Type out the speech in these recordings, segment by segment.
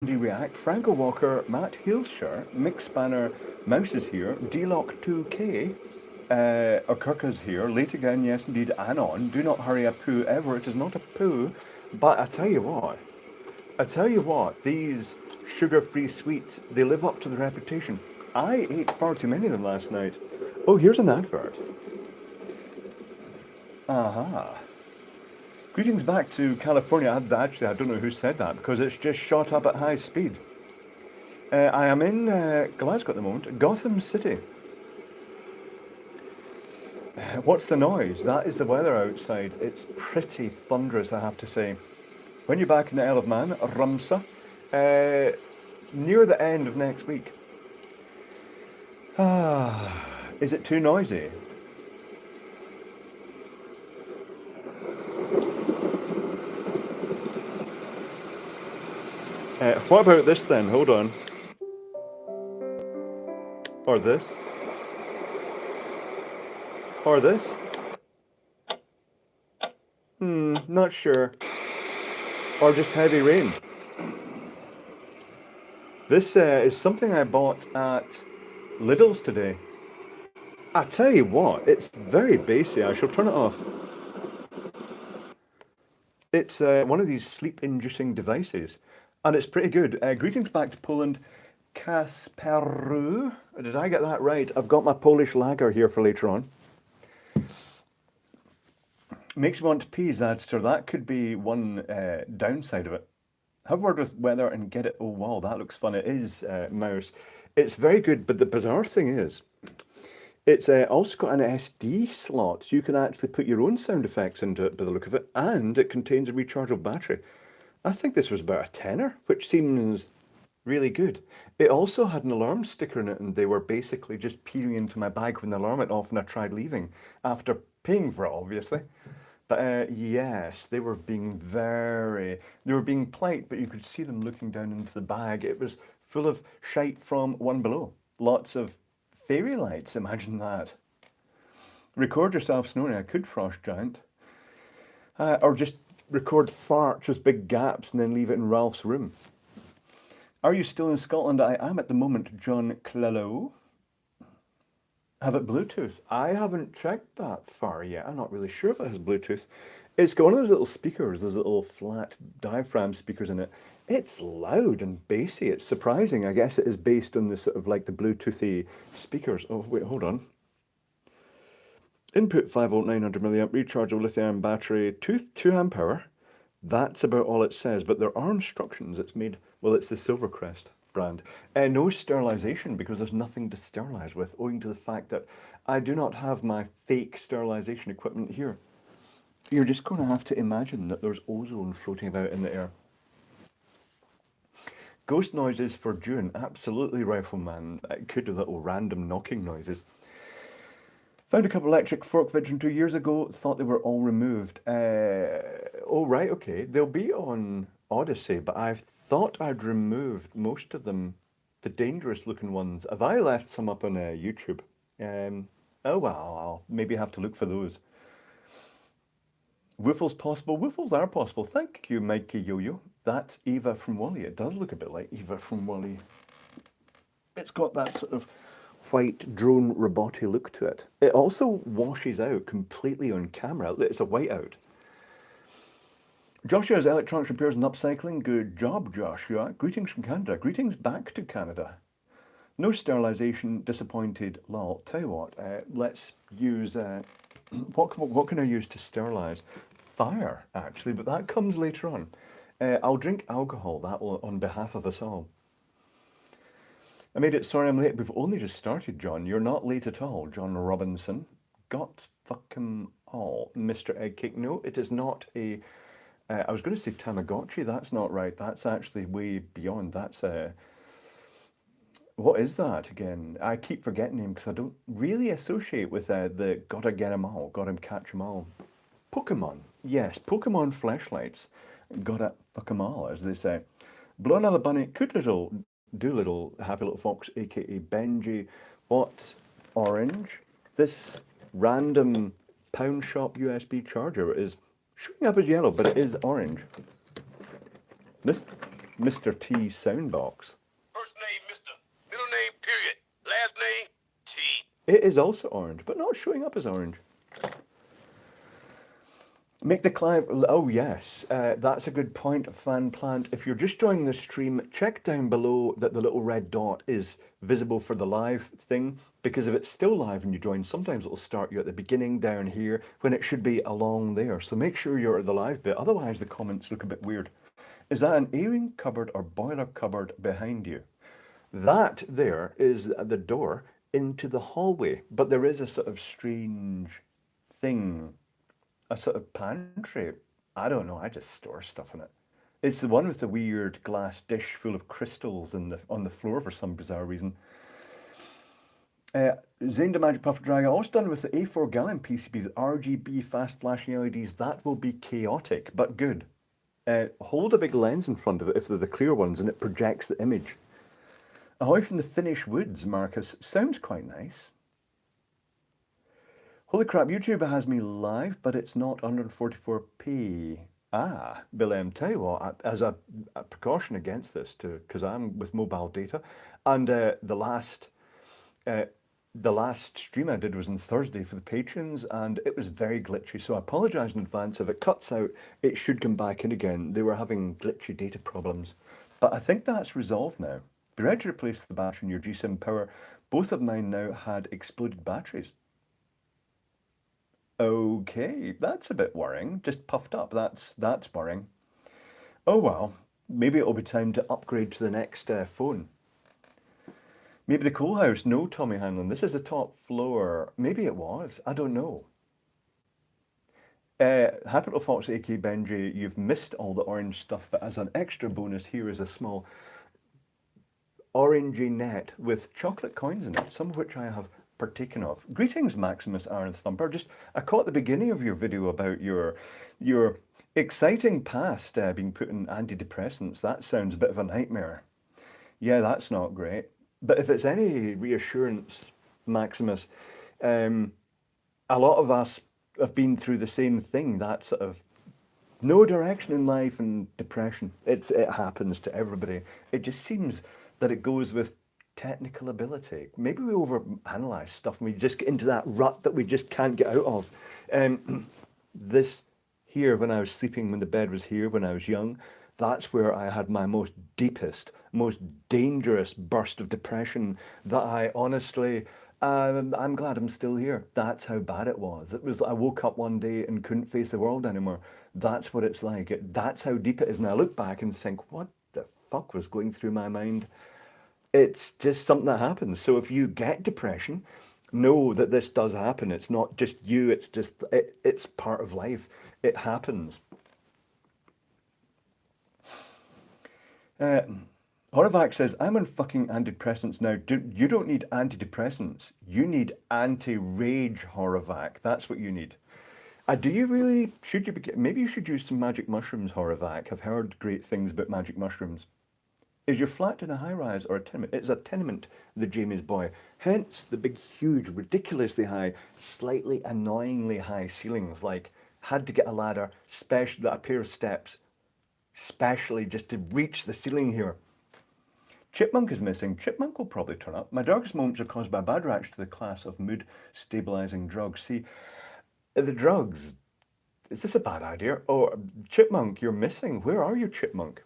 React, Franco Walker, Matt Hilshire, Mick Spanner, Mouse is here, DLock2K, Okirka's here, late again, yes indeed, Anon. Do not hurry a poo ever, it is not a poo. But I tell you what, these sugar-free sweets, they live up to the reputation. I ate far too many of them last night. Oh, here's an advert. Aha. Greetings back to California. Actually, I don't know who said that because it's just shot up at high speed. I am in Glasgow at the moment, Gotham City. What's the noise? That is the weather outside. It's pretty thunderous, I have to say. When you're back in the Isle of Man, Rumsa, near the end of next week. Is it too noisy? What about this then? Hold on. Or this. Or this. Not sure. Or just heavy rain. This is something I bought at Lidl's today. I tell you what, it's very bassy. I shall turn it off. It's one of these sleep-inducing devices, and it's pretty good. Greetings back to Poland, Kasperu. Did I get that right? I've got my Polish lager here for later on. Makes me want to pee, Zadster. That could be one downside of it. Have a word with weather and get it. Oh wow, that looks fun. It is, Mouse. It's very good, but the bizarre thing is, it's also got an SD slot, so you can actually put your own sound effects into it by the look of it, and it contains a rechargeable battery. I think this was about a tenner, which seems really good. It also had an alarm sticker in it, and they were basically just peering into my bag when the alarm went off and I tried leaving, after paying for it, obviously. But yes, they were being polite, but you could see them looking down into the bag. It was full of shite from One Below. Lots of fairy lights, imagine that. Record yourself snoring, I could, Frost Giant. Or just record farts with big gaps and then leave it in Ralph's room. Are you still in Scotland? I am at the moment, John Clello. Have it Bluetooth? I haven't checked that far yet. I'm not really sure if it has Bluetooth. It's got one of those little speakers, those little flat diaphragm speakers in it. It's loud and bassy. It's surprising. I guess it is based on the sort of like the Bluetoothy speakers. Oh, wait, hold on. Input 5 volt 900 milliamp rechargeable lithium battery, 2 amp hour. That's about all it says, but there are instructions. It's made, well, it's the Silvercrest brand. No sterilization because there's nothing to sterilize with, owing to the fact that I do not have my fake sterilization equipment here. You're just going to have to imagine that there's ozone floating about in the air. Ghost noises for June, absolutely, Rifleman. It could do little random knocking noises. Found a couple of electric fork vision 2 years ago, thought they were all removed. Oh, right, okay. They'll be on Odyssey, but I thought I'd removed most of them, the dangerous looking ones. Have I left some up on YouTube? Oh well, I'll maybe have to look for those. Woofles possible? Woofles are possible. Thank you, Mikey Yo-Yo. That's Eva from Wally. It does look a bit like Eva from Wally. It's got that sort of white drone roboty look to it. It also washes out completely on camera. It's a whiteout. Joshua's electronics repairs and upcycling. Good job, Joshua. Greetings from Canada. Greetings back to Canada. No sterilization. Disappointed. Lol. Tell you what. Let's use. What can I use to sterilize? Fire, actually, but that comes later on. I'll drink alcohol. That will on behalf of us all. I made it. Sorry I'm late. We've only just started, John. You're not late at all, John Robinson. Got fuck 'em all, Mr. Eggcake. No, it is not a. I was going to say Tamagotchi. That's not right. That's actually way beyond. That's a. What is that again? I keep forgetting him because I don't really associate with the gotta get 'em all, gotta catch 'em all. Pokemon. Yes, Pokemon fleshlights. Gotta fuck 'em all, as they say. Blow another bunny. Good little. Doolittle, Happy Little Fox, aka Benji. What's orange? This random pound shop USB charger is showing up as yellow, but it is orange. This Mr. T soundbox. First name, Mr. Middle name, period. Last name, T. It is also orange, but not showing up as orange. Make the Clive. Oh, yes. That's a good point, Fan Plant. If you're just joining the stream, check down below that the little red dot is visible for the live thing, because if it's still live and you join, sometimes it'll start you at the beginning down here when it should be along there. So make sure you're at the live bit, otherwise the comments look a bit weird. Is that an airing cupboard or boiler cupboard behind you? That there is the door into the hallway, but there is a sort of strange thing, a sort of pantry. I don't know, I just store stuff in it. It's the one with the weird glass dish full of crystals on the floor for some bizarre reason. Zane the Magic Puff Dragon, also done with the A4 Gallium PCB, the RGB fast flashing LEDs. That will be chaotic, but good. Hold a big lens in front of it if they're the clear ones and it projects the image. Ahoy from the Finnish Woods, Marcus. Sounds quite nice. Holy crap, YouTube has me live, but it's not 144p. Ah, Bill, tell you what, as a precaution against this, because I'm with mobile data, and the last stream I did was on Thursday for the patrons, and it was very glitchy, so I apologise in advance. If it cuts out, it should come back in again. They were having glitchy data problems, but I think that's resolved now. Be ready to replace the battery in your GSIM power. Both of mine now had exploded batteries. Okay, that's a bit worrying. Just puffed up. That's worrying. Oh well, maybe it'll be time to upgrade to the next phone. Maybe the cool house. No, Tommy Hanlon. This is the top floor. Maybe it was. I don't know. Happy Little Fox, aka Benji, you've missed all the orange stuff, but as an extra bonus, here is a small orangey net with chocolate coins in it, some of which I have partaken of. Greetings, Maximus Iron Thumper. I caught the beginning of your video about your exciting past being put in antidepressants. That sounds a bit of a nightmare. Yeah, that's not great. But if it's any reassurance, Maximus, a lot of us have been through the same thing, that sort of no direction in life and depression. It happens to everybody. It just seems that it goes with technical ability. Maybe we overanalyze stuff and we just get into that rut that we just can't get out of. This here, when I was sleeping, when the bed was here, when I was young, that's where I had my most deepest, most dangerous burst of depression that I honestly, I'm glad I'm still here. That's how bad it was. I woke up one day and couldn't face the world anymore. That's what it's like. That's how deep it is. And I look back and think, what the fuck was going through my mind? It's just something that happens. So if you get depression, know that this does happen. It's not just you, it's part of life. It happens. Horovac says, I'm on fucking antidepressants now. You don't need antidepressants. You need anti-rage, Horovac. That's what you need. Do you really, maybe you should use some magic mushrooms, Horovac. I've heard great things about magic mushrooms. Is your flat in a high-rise or a tenement? It's a tenement, the Jamie's boy. Hence the big, huge, ridiculously high, slightly annoyingly high ceilings. Like, had to get a ladder, a pair of steps, specially just to reach the ceiling here. Chipmunk is missing. Chipmunk will probably turn up. My darkest moments are caused by a bad reaction to the class of mood-stabilizing drugs. See, the drugs, is this a bad idea? Oh, Chipmunk, you're missing. Where are you, Chipmunk?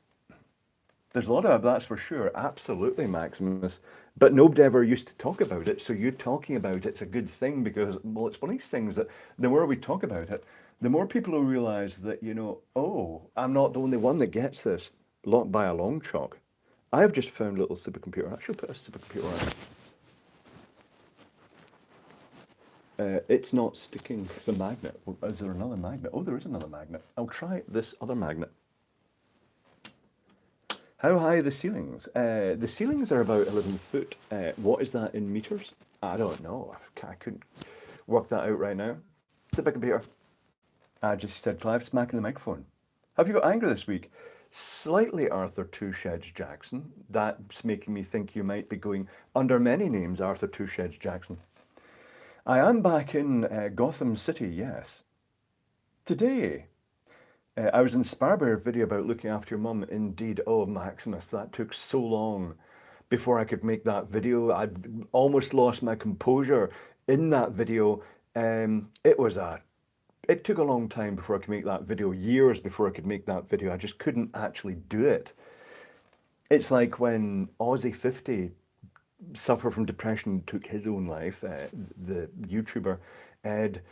There's a lot of, that's for sure. Absolutely, Maximus. But nobody ever used to talk about it. So you talking about it's a good thing because, well, it's one of these things that the more we talk about it, the more people will realize that, oh, I'm not the only one that gets this by a long chalk. I have just found a little supercomputer. I should put a supercomputer on. It's not sticking to the magnet. Is there another magnet? Oh, there is another magnet. I'll try this other magnet. How high are the ceilings? The ceilings are about 11 foot. What is that in meters? I don't know. I couldn't work that out right now. Supercomputer. I just said, Clive, smacking the microphone. Have you got anger this week? Slightly, Arthur Two Sheds Jackson. That's making me think you might be going under many names, Arthur Two Sheds Jackson. I am back in Gotham City, yes. Today, I was inspired by your video about looking after your mum. Indeed. Oh, Maximus, that took so long before I could make that video. I almost lost my composure in that video. It took a long time before I could make that video, years before I could make that video. I just couldn't actually do it. It's like when Aussie50 suffered from depression and took his own life, the YouTuber Ed.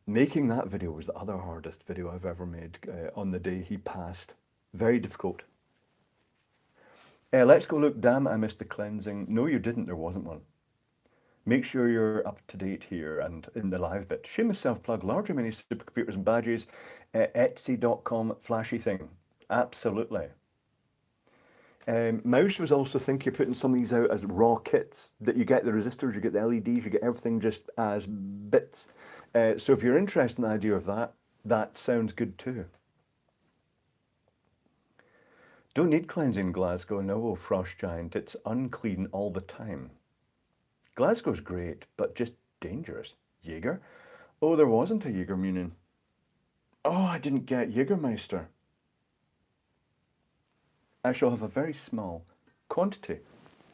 Making that video was the other hardest video I've ever made on the day he passed. Very difficult. Let's go look. Damn, I missed the cleansing. No, you didn't. There wasn't one. Make sure you're up to date here and in the live bit. Shameless self-plug, larger mini supercomputers and badges, Etsy.com, flashy thing. Absolutely. Mouse was also thinking of putting some of these out as raw kits, that you get the resistors, you get the LEDs, you get everything just as bits. So if you're interested in the idea of that, that sounds good too. Don't need cleansing Glasgow, no, Frost Giant. It's unclean all the time. Glasgow's great, but just dangerous. Jaeger? Oh, there wasn't a Jaeger Munich. Oh, I didn't get Jägermeister. I shall have a very small quantity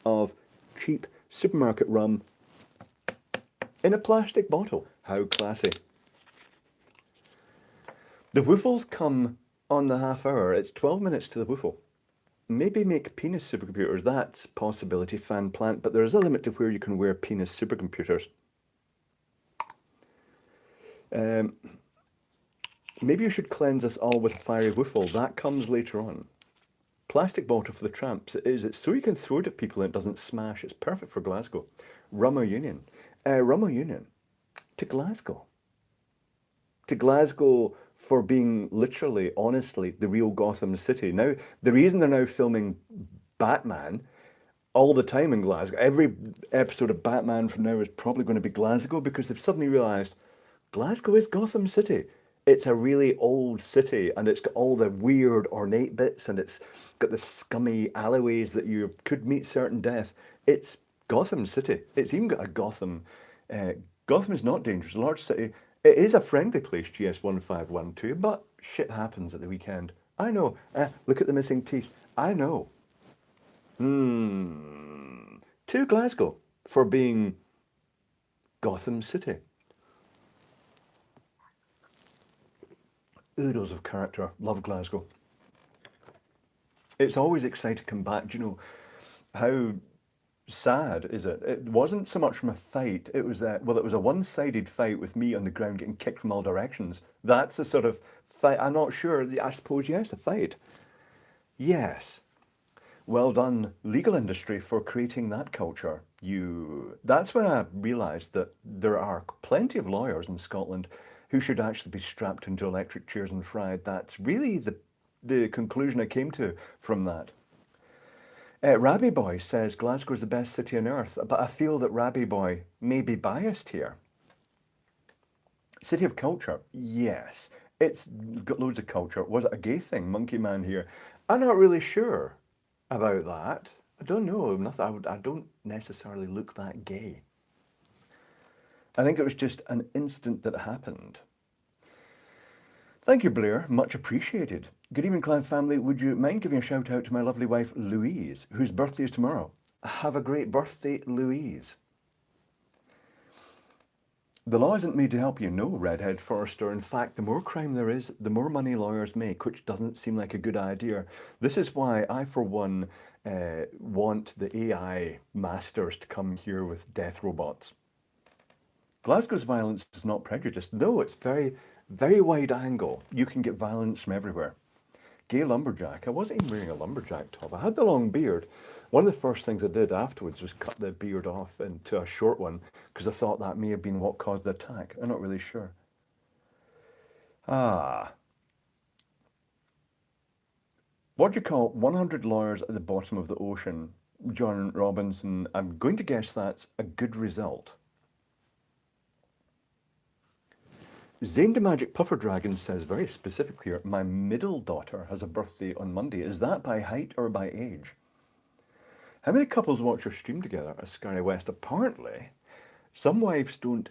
of cheap supermarket rum in a plastic bottle. How classy. The woofles come on the half hour. It's 12 minutes to the woofle. Maybe make penis supercomputers. That's possibility, fan plant, but there's a limit to where you can wear penis supercomputers. Maybe you should cleanse us all with a fiery woofle. That comes later on. Plastic bottle for the tramps. It is. It's so you can throw it at people and it doesn't smash. It's perfect for Glasgow. Rummer Union. Rummer Union. To Glasgow. To Glasgow for being literally, honestly, the real Gotham City. Now, the reason they're now filming Batman all the time in Glasgow, every episode of Batman from now is probably going to be Glasgow, because they've suddenly realised Glasgow is Gotham City. It's a really old city and it's got all the weird ornate bits and it's got the scummy alleyways that you could meet certain death. It's Gotham City. It's even got a Gotham. Gotham is not dangerous, a large city. It is a friendly place, GS1512, but shit happens at the weekend. I know. Look at the missing teeth. I know. To Glasgow for being Gotham City. Oodles of character. Love Glasgow. It's always exciting to come back. Do you know how sad is it? It wasn't so much from a fight. It was it was a one-sided fight with me on the ground getting kicked from all directions. That's the sort of fight. I'm not sure. I suppose yes, a fight. Yes. Well done, legal industry, for creating that culture. That's when I realised that there are plenty of lawyers in Scotland who should actually be strapped into electric chairs and fried. That's really the conclusion I came to from that. Rabbi Boy says Glasgow is the best city on earth, but I feel that Rabbi Boy may be biased here. City of culture, yes. It's got loads of culture. Was it a gay thing? Monkey Man here. I'm not really sure about that. I don't know. I don't necessarily look that gay. I think it was just an instant that happened. Thank you, Blair. Much appreciated. Good evening, Clive family. Would you mind giving a shout out to my lovely wife, Louise, whose birthday is tomorrow? Have a great birthday, Louise. The law isn't made to help you, no, Redhead Forrester. In fact, the more crime there is, the more money lawyers make, which doesn't seem like a good idea. This is why I, for one, want the AI masters to come here with death robots. Glasgow's violence is not prejudiced. No, it's very, very wide angle. You can get violence from everywhere. Gay lumberjack. I wasn't even wearing a lumberjack top. I had the long beard. One of the first things I did afterwards was cut the beard off into a short one because I thought that may have been what caused the attack. I'm not really sure. What do you call 100 lawyers at the bottom of the ocean? John Robinson. I'm going to guess that's a good result. Zane the Magic Puffer Dragon says very specifically here, my middle daughter has a birthday on Monday. Is that by height or by age? How many couples watch your stream together at Scary West? Apparently, some wives don't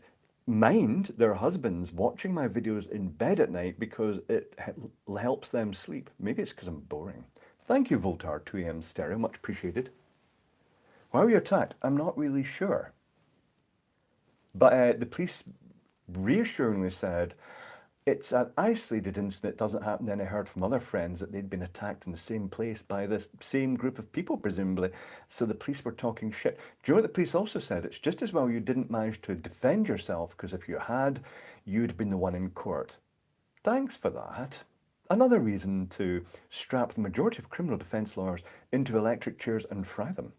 mind their husbands watching my videos in bed at night because it helps them sleep. Maybe it's because I'm boring. Thank you, Voltar 2am Stereo, much appreciated. Why were you attacked? I'm not really sure. But the police reassuringly said it's an isolated incident, it doesn't happen. Then I heard from other friends that they'd been attacked in the same place by this same group of people, presumably. So the police were talking shit. Do you know what the police also said? It's just as well you didn't manage to defend yourself, because if you had, you'd been the one in court. Thanks for that. Another reason to strap the majority of criminal defence lawyers into electric chairs and fry them.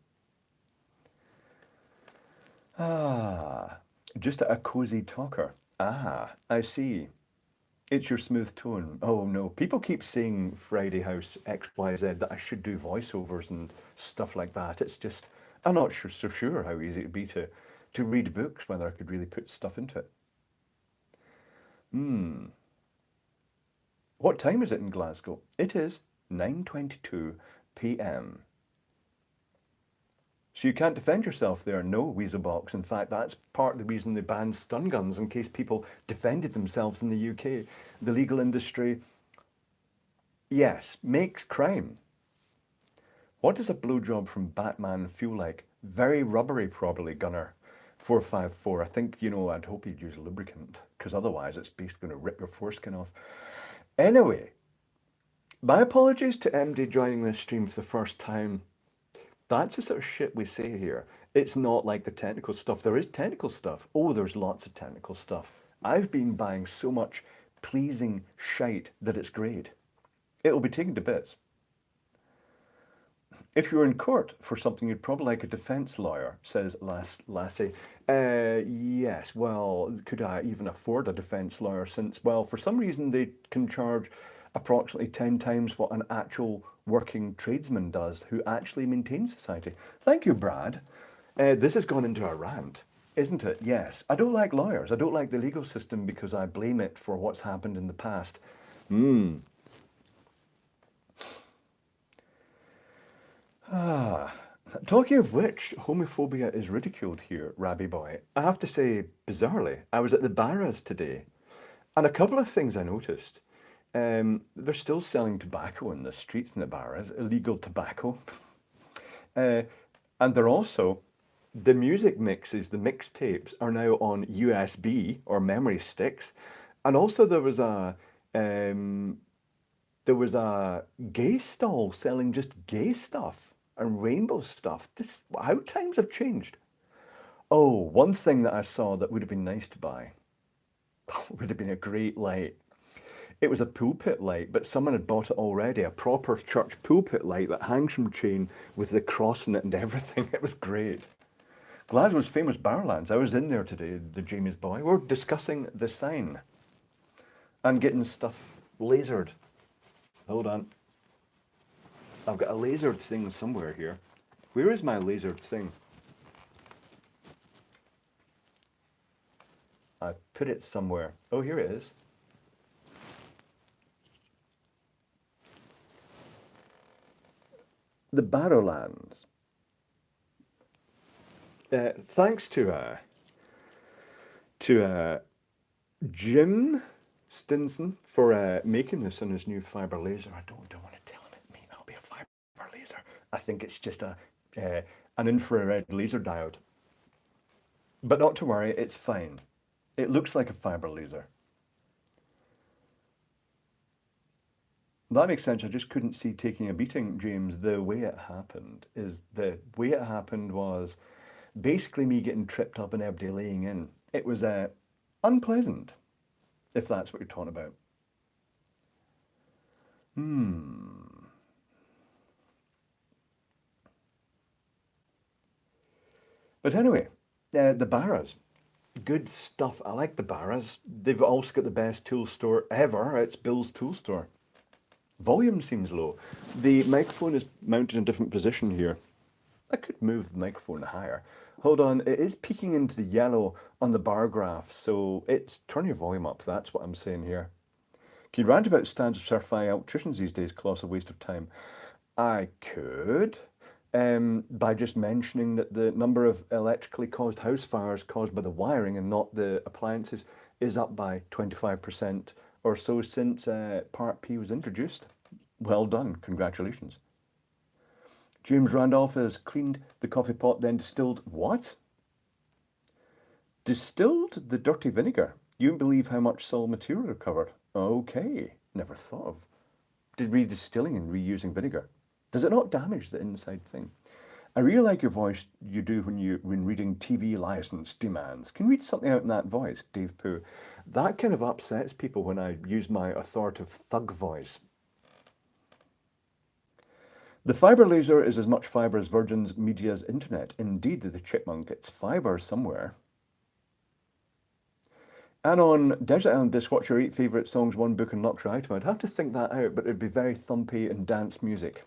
Just a cosy talker. I see. It's your smooth tone. Oh no, people keep saying Friday House XYZ that I should do voiceovers and stuff like that. It's just, I'm not so sure how easy it'd be to read books, whether I could really put stuff into it. What time is it in Glasgow? It is 9:22 p.m. So you can't defend yourself there? No, Weaselbox. In fact, that's part of the reason they banned stun guns, in case people defended themselves in the UK. The legal industry, yes, makes crime. What does a blowjob from Batman feel like? Very rubbery, probably, Gunner. 454. I think, I'd hope he'd use lubricant, because otherwise it's basically going to rip your foreskin off. Anyway, my apologies to MD joining this stream for the first time. That's the sort of shit we say here. It's not like the technical stuff. There is technical stuff. Oh, there's lots of technical stuff. I've been buying so much pleasing shite that it's great. It'll be taken to bits. If you were in court for something, you'd probably like a defence lawyer, says Lassie. Yes, well, could I even afford a defence lawyer since, well, for some reason they can charge approximately 10 times what an actual working tradesman does who actually maintains society. Thank you, Brad. This has gone into a rant, isn't it? Yes. I don't like lawyers. I don't like the legal system because I blame it for what's happened in the past. Talking of which, homophobia is ridiculed here, Rabbi Boy. I have to say, bizarrely, I was at the Barras today, and a couple of things I noticed. They're still selling tobacco in the streets in the Barras, illegal tobacco. And they're also, the music mixes, the mixtapes are now on USB or memory sticks. And also there was a gay stall selling just gay stuff and rainbow stuff. How times have changed. Oh, one thing that I saw that would have been nice to buy, would have been a great light. It was a pulpit light, but someone had bought it already, a proper church pulpit light that hangs from chain with the cross in it and everything. It was great. Glasgow's famous Barrowlands. I was in there today, the Jamie's boy. We're discussing the sign and getting stuff lasered. Hold on. I've got a lasered thing somewhere here. Where is my lasered thing? I put it somewhere. Oh, here it is. The Barrowlands. Thanks to Jim Stinson for making this on his new fiber laser. I don't want to tell him it may not be a fiber laser. I think it's just an infrared laser diode. But not to worry, it's fine. It looks like a fiber laser. That makes sense. I just couldn't see taking a beating, James. The way it happened was basically me getting tripped up and everybody laying in. It was unpleasant, if that's what you're talking about. But anyway, the Barras. Good stuff. I like the Barras. They've also got the best tool store ever. It's Bill's Tool Store. Volume seems low. The microphone is mounted in a different position here. I could move the microphone higher. Hold on, it is peeking into the yellow on the bar graph, so turn your volume up, that's what I'm saying here. Can you rant about standards of certifying electricians these days? Colossal waste of time. I could. by just mentioning that the number of electrically caused house fires caused by the wiring and not the appliances is up by 25% or so since Part P was introduced. Well done, congratulations. James Randolph has cleaned the coffee pot, then distilled what? Distilled the dirty vinegar. You won't believe how much solid material recovered. Okay, never thought of. Did redistilling and reusing vinegar. Does it not damage the inside thing? I really like your voice you do when reading TV license demands. Can you read something out in that voice, Dave Pooh? That kind of upsets people when I use my authoritative thug voice. The fibre laser is as much fibre as Virgin's Media's internet. Indeed, the chipmunk, it's fibre somewhere. And on Desert Island Disc, what's your 8 favourite songs, 1 book and luxury item? I'd have to think that out, but it'd be very thumpy and dance music.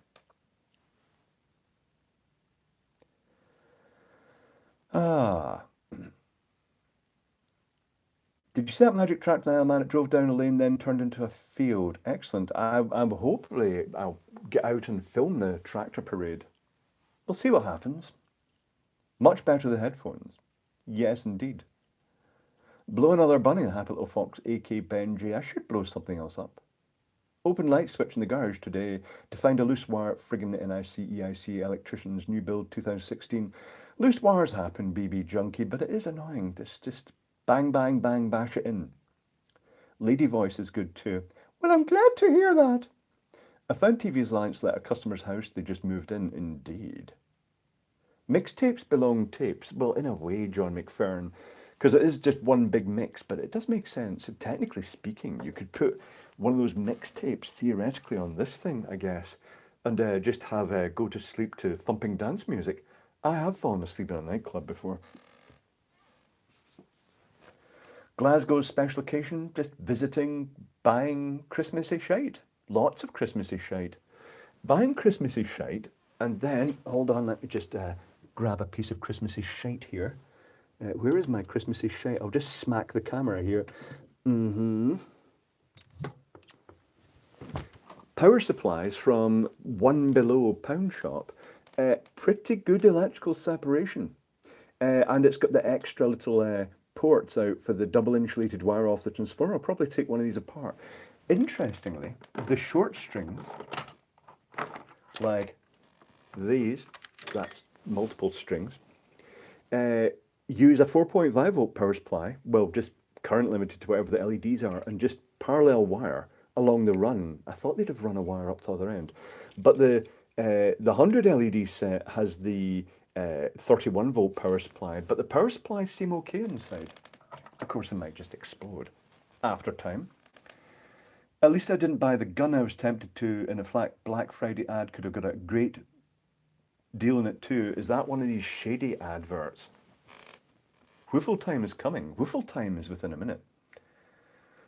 Did you see that magic tractor Nile man? It drove down a lane, then turned into a field. Excellent. I'm hopefully I'll get out and film the tractor parade. We'll see what happens. Much better the headphones. Yes, indeed. Blow another bunny, the happy little fox, A.K. Benji. I should blow something else up. Open light switch in the garage today to find a loose wire friggin' NIC electrician's new build 2016. Loose wires happen, BB junkie, but it is annoying. This just bang, bang, bang, bash it in. Lady voice is good too. Well, I'm glad to hear that. I found TV's Alliance let a customer's house they just moved in. Indeed. Mixtapes belong tapes. Well, in a way, John McFern, because it is just one big mix, but it does make sense. So technically speaking, you could put one of those mixtapes theoretically on this thing, I guess, and just have go to sleep to thumping dance music. I have fallen asleep in a nightclub before. Glasgow's special occasion, just visiting, buying Christmassy shite. Lots of Christmassy shite. Buying Christmassy shite, and then, hold on, let me just grab a piece of Christmassy shite here. Where is my Christmassy shite? I'll just smack the camera here. Power supplies from One Below Pound Shop. Pretty good electrical separation. And it's got the extra little ports out for the double insulated wire off the transformer. I'll probably take one of these apart. Interestingly, the short strings, like these, that's multiple strings, use a 4.5 volt power supply, well, just current limited to whatever the LEDs are, and just parallel wire along the run. I thought they'd have run a wire up to the other end. But the 100 LED set has the 31 volt power supply, but the power supplies seem okay inside. Of course, it might just explode after time. At least I didn't buy the gun I was tempted to in a Black Friday ad. Could have got a great deal in it too. Is that one of these shady adverts? Whiffle time is coming. Whiffle time is within a minute.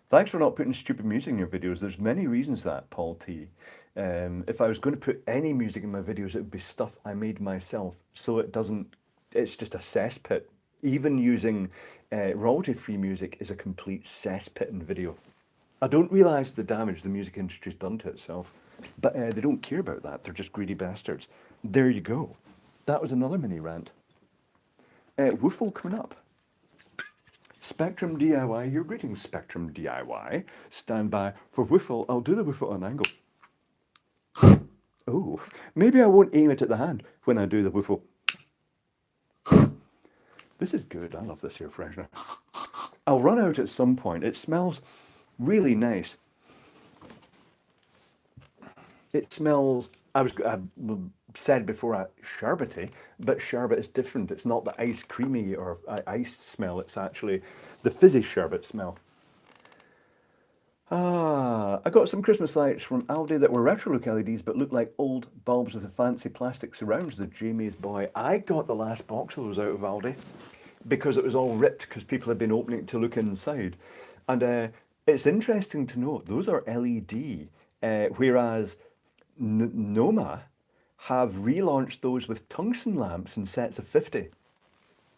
Thanks for not putting stupid music in your videos. There's many reasons that, Paul T. If I was going to put any music in my videos, it would be stuff I made myself. So it doesn't, it's just a cesspit. Even using royalty-free music is a complete cesspit in video. I don't realise the damage the music industry's done to itself. But they don't care about that. They're just greedy bastards. There you go. That was another mini rant. Woofle coming up. Spectrum DIY, your greetings, Spectrum DIY. Stand by for Woofle. I'll do the Woofle on an angle. Oh, maybe I won't aim it at the hand when I do the Woofle. This is good. I love this air freshener. I'll run out at some point. It smells really nice. It smells, I said before, sherbety, but sherbet is different. It's not the ice creamy or ice smell. It's actually the fizzy sherbet smell. I got some Christmas lights from Aldi that were retro look LEDs but look like old bulbs with the fancy plastic surrounds. The Jamie's boy. I got the last box of those out of Aldi because it was all ripped because people had been opening it to look inside. And it's interesting to note those are LED, whereas Noma have relaunched those with tungsten lamps in sets of 50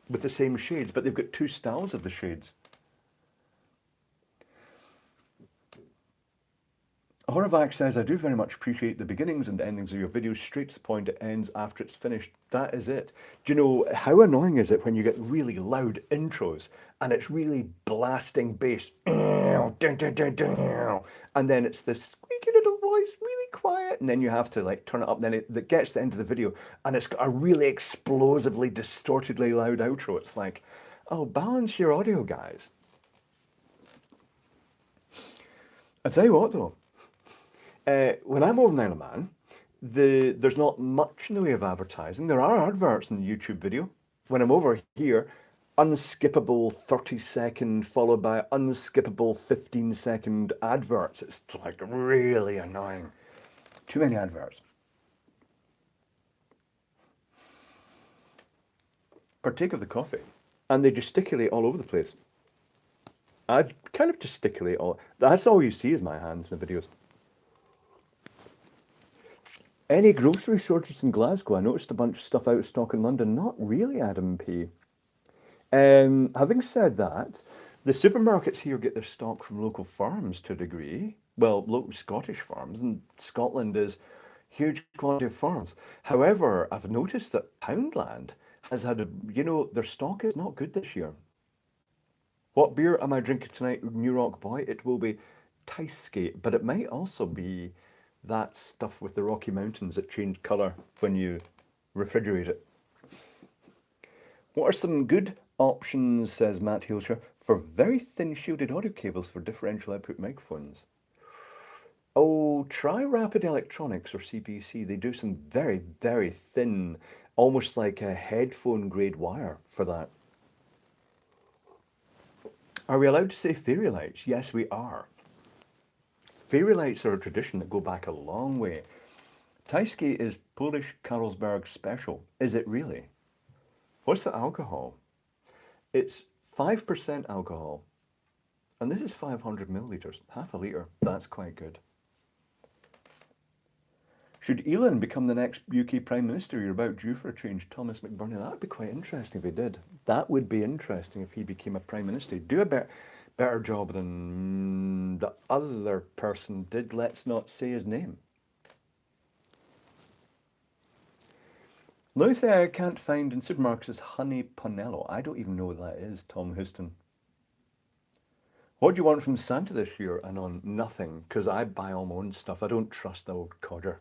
with the same shades, but they've got two styles of the shades. Horvath says, I do very much appreciate the beginnings and endings of your videos. Straight to the point, it ends after it's finished. That is it. Do you know, how annoying is it when you get really loud intros and it's really blasting bass, and then it's this squeaky little voice, really quiet, and then you have to like turn it up, then it gets to the end of the video and it's got a really explosively, distortedly loud outro. It's like, oh, balance your audio, guys. I tell you what though, when I'm over in Isle of Man, there's not much in the way of advertising. There are adverts in the YouTube video. When I'm over here, unskippable 30-second followed by unskippable 15-second adverts. It's like really annoying. Too many adverts. Partake of the coffee. And they gesticulate all over the place. I kind of gesticulate all. That's all you see is my hands in the videos. Any grocery shortages in Glasgow? I noticed a bunch of stuff out of stock in London. Not really, Adam P. Having said that, the supermarkets here get their stock from local farms to a degree. Well, local Scottish farms, and Scotland is huge quantity of farms. However, I've noticed that Poundland has had a, their stock is not good this year. What beer am I drinking tonight, New Rock Boy? It will be Ticeskate, but it might also be that stuff with the Rocky Mountains that change colour when you refrigerate it. What are some good options, says Matt Hilshire, for very thin shielded audio cables for differential output microphones? Oh, try Rapid Electronics or CPC. They do some very, very thin, almost like a headphone grade wire for that. Are we allowed to say fairy lights? Yes, we are. Fairy lights are a tradition that go back a long way. Ticeskate is Polish Carlsberg special. Is it really? What's the alcohol? It's 5% alcohol. And this is 500 millilitres, half a litre. That's quite good. Should Elon become the next UK Prime Minister? You're about due for a change. Thomas McBurney. That would be quite interesting if he did. That would be interesting if he became a Prime Minister. He'd do a better job than the other person did. Let's not say his name. The only thing I can't find in supermarkets is honey ponello. I don't even know what that is, Tom Houston. What do you want from Santa this year? Anon? Nothing, because I buy all my own stuff. I don't trust the old codger.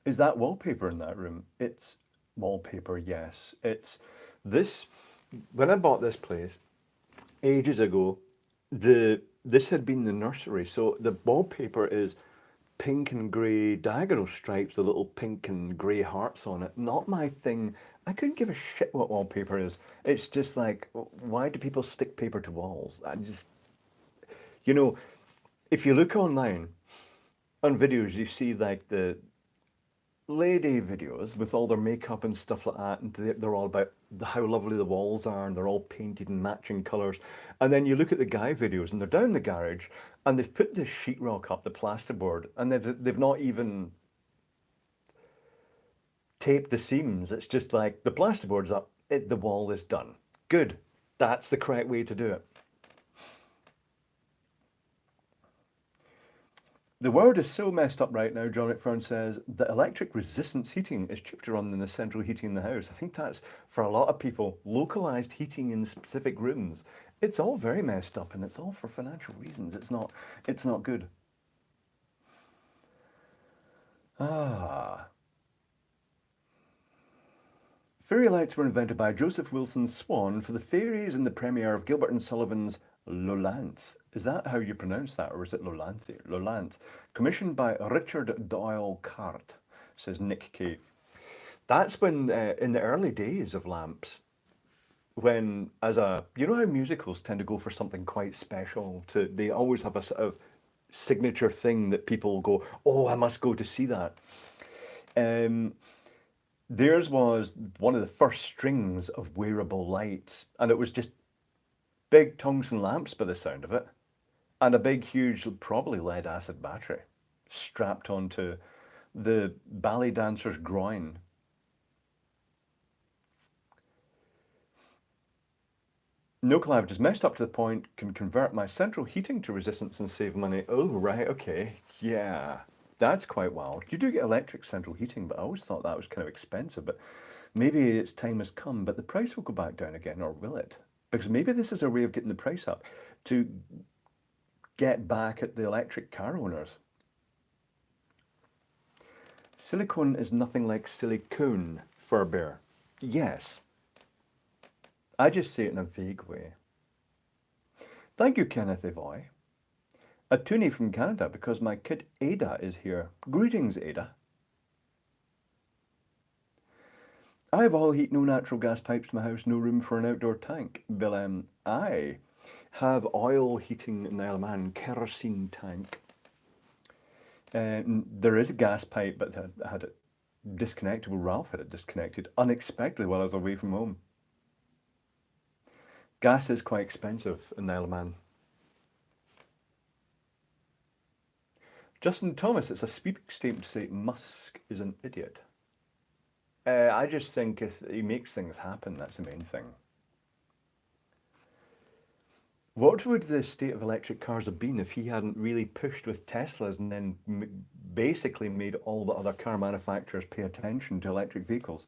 Is that wallpaper in that room? It's wallpaper, yes. It's this. When I bought this place ages ago, this had been the nursery. So the wallpaper is pink and grey diagonal stripes, the little pink and grey hearts on it. Not my thing. I couldn't give a shit what wallpaper is. It's just like, why do people stick paper to walls? I just, if you look online on videos, you see like the lady videos with all their makeup and stuff like that, and they're all about how lovely the walls are, and they're all painted in matching colours. And then you look at the guy videos, and they're down the garage, and they've put this sheetrock up, the plasterboard, and they've not even taped the seams. It's just like the plasterboard's up, the wall is done. Good. That's the correct way to do it. The world is so messed up right now, John McFern says, that electric resistance heating is cheaper to run than the central heating in the house. I think that's, for a lot of people, localized heating in specific rooms. It's all very messed up, and it's all for financial reasons. It's not good. Fairy lights were invented by Joseph Wilson Swan for the fairies in the premiere of Gilbert and Sullivan's Lolanthe. Is that how you pronounce that, or is it Lolanthe? Lolanthe. Commissioned by Richard Doyle Cart, says Nick K. That's when, in the early days of lamps, when, you know how musicals tend to go for something quite special, they always have a sort of signature thing that people go, oh, I must go to see that. Theirs was one of the first strings of wearable lights, and it was just big tungsten lamps by the sound of it, and a big, huge, probably lead acid battery strapped onto the ballet dancer's groin. No, Clive, just messed up to the point, can convert my central heating to resistance and save money. Oh, right, okay. Yeah, that's quite wild. You do get electric central heating, but I always thought that was kind of expensive. But maybe its time has come, but the price will go back down again, or will it? Because maybe this is a way of getting the price up to get back at the electric car owners. Silicone is nothing like silicone, Fur Bear. Yes, I just say it in a vague way. Thank you, Kenneth Evoy. A toonie from Canada because my kid Ada is here. Greetings, Ada. I have all heat, no natural gas pipes in my house, no room for an outdoor tank. Bill, I have oil heating in the Isle of Man, kerosene tank. There is a gas pipe, but I had it disconnected. Well, Ralph had it disconnected unexpectedly while I was away from home. Gas is quite expensive in the Isle of Man. Justin Thomas, it's a sweeping statement to say Musk is an idiot. I just think he makes things happen, that's the main thing. What would the state of electric cars have been if he hadn't really pushed with Teslas and then basically made all the other car manufacturers pay attention to electric vehicles?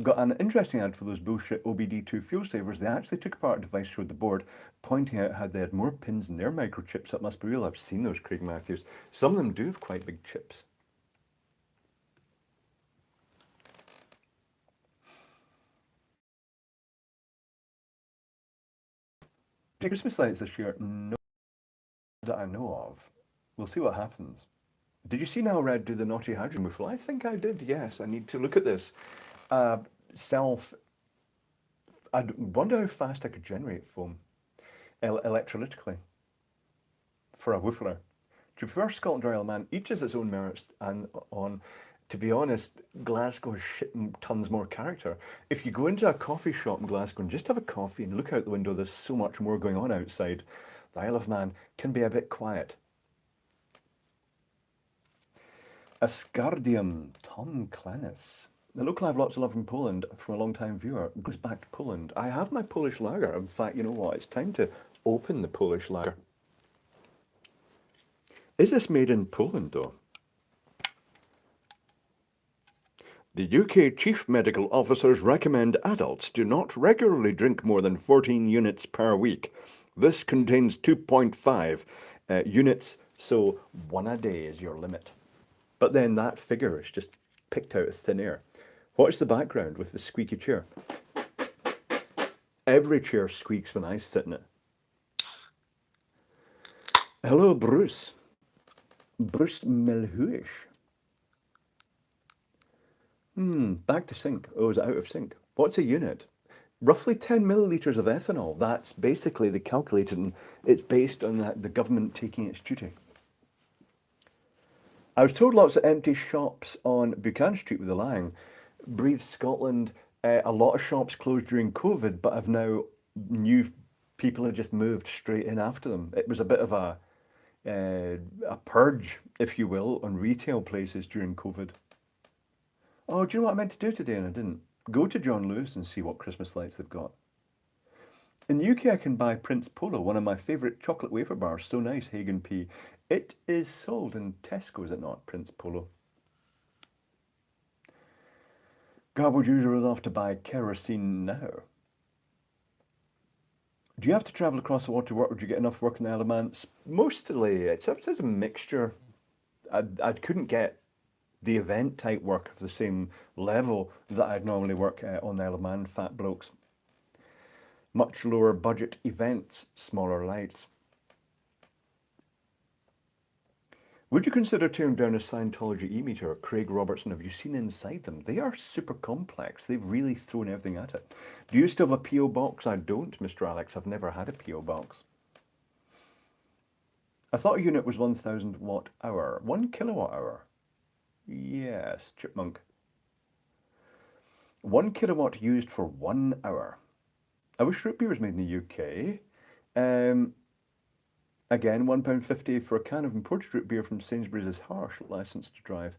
Got an interesting ad for those bullshit OBD2 fuel savers. They actually took apart a device, showed the board, pointing out how they had more pins in their microchips. That must be real. I've seen those, Craig Matthews. Some of them do have quite big chips. Christmas lights this year? No, that I know of. We'll see what happens. Did you see now Red do the naughty hydrogen move? Well, I think I did, yes. I need to look at this. Self, I wonder how fast I could generate foam electrolytically for a woofler. Do you prefer Scotland or Isle of Man? Each has its own merits, and to be honest, Glasgow has tons more character. If you go into a coffee shop in Glasgow and just have a coffee and look out the window, there's so much more going on outside. The Isle of Man can be a bit quiet. Ascardium, Tom Clannis. The local I have lots of love from Poland from a long time viewer. Goes back to Poland. I have my Polish lager. In fact, you know what? It's time to open the Polish lager. Is this made in Poland though? The UK Chief Medical Officers recommend adults do not regularly drink more than 14 units per week. This contains 2.5 units, so one a day is your limit. But then that figure is just picked out of thin air. What's the background with the squeaky chair? Every chair squeaks when I sit in it. Hello, Bruce. Bruce Melhuish. Back to sync. Oh, is it out of sync? What's a unit? Roughly 10 millilitres of ethanol. That's basically the calculated, and it's based on the government taking its duty. I was told lots of empty shops on Buchanan Street with the Lang. Breathe Scotland, a lot of shops closed during COVID, but have now new people have just moved straight in after them. It was a bit of a purge, if you will, on retail places during COVID. Oh, do you know what I meant to do today and I didn't? Go to John Lewis and see what Christmas lights they've got. In the UK, I can buy Prince Polo, one of my favourite chocolate wafer bars. So nice, Hagen P. It is sold in Tesco, is it not, Prince Polo? Garbage user is off to buy kerosene now. Do you have to travel across the water to work, or do you get enough work in the Isle of Man? Mostly, it's a mixture. I couldn't get the event type work of the same level that I'd normally work on the Isle of Man, fat blokes. Much lower budget events, smaller lights. Would you consider tearing down a Scientology e-meter? Craig Robertson, have you seen inside them? They are super complex. They've really thrown everything at it. Do you still have a P.O. box? I don't, Mr. Alex. I've never had a P.O. box. I thought a unit was 1000 watt hour. 1 kilowatt hour. Yes, chipmunk. 1 kilowatt used for 1 hour. I wish root beer was made in the UK. Again, £1.50 for a can of imported root beer from Sainsbury's is harsh, licensed to drive.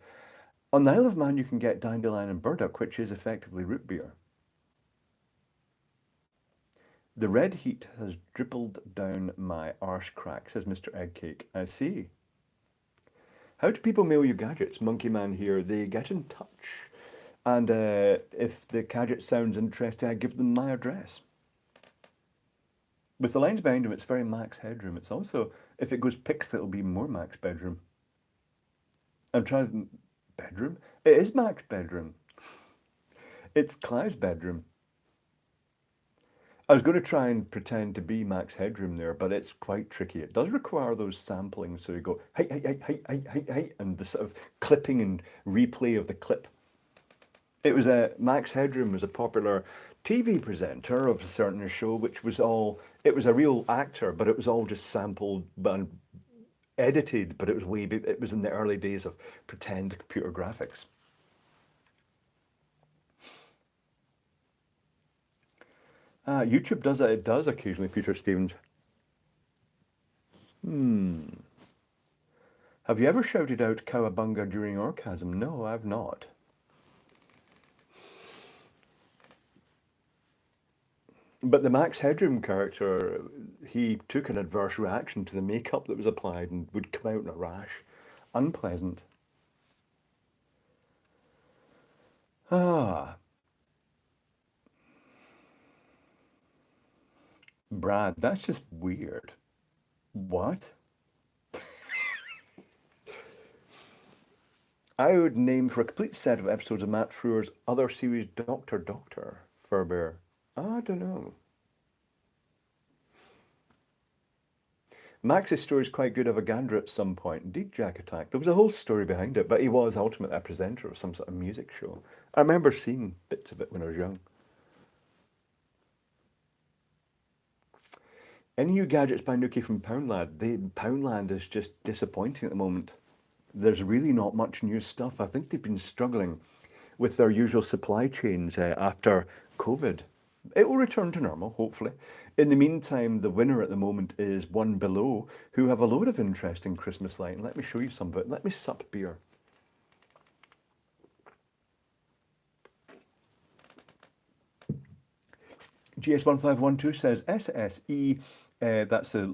On the Isle of Man, you can get dandelion and burdock, which is effectively root beer. The red heat has dribbled down my arse crack, says Mr. Eggcake. I see. How do people mail you gadgets? Monkey Man here. They get in touch. And if the gadget sounds interesting, I give them my address. With the lines behind him, it's very max headroom. It's also, if it goes pixel, it'll be more max bedroom. I'm trying bedroom. It is max bedroom. It's Clive's bedroom. I was going to try and pretend to be max headroom there, but it's quite tricky. It does require those samplings, so you go hey, hey, hey, hey, hey, hey, hey, and the sort of clipping and replay of the clip. It was Max Headroom was a popular TV presenter of a certain show, which was all. It was a real actor, but it was all just sampled and edited. But it was It was in the early days of pretend computer graphics. YouTube does it. It does occasionally, Peter Stevens. Have you ever shouted out cowabunga during orgasm? No, I've not. But the Max Headroom character, he took an adverse reaction to the makeup that was applied and would come out in a rash. Unpleasant. Ah, Brad, that's just weird. What? I would name for a complete set of episodes of Matt Frewer's other series Doctor Furbear. I don't know. Max's story is quite good of a gander at some point. Indeed, Jack Attack. There was a whole story behind it, but he was ultimately a presenter of some sort of music show. I remember seeing bits of it when I was young. Any new gadgets by Nuki from Poundland? Poundland is just disappointing at the moment. There's really not much new stuff. I think they've been struggling with their usual supply chains after COVID. It will return to normal, hopefully. In the meantime, the winner at the moment is One Below, who have a load of interesting Christmas lighting. Let me show you some of it. Let me sup beer. GS1512 says SSE, that's a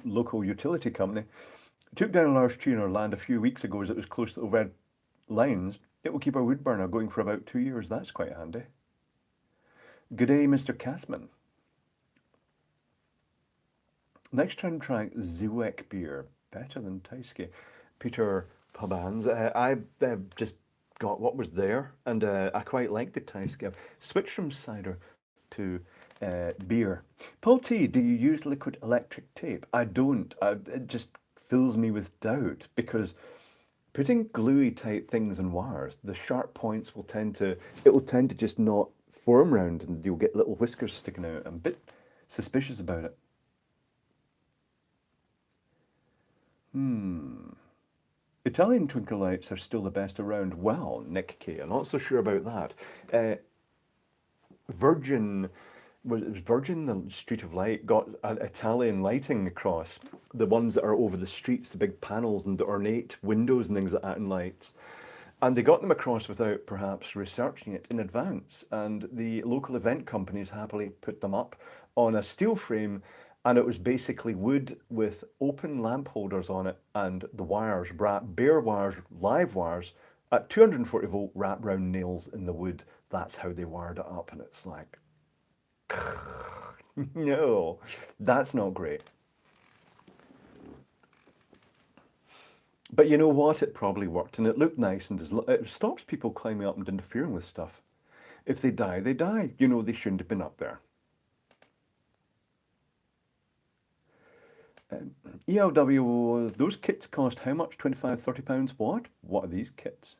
local utility company, took down a large tree in our land a few weeks ago as it was close to the overhead lines. It will keep our wood burner going for about 2 years. That's quite handy. Good day, Mr. Casman. Next time try Zuek beer. Better than Taiske. Peter Pubans. I just got what was there, and I quite like the Taiske. I've switched from cider to beer. Paul T, do you use liquid electric tape? I don't. It just fills me with doubt because putting gluey type things in wires, the sharp points will tend to just not form round, and you'll get little whiskers sticking out. I'm a bit suspicious about it. Italian twinkle lights are still the best around. Well, Nick K, I'm not so sure about that. Virgin, was it Virgin, the Street of Light, got an Italian lighting across. The ones that are over the streets, the big panels and the ornate windows and things like that and lights. And they got them across without perhaps researching it in advance. And the local event companies happily put them up on a steel frame, and it was basically wood with open lamp holders on it and the wires, bare wires, live wires, at 240 volt wrap round nails in the wood. That's how they wired it up, and it's like, no, that's not great. But you know what? It probably worked, and it looked nice, and it stops people climbing up and interfering with stuff. If they die, they die. You know, they shouldn't have been up there. ELW, those kits cost how much? 25, 30 pounds? What? What are these kits?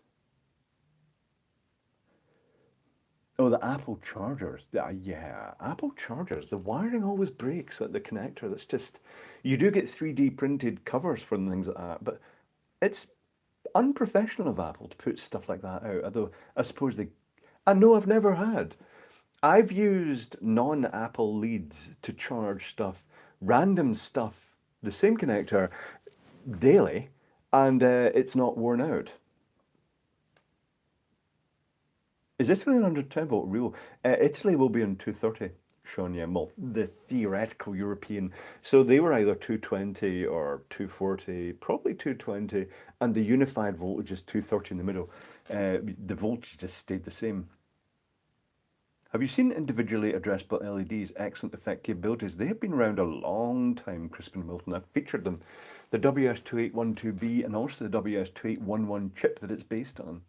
Oh, the Apple chargers. Yeah, Apple chargers. The wiring always breaks at the connector. That's just, you do get 3D printed covers for things like that, but it's unprofessional of Apple to put stuff like that out. Although I suppose I know I've never had. I've used non-Apple leads to charge stuff, random stuff, the same connector daily, and it's not worn out. Is Italy on 110 volt real? Italy will be on 230 Sean, yeah, well, the theoretical European. So they were either 220 or 240, probably 220, and the unified voltage is 230 in the middle. The voltage just stayed the same. Have you seen individually addressable LEDs? Excellent effect capabilities. They have been around a long time, Crispin Milton. I've featured them. The WS2812B and also the WS2811 chip that it's based on.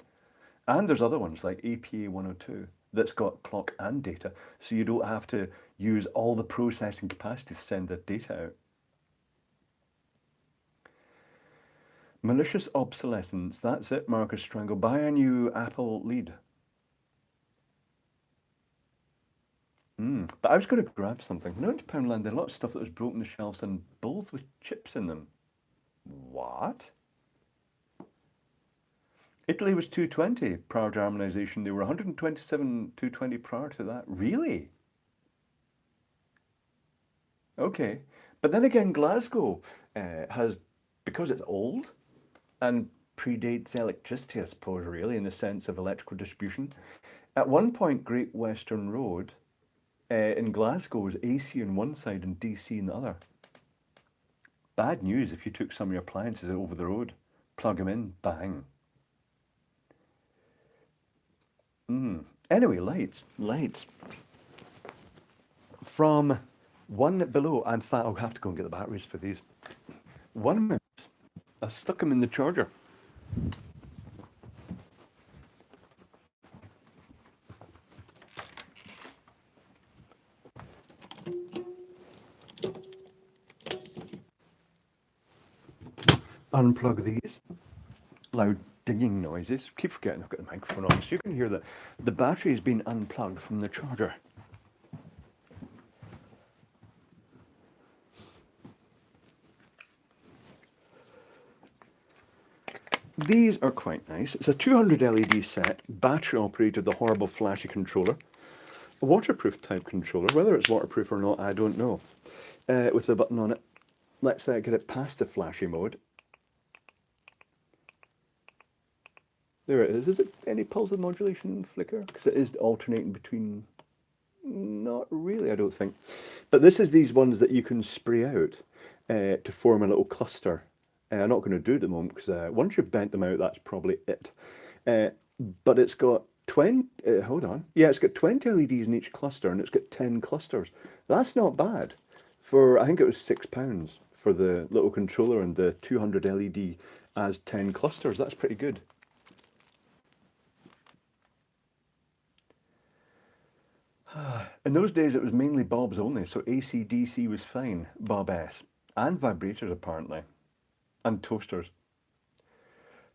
And there's other ones like APA 102 that's got clock and data, so you don't have to use all the processing capacity to send the data out. Malicious obsolescence, that's it, Marcus Strangle. Buy a new Apple lead. But I was going to grab something. No, into Poundland, there a lot of stuff that was broken the shelves and bowls with chips in them. What? Italy was 220 prior to harmonisation. They were 127 220 prior to that. Really? Okay. But then again, Glasgow has, because it's old and predates electricity, I suppose, really, in the sense of electrical distribution. At one point, Great Western Road in Glasgow was AC on one side and DC on the other. Bad news if you took some of your appliances over the road, plug them in, bang. Anyway, lights. From one below, in fact, I'll have to go and get the batteries for these. 1 minute, I stuck them in the charger. Unplug these. Loud dinging noises. Keep forgetting I've got the microphone on, so you can hear that the battery has been unplugged from the charger. These are quite nice. It's a 200 LED set, battery operated, the horrible flashy controller. A waterproof type controller, whether it's waterproof or not, I don't know. With a button on it. Let's get it past the flashy mode. There it is. Is it any pulse of modulation flicker? Because it is alternating between... Not really, I don't think. But this is these ones that you can spray out to form a little cluster. I'm not going to do it at the moment because once you've bent them out, that's probably it. But it's got 20, hold on. Yeah, it's got 20 LEDs in each cluster and it's got 10 clusters. That's not bad for, I think it was £6 for the little controller and the 200 LED as 10 clusters. That's pretty good. In those days, it was mainly bulbs only, so AC, DC was fine. Bob S. And vibrators, apparently. And toasters.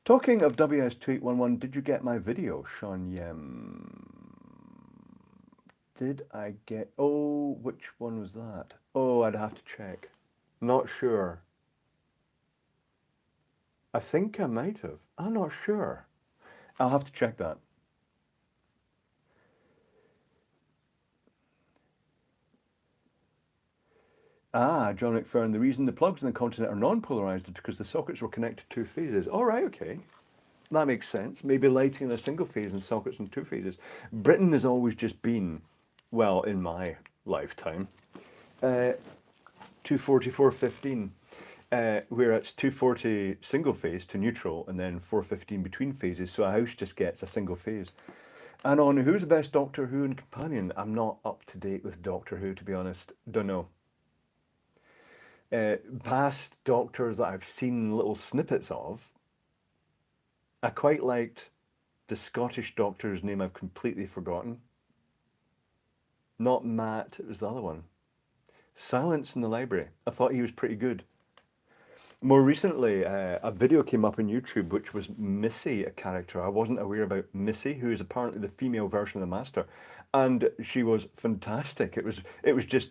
Talking of WS2811, did you get my video, Sean Yem? Did I get... Oh, which one was that? Oh, I'd have to check. Not sure. I think I might have. I'm not sure. I'll have to check that. Ah, John McFerrin, the reason the plugs in the continent are non-polarized is because the sockets were connected to two phases. All right, okay. That makes sense. Maybe lighting in a single phase and sockets in two phases. Britain has always just been, well, in my lifetime, 240, 415, where it's 240 single phase to neutral and then 415 between phases, so a house just gets a single phase. And on who's the best Doctor Who and companion, I'm not up to date with Doctor Who, to be honest. Don't know. Past Doctors that I've seen little snippets of, I quite liked the Scottish Doctor's name I've completely forgotten. Not Matt, it was the other one. Silence in the Library. I thought he was pretty good. More recently, a video came up on YouTube which was Missy, a character. I wasn't aware about Missy, who is apparently the female version of the Master. And she was fantastic. It was just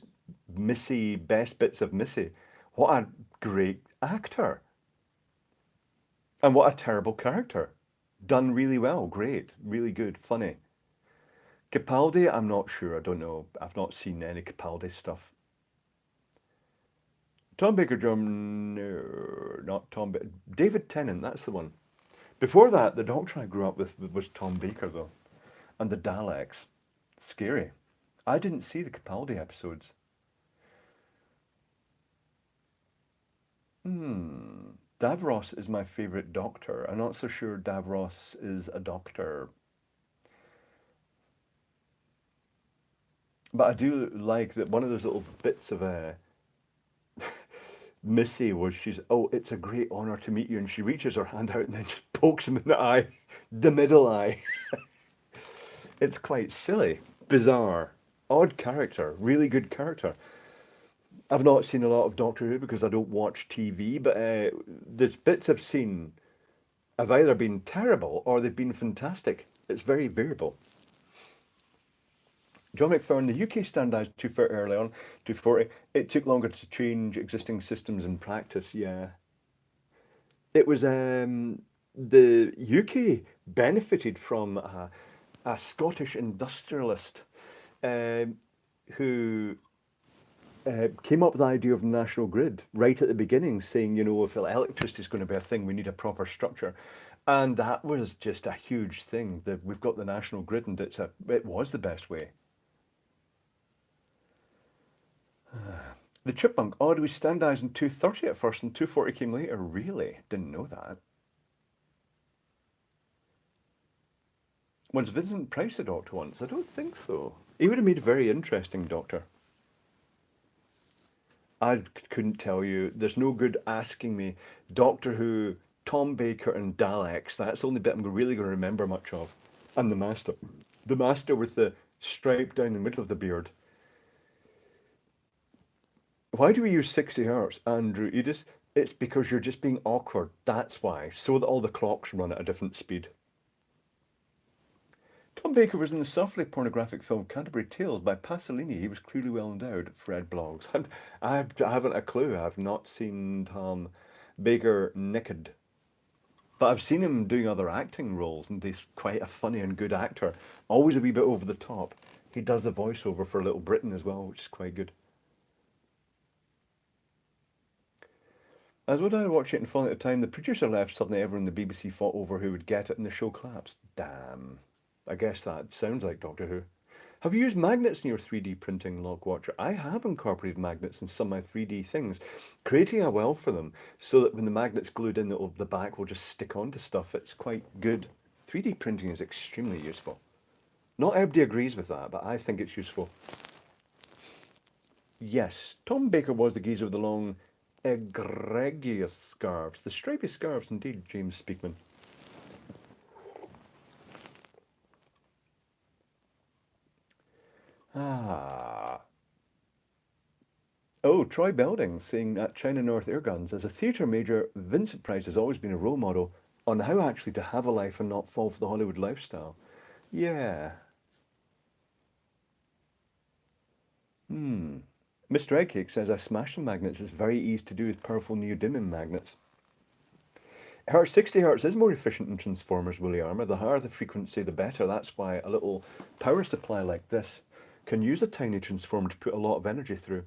Missy, best bits of Missy. What a great actor. And what a terrible character. Done really well, great, really good, funny. Capaldi, I'm not sure, I don't know. I've not seen any Capaldi stuff. Tom Baker Drum, no, not Tom Baker. David Tennant, that's the one. Before that, the Doctor I grew up with was Tom Baker, though. And the Daleks. Scary. I didn't see the Capaldi episodes. Davros is my favourite doctor. I'm not so sure Davros is a doctor. But I do like that one of those little bits of Missy was oh, it's a great honour to meet you, and she reaches her hand out and then just pokes him in the eye, the middle eye. It's quite silly, bizarre, odd character, really good character. I've not seen a lot of Doctor Who because I don't watch TV, but the bits I've seen have either been terrible or they've been fantastic. It's very variable. John McFerrin, the UK standards too far early on, 240. It took longer to change existing systems and practice. Yeah, it was the UK benefited from a Scottish industrialist um, who came up with the idea of the national grid right at the beginning, saying, you know, if electricity is going to be a thing, we need a proper structure. And that was just a huge thing. That we've got the national grid, and it was the best way. The chipmunk. Oh, do we standardise in 230 at first, and 240 came later? Really? Didn't know that. Was Vincent Price the Doctor once? I don't think so. He would have made a very interesting Doctor. I couldn't tell you. There's no good asking me. Doctor Who, Tom Baker, and Daleks. That's the only bit I'm really going to remember much of. And the Master. The Master with the stripe down the middle of the beard. Why do we use 60 hertz, Andrew Edis? It's because you're just being awkward. That's why. So that all the clocks run at a different speed. Tom Baker was in the softly pornographic film Canterbury Tales by Pasolini. He was clearly well endowed. Fred blogs. I haven't a clue. I've not seen Tom Baker naked. But I've seen him doing other acting roles, and he's quite a funny and good actor. Always a wee bit over the top. He does the voiceover for Little Britain as well, which is quite good. As when I watched it and following at the time, the producer left, suddenly everyone in the BBC fought over who would get it and the show collapsed. Damn. I guess that sounds like Doctor Who. Have you used magnets in your 3D printing, Log Watcher? I have incorporated magnets in some of my 3D things, creating a well for them so that when the magnet's glued in, the back will just stick onto stuff. It's quite good. 3D printing is extremely useful. Not everybody agrees with that, but I think it's useful. Yes, Tom Baker was the geezer with the long, egregious scarves. The stripy scarves, indeed, James Speakman. Ah. Oh, Troy Belding saying at China North Airguns, as a theatre major, Vincent Price has always been a role model on how actually to have a life and not fall for the Hollywood lifestyle. Yeah. Mr. Eggcake says, I smashed some magnets. It's very easy to do with powerful neodymium magnets. 60 hertz is more efficient than transformers, Willie Armour. The higher the frequency, the better. That's why a little power supply like this can use a tiny transformer to put a lot of energy through.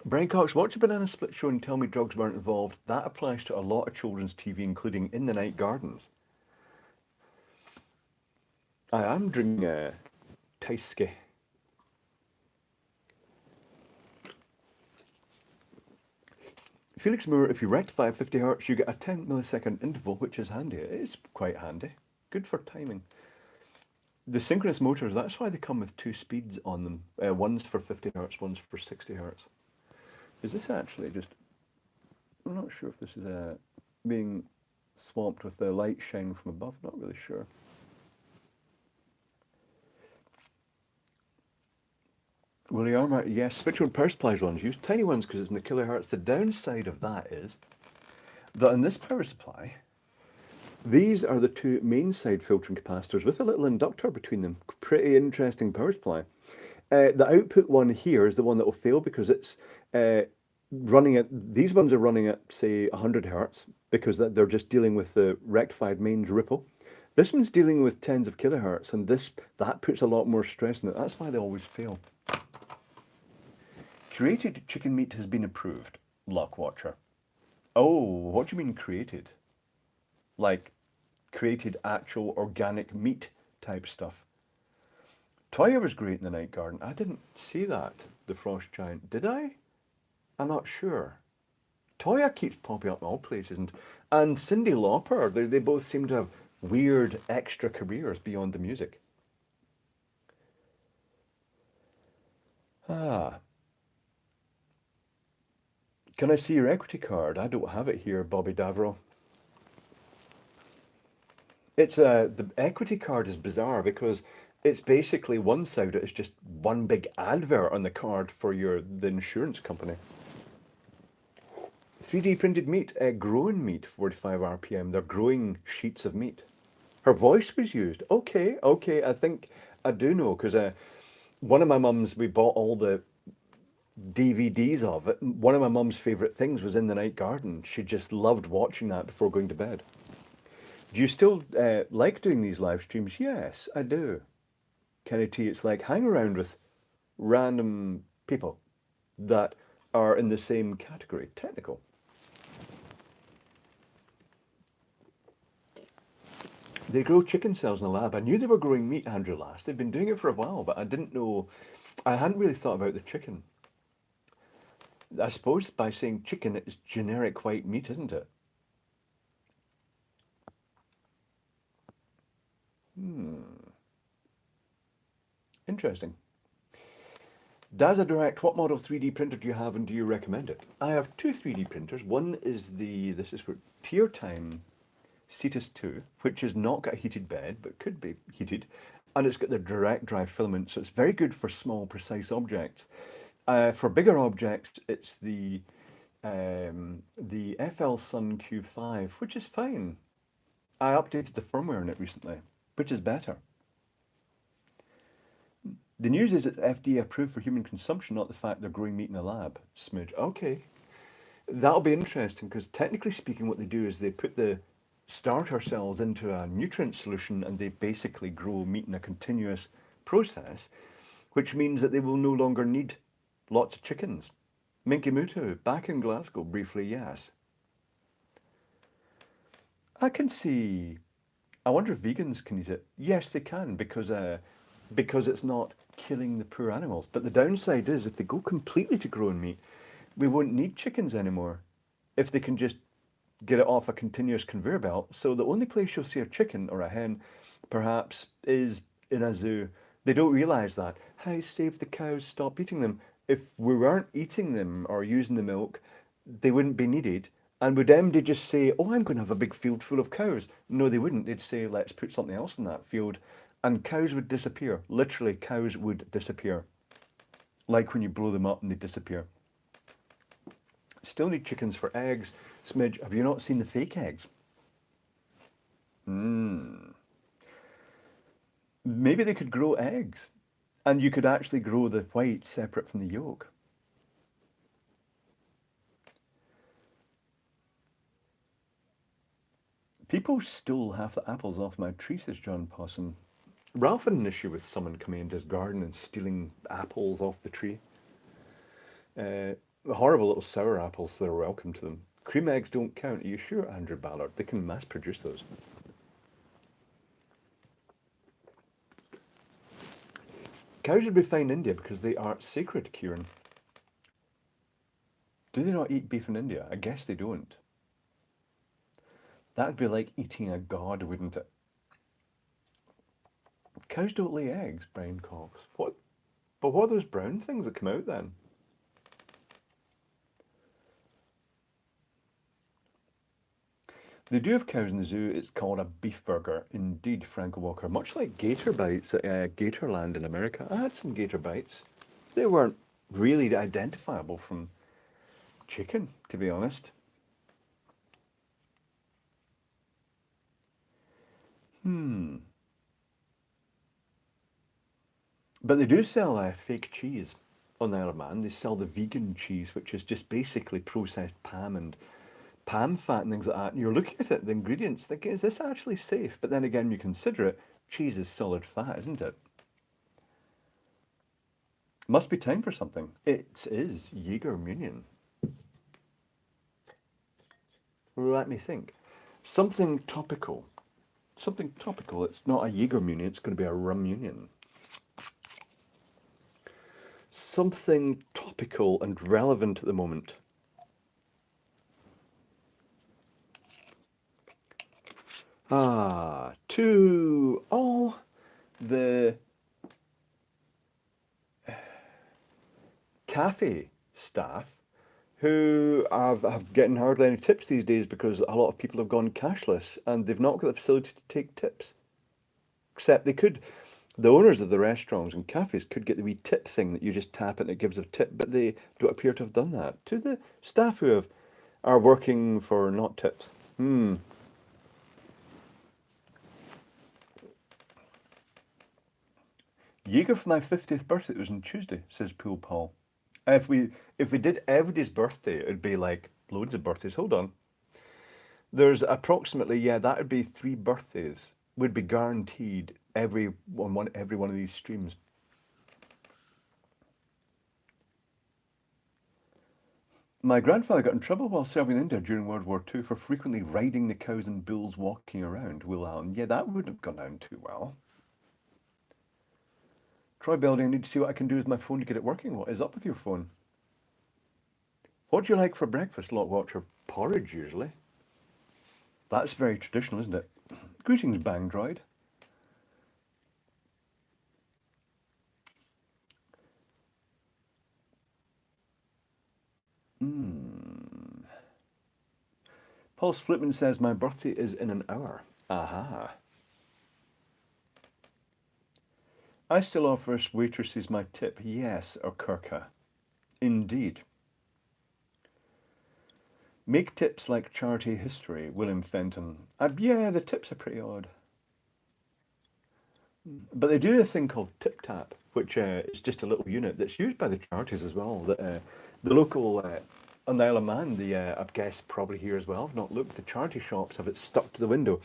Brian Cox, watch a Banana Split show and tell me drugs weren't involved. That applies to a lot of children's TV, including In the Night Gardens. I am drinking Taiski. Felix Moore, if you rectify 50 hertz, you get a 10 millisecond interval, which is handy. It is quite handy. Good for timing. The synchronous motors, that's why they come with two speeds on them. One's for 50 hertz, one's for 60 hertz. Is this actually just... I'm not sure if this is being swamped with the light shining from above. Not really sure. Willie Armour, yes, switch-on power supplies ones. Use tiny ones because it's in the kilohertz. The downside of that is that in this power supply, these are the two main side filtering capacitors with a little inductor between them. Pretty interesting power supply. The output one here is the one that will fail because it's running at, these ones are running at, say, 100 hertz because they're just dealing with the rectified mains ripple. This one's dealing with tens of kilohertz, and that puts a lot more stress on it. That's why they always fail. Created chicken meat has been approved, Luck Watcher. Oh, what do you mean created? Like created actual organic meat type stuff. Toya was great in the Night Garden. I didn't see that, the Frost Giant. Did I? I'm not sure. Toya keeps popping up in all places, and Cyndi Lauper. They both seem to have weird extra careers beyond the music. Ah, can I see your equity card? I don't have it here, Bobby Davro. It's the equity card is bizarre because it's basically one side it's just one big advert on the card for the insurance company. 3D printed meat, growing meat, 45 RPM. They're growing sheets of meat. Her voice was used. Okay, okay. I think I do know because one of my mums, we bought all the DVDs of it. One of my mum's favourite things was In the Night Garden. She just loved watching that before going to bed. Do you still like doing these live streams? Yes, I do. Kenny T, it's like hang around with random people that are in the same category, technical. They grow chicken cells in the lab. I knew they were growing meat, Andrew Last. They've been doing it for a while, but I didn't know. I hadn't really thought about the chicken. I suppose by saying chicken, it's generic white meat, isn't it? Interesting. Daza Direct, what model 3D printer do you have and do you recommend it? I have two 3D printers. One is this is for Tier Time Cetus 2, which has not got a heated bed, but could be heated. And it's got the direct drive filament, so it's very good for small, precise objects. For bigger objects, it's the FL Sun Q5, which is fine. I updated the firmware on it recently, which is better. The news is it's FDA approved for human consumption, not the fact they're growing meat in a lab. Smidge. Okay. That'll be interesting because technically speaking, what they do is they put the starter cells into a nutrient solution and they basically grow meat in a continuous process, which means that they will no longer need lots of chickens. Minky Mutu, back in Glasgow, briefly, yes. I can see. I wonder if vegans can eat it. Yes, they can because it's not killing the poor animals. But the downside is if they go completely to growing meat, we won't need chickens anymore if they can just get it off a continuous conveyor belt. So the only place you'll see a chicken or a hen, perhaps, is in a zoo. They don't realise that. Hey, save the cows, stop eating them. If we weren't eating them or using the milk, they wouldn't be needed. And would MD just say, oh, I'm going to have a big field full of cows? No, they wouldn't. They'd say, let's put something else in that field. And cows would disappear. Literally, cows would disappear. Like when you blow them up and they disappear. Still need chickens for eggs. Smidge, have you not seen the fake eggs? Maybe they could grow eggs. And you could actually grow the white separate from the yolk. People stole half the apples off my tree, says John Possum. Ralph had an issue with someone coming into his garden and stealing apples off the tree. Horrible little sour apples, so they're welcome to them. Cream eggs don't count. Are you sure, Andrew Ballard? They can mass produce those. Cows would be fine in India because they are sacred, Kieran. Do they not eat beef in India? I guess they don't. That'd be like eating a god, wouldn't it? Cows don't lay eggs, Brian Cox. What? But what are those brown things that come out then? They do have cows in the zoo. It's called a beef burger. Indeed, Frank Walker. Much like gator bites at Gatorland in America. I had some gator bites. They weren't really identifiable from chicken, to be honest. But they do sell fake cheese on the Isle of Man. They sell the vegan cheese, which is just basically processed Pam and Pam fat and things like that. And you're looking at it, the ingredients, thinking, is this actually safe? But then again, you consider it, cheese is solid fat, isn't it? Must be time for something. It is Jaeger Munion. Let me think. Something topical. Something topical. It's not a Jägermuni, it's going to be a Rumunion. Something topical and relevant at the moment. To all the cafe staff who have getting hardly any tips these days because a lot of people have gone cashless and they've not got the facility to take tips. Except they could, the owners of the restaurants and cafes could get the wee tip thing that you just tap and it gives a tip, but they don't appear to have done that. To the staff who are working for not tips. Jaeger for my 50th birthday, it was on Tuesday, says Pool Paul. If we did everybody's birthday, it'd be like loads of birthdays. Hold on. There's approximately, yeah, that would be 3 birthdays. Would be guaranteed every one of these streams. My grandfather got in trouble while serving in India during World War II for frequently riding the cows and bulls walking around, Will Allen. Yeah, that wouldn't have gone down too well. Troy Belding, I need to see what I can do with my phone to get it working. What is up with your phone? What do you like for breakfast, Lockwatcher? Porridge, usually. That's very traditional, isn't it? Greetings, Bang Droid. Paul Slipman says, my birthday is in an hour. Aha. I still offer waitresses my tip. Yes, Kirka. Indeed. Make tips like charity history, William Fenton. Yeah, the tips are pretty odd. But they do a thing called Tip Tap, which is just a little unit that's used by the charities as well. The local, on the Isle of Man, I guess probably here as well, I've not looked, the charity shops have it stuck to the window.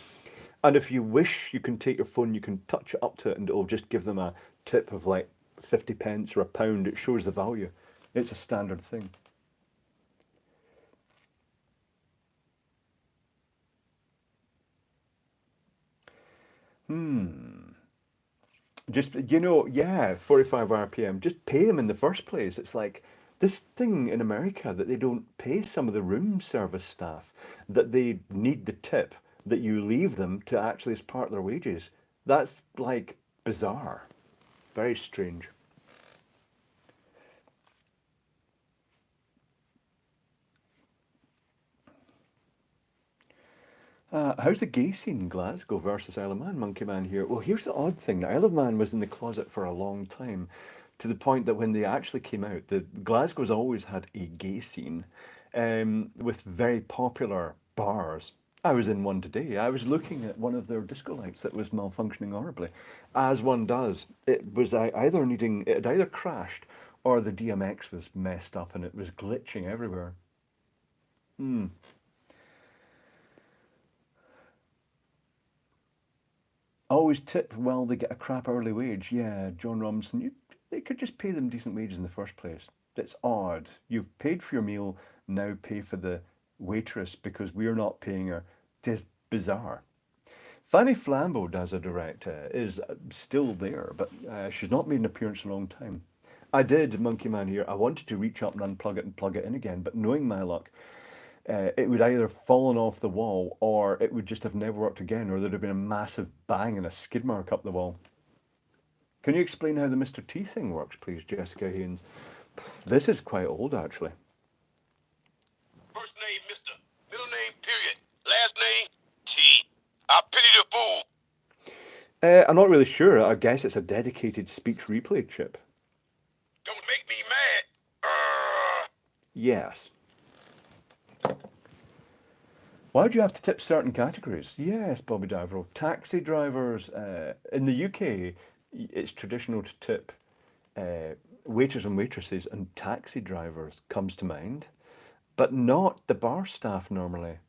And if you wish, you can take your phone, you can touch it up to it, and it'll just give them a tip of like 50 pence or a pound. It shows the value. It's a standard thing. Just, yeah, 45 RPM. Just pay them in the first place. It's like this thing in America that they don't pay some of the room service staff, that they need the tip that you leave them to actually as part of their wages. That's like bizarre. Very strange. How's the gay scene in Glasgow versus Isle of Man, Monkey Man here? Well, here's the odd thing. The Isle of Man was in the closet for a long time, to the point that when they actually came out, Glasgow's always had a gay scene with very popular bars. I was in one today. I was looking at one of their disco lights that was malfunctioning horribly, as one does. It had either crashed or the DMX was messed up and it was glitching everywhere. Always tip while they get a crap hourly wage. Yeah, John Robinson, they could just pay them decent wages in the first place. It's odd. You've paid for your meal, now pay for the waitress because we're not paying her. It's bizarre. Fanny Flambeau, as a director, is still there, but she's not made an appearance in a long time. I did, Monkey Man here. I wanted to reach up and unplug it and plug it in again, but knowing my luck, it would either fallen off the wall or it would just have never worked again, or there'd have been a massive bang and a skid mark up the wall. Can you explain how the Mr. T thing works, please, Jessica Haynes? This is quite old, actually. First name, Mr. Middle name, period. Last name, T. I pity the fool. I'm not really sure. I guess it's a dedicated speech replay chip. Don't make me mad. Yes. Why do you have to tip certain categories? Yes, Bobby Davro. Taxi drivers. In the UK, it's traditional to tip waiters and waitresses, and taxi drivers comes to mind, but not the bar staff normally.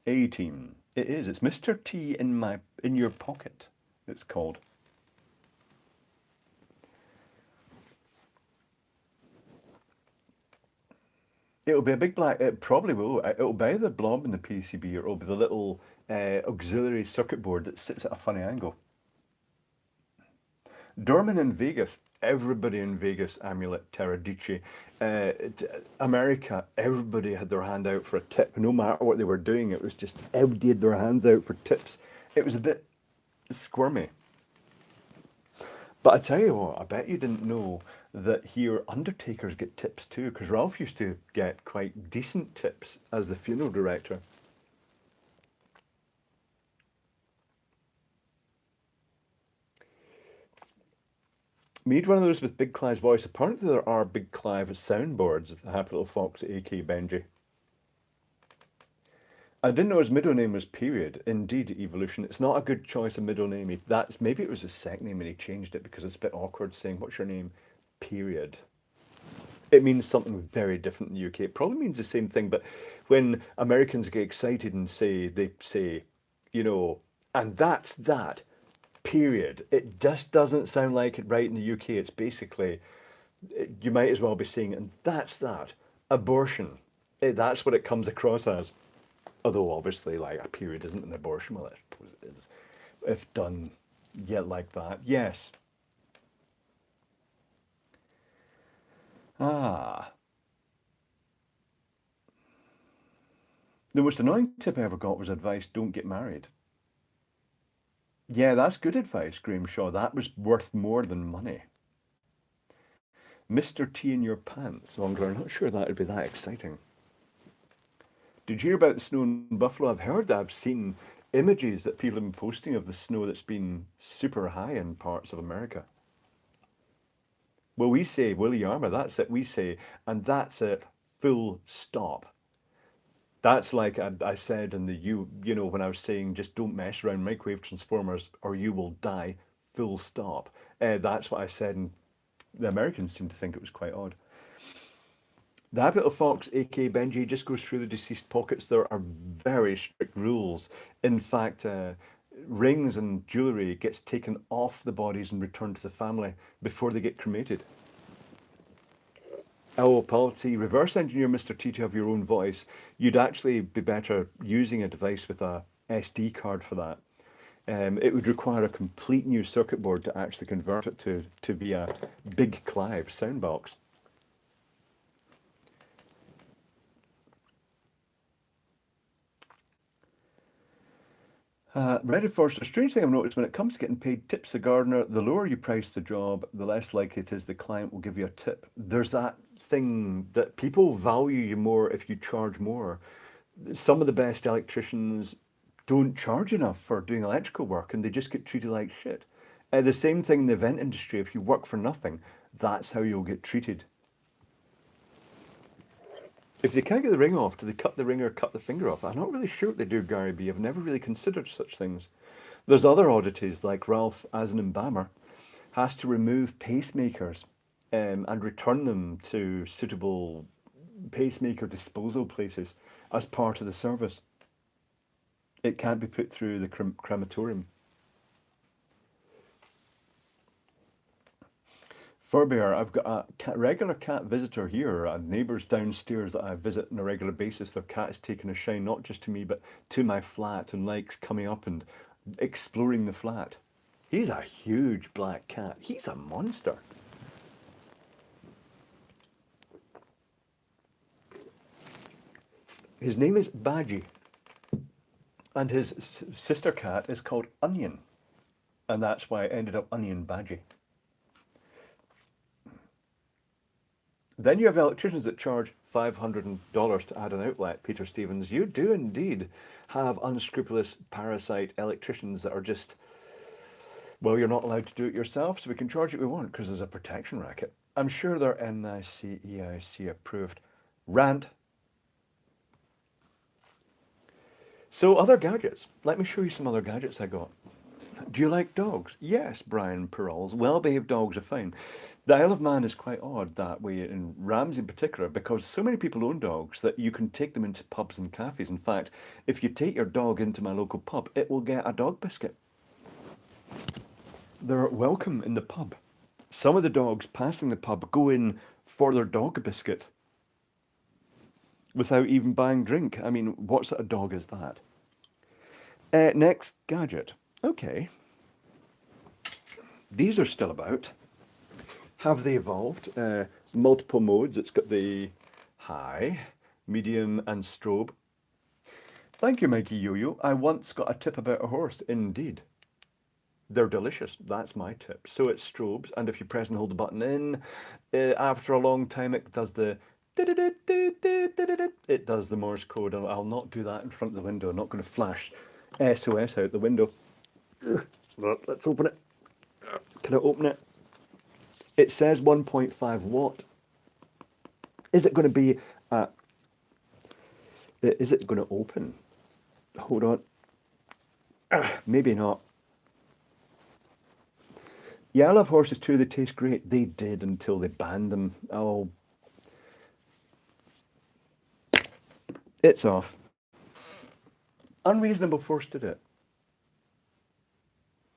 A-team. It is. It's Mr. T in your pocket, it's called. It'll be a big black. It probably will. It'll be the blob in the PCB, or it'll be the little auxiliary circuit board that sits at a funny angle. Dorman in Vegas. Everybody in Vegas, Amulet, Teradici, America, everybody had their hand out for a tip. No matter what they were doing, it was just everybody had their hands out for tips. It was a bit squirmy. But I tell you what, I bet you didn't know that here undertakers get tips too, because Ralph used to get quite decent tips as the funeral director. We need one of those with Big Clive's voice. Apparently there are Big Clive soundboards. Happy Little Fox, A.K. Benji. I didn't know his middle name was Period. Indeed, Evolution. It's not a good choice of middle name. That's maybe it was his second name and he changed it because it's a bit awkward saying, "What's your name?" Period. It means something very different in the UK. It probably means the same thing, but when Americans get excited and they say, you know, and that's that, period. It just doesn't sound like it right in the UK. It's basically, you might as well be saying, and that's that, abortion. That's what it comes across as. Although obviously, like, a period isn't an abortion. Well, I suppose it is, if done yet like that. Yes. Ah. The most annoying tip I ever got was advice: don't get married. Yeah, that's good advice, Graham Shaw. That was worth more than money. Mr. T in your pants. Well, I'm not sure that would be that exciting. Did you hear about the snow in Buffalo? I've heard, I've seen images that people have been posting of the snow that's been super high in parts of America. Well, we say Willie Armour, that's it, we say, and that's it, full stop. That's like I said in the you know when I was saying just don't mess around microwave transformers or you will die, full stop. That's what I said, and the Americans seem to think it was quite odd. The Happy Little Fox, aka Benji, just goes through the deceased pockets. There are very strict rules. In fact, rings and jewellery gets taken off the bodies and returned to the family before they get cremated. Oh, policy, reverse engineer Mr. T to have your own voice. You'd actually be better using a device with a SD card for that. It would require a complete new circuit board to actually convert it to be a Big Clive soundbox. Reddit Force, a strange thing I've noticed when it comes to getting paid tips the gardener, the lower you price the job, the less likely it is the client will give you a tip. There's that thing that people value you more if you charge more. Some of the best electricians don't charge enough for doing electrical work and they just get treated like shit. The same thing in the event industry. If you work for nothing, that's how you'll get treated. If they can't get the ring off, do they cut the ring or cut the finger off? I'm not really sure what they do, Gary B. I've never really considered such things. There's other oddities, like Ralph, as an embalmer, has to remove pacemakers and return them to suitable pacemaker disposal places as part of the service. It can't be put through the crematorium. Furbear, I've got a regular cat visitor here, neighbours downstairs that I visit on a regular basis. Their cat is taking a shine, not just to me, but to my flat and likes coming up and exploring the flat. He's a huge black cat. He's a monster. His name is Badgie, and his sister cat is called Onion, and that's why I ended up Onion Badgie. Then you have electricians that charge $500 to add an outlet, Peter Stevens. You do indeed have unscrupulous parasite electricians that are just, well, you're not allowed to do it yourself, so we can charge what we want because there's a protection racket. I'm sure they're NIC, EIC approved. Rant. So other gadgets. Let me show you some other gadgets I got. Do you like dogs? Yes, Brian Pearls. Well-behaved dogs are fine. The Isle of Man is quite odd that way, in Ramsey in particular, because so many people own dogs that you can take them into pubs and cafes. In fact, if you take your dog into my local pub, it will get a dog biscuit. They're welcome in the pub. Some of the dogs passing the pub go in for their dog biscuit. without even buying drink. I mean, what sort of dog is that? Next gadget. Okay. These are still about. Have they evolved? Multiple modes. It's got the high, medium, and strobe. Thank you, Mikey Yo-Yo. I once got a tip about a horse. Indeed. They're delicious. That's my tip. So it's strobes, and if you press and hold the button in, after a long time it does the it does the Morse code. I'll not do that in front of the window. I'm not going to flash SOS out the window. Well, let's open it. Can I open it? It says 1.5 watt. Is it going to be is it going to open? Hold on. Maybe not. Yeah, I love horses too. They taste great. They did until they banned them. Oh, it's off. Unreasonable Force did it.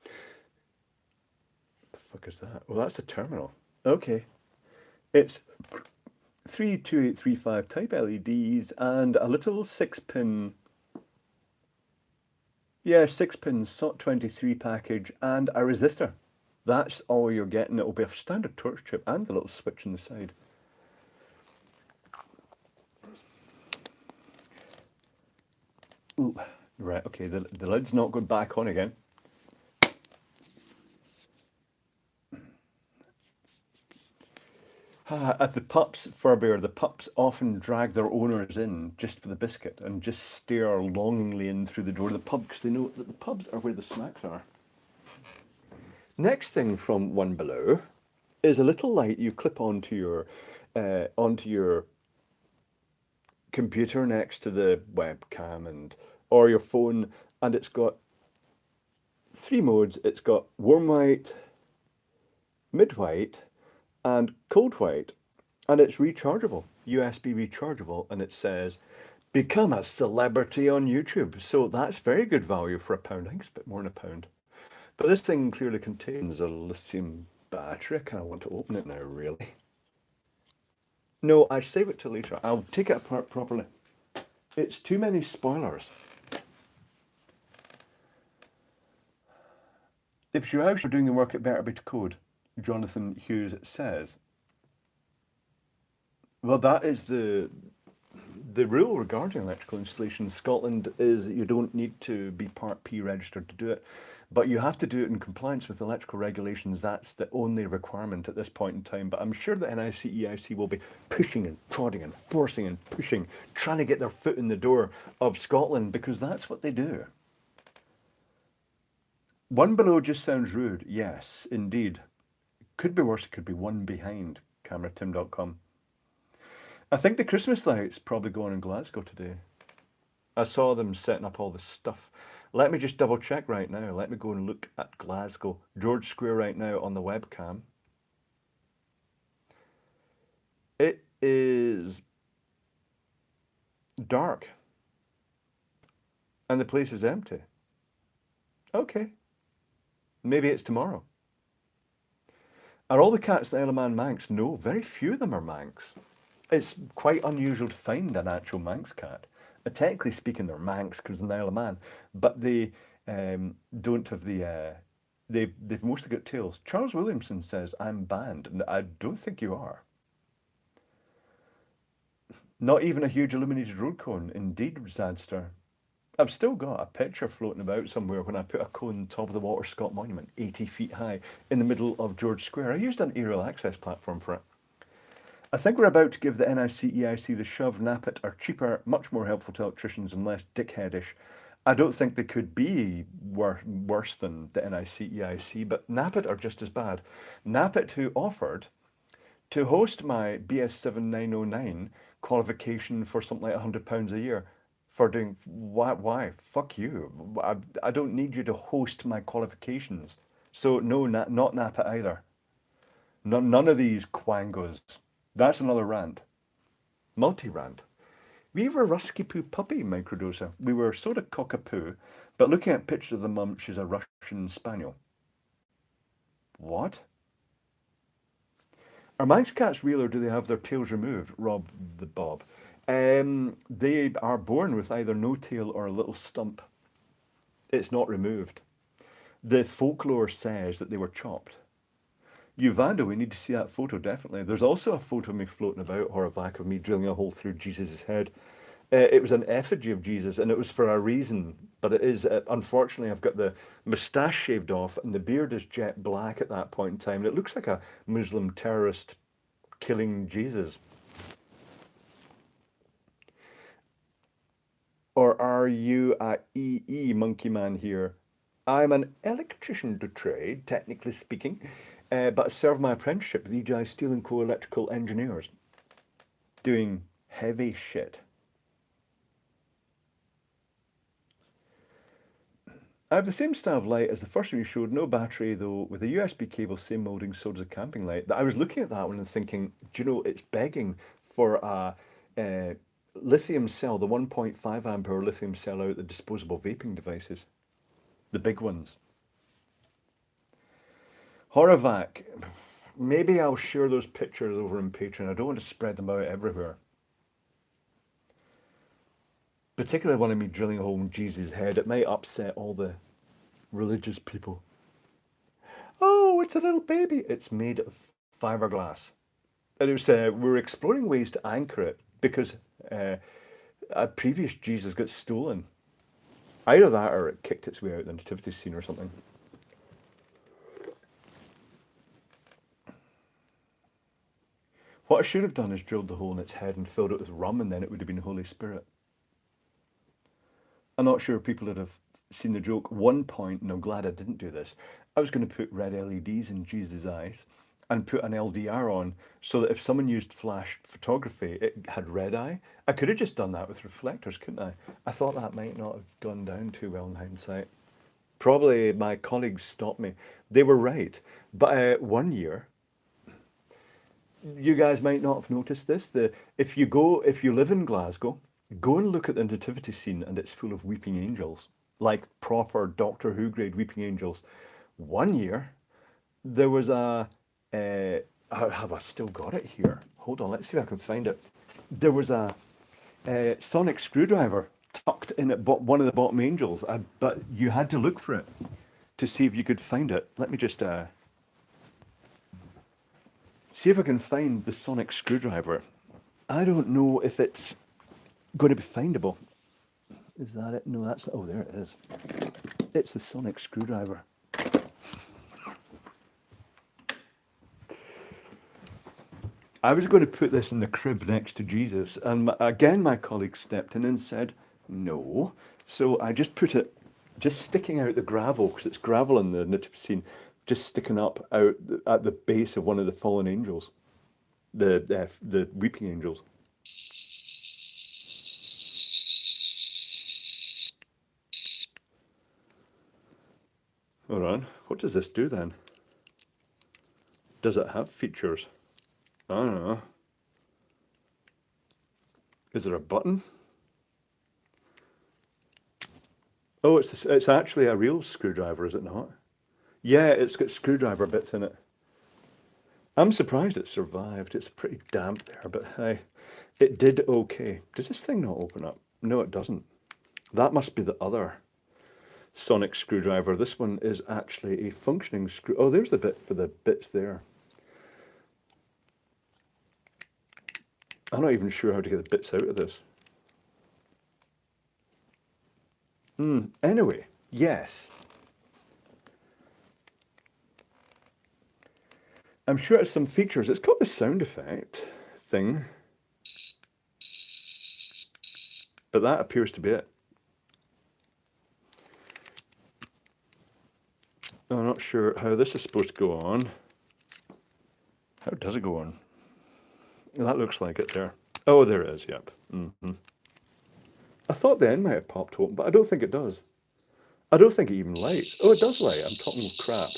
The fuck is that? Well, that's a terminal. Okay. It's 32835 type LEDs and a little 6-pin. Yeah, 6-pin SOT23 package and a resistor. That's all you're getting. It'll be a standard torch chip and the little switch on the side. Ooh, right, okay, the lid's not going back on again. At the pups, Furbear, the pups often drag their owners in just for the biscuit and just stare longingly in through the door of the pub because they know that the pubs are where the snacks are. Next thing from One Below is a little light you clip onto your computer next to the webcam or your phone, and it's got 3 modes. It's got warm white, mid white, and cold white, and it's rechargeable, USB rechargeable, and it says become a celebrity on YouTube. So that's very good value for £1. I think it's a bit more than £1. But this thing clearly contains a lithium battery. I kind of want to open it now, really. No, I save it till later. I'll take it apart properly. It's too many spoilers. If it's your house you're doing the work, it better be to code, Jonathan Hughes says. Well, that is the rule regarding electrical installation in Scotland is that you don't need to be Part P registered to do it, but you have to do it in compliance with electrical regulations. That's the only requirement at this point in time. But I'm sure that NICEIC will be pushing and prodding and forcing and pushing, trying to get their foot in the door of Scotland because that's what they do. One below just sounds rude. Yes, indeed. Could be worse. It could be one behind. CameraTim.com. I think the Christmas lights probably going in Glasgow today. I saw them setting up all this stuff. Let me just double check right now. Let me go and look at Glasgow. George Square right now on the webcam. It is dark. And the place is empty. Okay. Maybe it's tomorrow. Are all the cats in the Isle of Man Manx? No, very few of them are Manx. It's quite unusual to find an actual Manx cat. Technically speaking, they're Manx because in the Isle of Man, but they don't have the. They've mostly got tails. Charles Williamson says, I'm banned, and I don't think you are. Not even a huge illuminated road cone. Indeed, Zadster. I've still got a picture floating about somewhere when I put a cone on top of the Walter Scott Monument, 80 feet high, in the middle of George Square. I used an aerial access platform for it. I think we're about to give the NICEIC the shove. Nappet are cheaper, much more helpful to electricians and less dickheadish. I don't think they could be worse than the NICEIC, but Nappet are just as bad. Nappet, who offered to host my BS7909 qualification for something like £100 a year for doing, why? Fuck you. I don't need you to host my qualifications. So no, not Nappet either. None of these quangos. That's another rant. Multi-rant. We were a Rusky Poo puppy, Microdosa. We were sort of cockapoo, but looking at pictures of the mum, she's a Russian Spaniel. What? Are Manx cats real or do they have their tails removed? Rob the Bob. They are born with either no tail or a little stump. It's not removed. The folklore says that they were chopped. Uvanda, we need to see that photo, definitely. There's also a photo of me floating about, or a back of me drilling a hole through Jesus' head. It was an effigy of Jesus, and it was for a reason. But it is, unfortunately, I've got the moustache shaved off, and the beard is jet black at that point in time. And it looks like a Muslim terrorist killing Jesus. Or are you a EE monkey man here? I'm an electrician to trade, technically speaking, but I served my apprenticeship with EGI Steel and Co. Electrical Engineers, doing heavy shit. I have the same style of light as the first one you showed, no battery though, with a USB cable, same molding, so does a camping light. I was looking at that one and thinking, do you know, it's begging for a lithium cell, the 1.5 amp hour lithium cell out the disposable vaping devices, the big ones. Horavac, maybe I'll share those pictures over on Patreon. I don't want to spread them out everywhere. Particularly one of me drilling a hole in Jesus' head. It might upset all the religious people. Oh, it's a little baby. It's made of fiberglass. And it was, we were exploring ways to anchor it because a previous Jesus got stolen. Either that or it kicked its way out the nativity scene or something. What I should have done is drilled the hole in its head and filled it with rum, and then it would have been Holy Spirit. I'm not sure if people would have seen the joke. One point, and I'm glad I didn't do this, I was going to put red LEDs in Jesus' eyes and put an LDR on so that if someone used flash photography, it had red eye. I could have just done that with reflectors, couldn't I? I thought that might not have gone down too well in hindsight. Probably my colleagues stopped me. They were right. But one year, you guys might not have noticed this. If you live in Glasgow, go and look at the nativity scene and it's full of weeping angels, like proper Doctor Who grade weeping angels. One year, there was have I still got it here? Hold on, let's see if I can find it. There was a sonic screwdriver tucked in at one of the bottom angels, but you had to look for it to see if you could find it. Let me just see if I can find the sonic screwdriver. I don't know if it's going to be findable. Is that it? No, that's... Oh, there it is. It's the sonic screwdriver. I was going to put this in the crib next to Jesus, and again my colleague stepped in and said, no. So I just put it, just sticking out the gravel, because it's gravel in the nativity scene, just sticking up out at the base of one of the fallen angels, the weeping angels. Hold on, what does this do then? Does it have features? I don't know. Is there a button? Oh, it's actually a real screwdriver, is it not? Yeah, it's got screwdriver bits in it. I'm surprised it survived. It's pretty damp there, but hey, it did okay. Does this thing not open up? No, it doesn't. That must be the other sonic screwdriver. This one is actually a functioning screw. Oh, there's the bit for the bits there. I'm not even sure how to get the bits out of this. Anyway, yes. I'm sure it has some features. It's got the sound effect thing. But that appears to be it. I'm not sure how this is supposed to go on. How does it go on? That looks like it there. Oh, there it is, yep. I thought the end might have popped open, but I don't think it does. I don't think it even lights. Oh, it does light. I'm talking crap.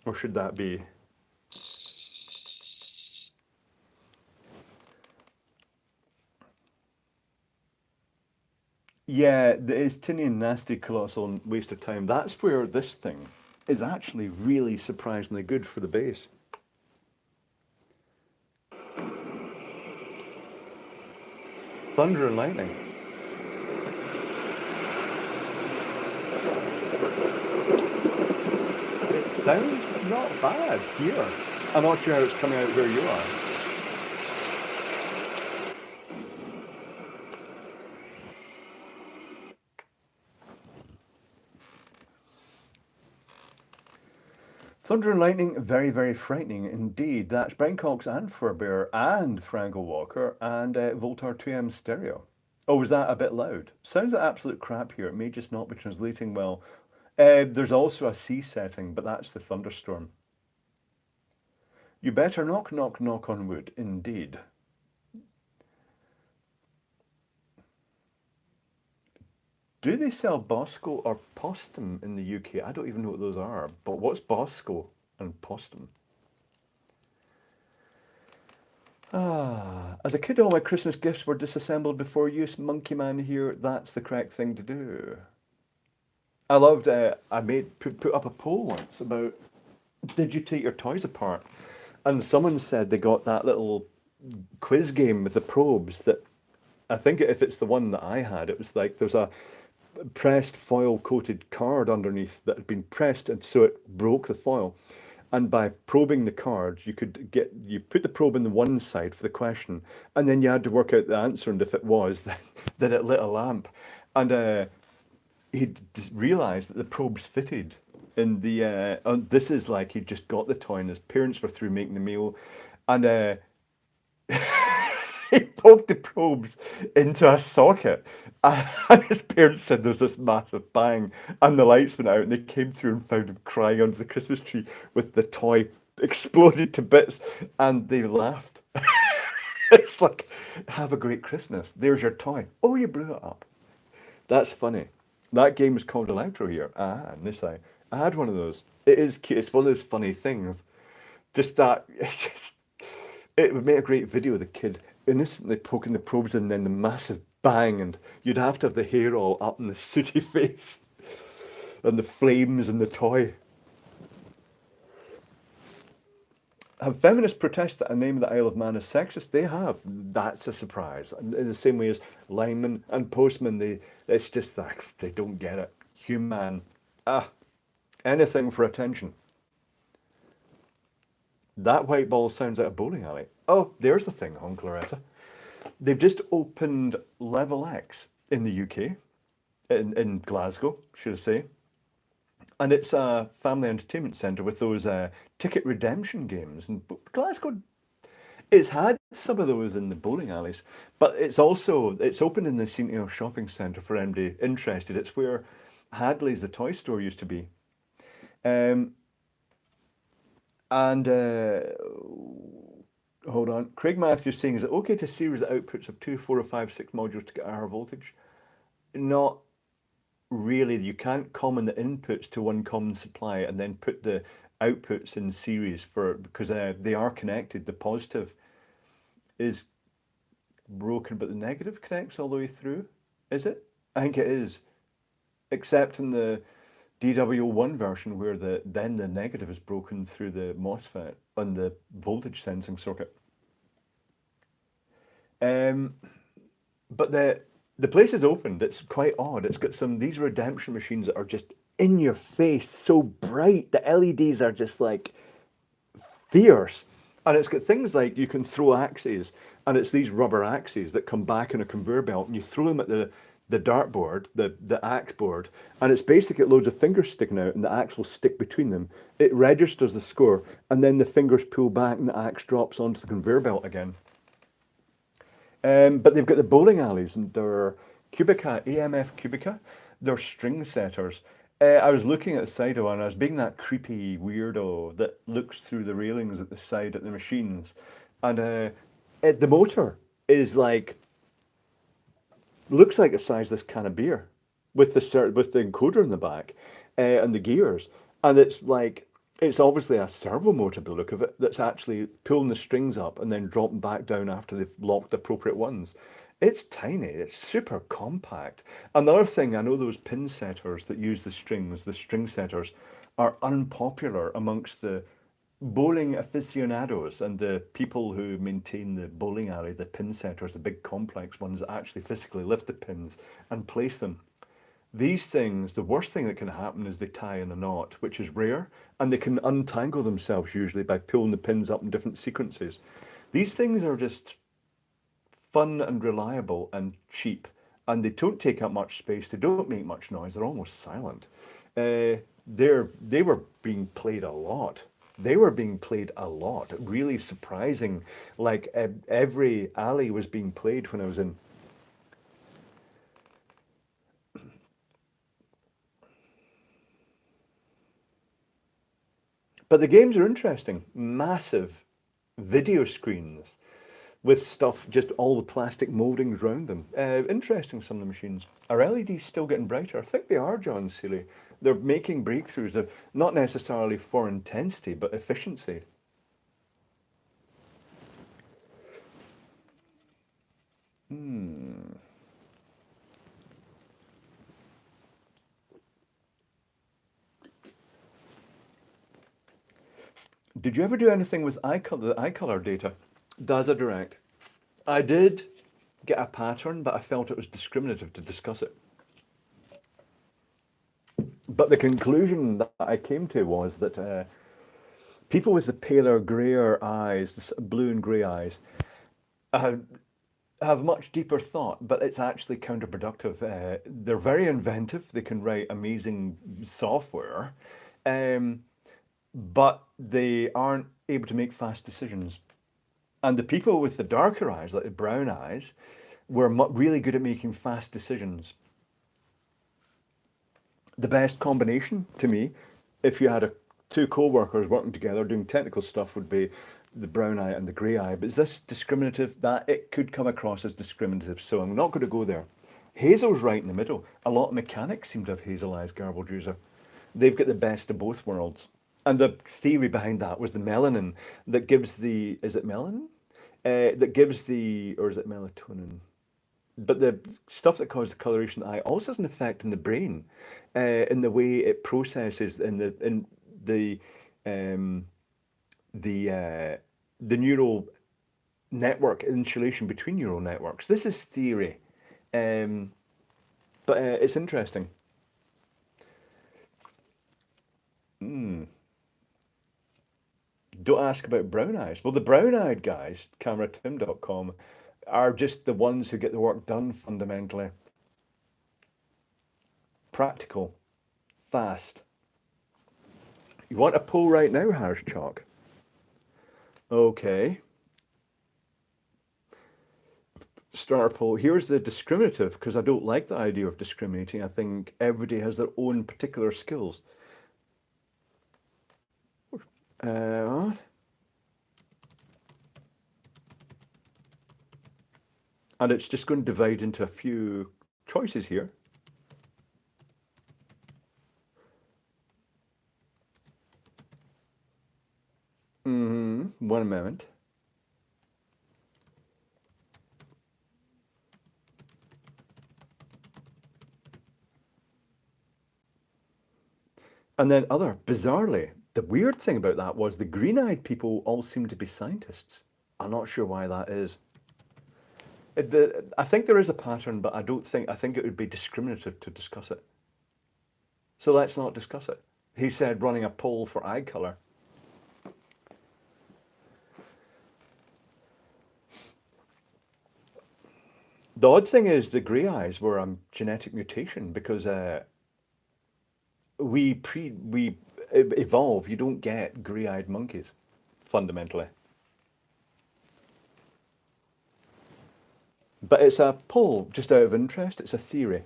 Or should that be? Yeah, the Estinian nasty colossal waste of time. That's where this thing is actually really surprisingly good for the base. Thunder and lightning. It sounds not bad here. I'm not sure how it's coming out where you are. Thunder and lightning, very, very frightening indeed. That's Brian Cox and Furbear and Frankel Walker and Voltar 2M stereo. Oh, was that a bit loud? Sounds like absolute crap here. It may just not be translating well. There's also a C setting, but that's the thunderstorm. You better knock, knock, knock on wood, indeed. Do they sell Bosco or Postum in the UK? I don't even know what those are. But what's Bosco and Postum? As a kid, all my Christmas gifts were disassembled before use. Monkey Man here, that's the correct thing to do. I loved, I put up a poll once about, did you take your toys apart? And someone said they got that little quiz game with the probes that, I think if it's the one that I had, it was like there's a pressed foil coated card underneath that had been pressed and so it broke the foil. And by probing the cards, you put the probe in the one side for the question, and then you had to work out the answer, and if it was, then it lit a lamp. And he realised that the probes fitted in the, this is like he'd just got the toy and his parents were through making the meal, and he poked the probes into a socket, and his parents said there's this massive bang, and the lights went out, and they came through and found him crying under the Christmas tree with the toy exploded to bits, and they laughed. It's like, have a great Christmas. There's your toy. Oh, you blew it up. That's funny. That game was called Electro here. And this I had one of those. It is cute. It's one of those funny things. Just that, it would make a great video of the kid innocently poking the probes in, and then the massive bang, and you'd have to have the hair all up in the sooty face, and the flames and the toy. Have feminists protested that a name of the Isle of Man is sexist? They have. That's a surprise. In the same way as lineman and postman, it's just like they don't get it. Human. Anything for attention. That white ball sounds like a bowling alley. Oh, there's the thing on Claretta. They've just opened Level X in the UK, in Glasgow, should I say. And it's a family entertainment centre with those ticket redemption games. And Glasgow, it's had some of those in the bowling alleys, but it's open in the Centennial Shopping Centre for anybody interested. It's where Hadley's, the toy store, used to be. Hold on. Craig Matthews saying, is it okay to series the outputs of 2, 4, or 5, 6 modules to get a higher voltage? Not really. You can't common the inputs to one common supply and then put the outputs in series because they are connected. The positive is broken, but the negative connects all the way through. Is it? I think it is. Except in the DW1 version where the negative is broken through the MOSFET on the voltage sensing circuit. But the place is opened. It's quite odd. It's got these redemption machines that are just in your face, so bright. The LEDs are just like fierce. And it's got things like you can throw axes, and it's these rubber axes that come back in a conveyor belt, and you throw them at the dartboard, the axe board, and it's basically loads of fingers sticking out, and the axe will stick between them. It registers the score, and then the fingers pull back, and the axe drops onto the conveyor belt again. But they've got the bowling alleys, and they're Cubica, AMF Cubica. They're string setters. I was looking at the side of one, and I was being that creepy weirdo that looks through the railings at the side at the machines, and the motor is like, looks like the size of this can of beer, with the encoder in the back, and the gears, and it's obviously a servo motor by the look of it that's actually pulling the strings up and then dropping back down after they've locked the appropriate ones. It's tiny, it's super compact. Another thing, I know those pin setters that use the string setters are unpopular amongst the bowling aficionados and the people who maintain the bowling alley, the pin setters, the big complex ones that actually physically lift the pins and place them. These things, the worst thing that can happen is they tie in a knot, which is rare, and they can untangle themselves usually by pulling the pins up in different sequences. These things are just fun and reliable and cheap, and they don't take up much space, they don't make much noise, they're almost silent. They were being played a lot. They were being played a lot. Really surprising. Like every alley was being played when I was in. But the games are interesting. Massive video screens with stuff, just all the plastic mouldings around them. Interesting, some of the machines. Are LEDs still getting brighter? I think they are, John Seeley. They're making breakthroughs, of, not necessarily for intensity, but efficiency. Hmm. Did you ever do anything with the eye color data? Daza Direct. I did get a pattern, but I felt it was discriminative to discuss it. But the conclusion that I came to was that people with the paler, greyer eyes, the blue and grey eyes, uh, have much deeper thought, but it's actually counterproductive. They're very inventive. They can write amazing software, um, but they aren't able to make fast decisions. And the people with the darker eyes, like the brown eyes, were really good at making fast decisions. The best combination to me, if you had two co-workers working together doing technical stuff, would be the brown eye and the grey eye. But is this discriminative? That it could come across as discriminative, so I'm not going to go there. Hazel's right in the middle. A lot of mechanics seem to have hazel eyes, garbled user. They've got the best of both worlds. And the theory behind that was the melanin that gives the, is it melanin? That gives the, or is it melatonin? But the stuff that causes the coloration of the eye also has an effect in the brain, in the way it processes the um, the neural network insulation between neural networks. This is theory, um, but it's interesting. Mm. Don't ask about brown eyes. Well, the brown-eyed guys, cameratim.com, are just the ones who get the work done fundamentally. Practical, fast. You want a poll right now, Harsh Chalk? Okay. Starter poll. Here's the discriminative, because I don't like the idea of discriminating. I think everybody has their own particular skills. Uh, and it's just going to divide into a few choices here. One moment. And then other, bizarrely, the weird thing about that was the green-eyed people all seem to be scientists. I'm not sure why that is. I think there is a pattern, but I think it would be discriminative to discuss it. So let's not discuss it. He said running a poll for eye colour. The odd thing is the grey eyes were a genetic mutation because we evolve. You don't get grey-eyed monkeys, fundamentally. But it's a poll, just out of interest. It's a theory.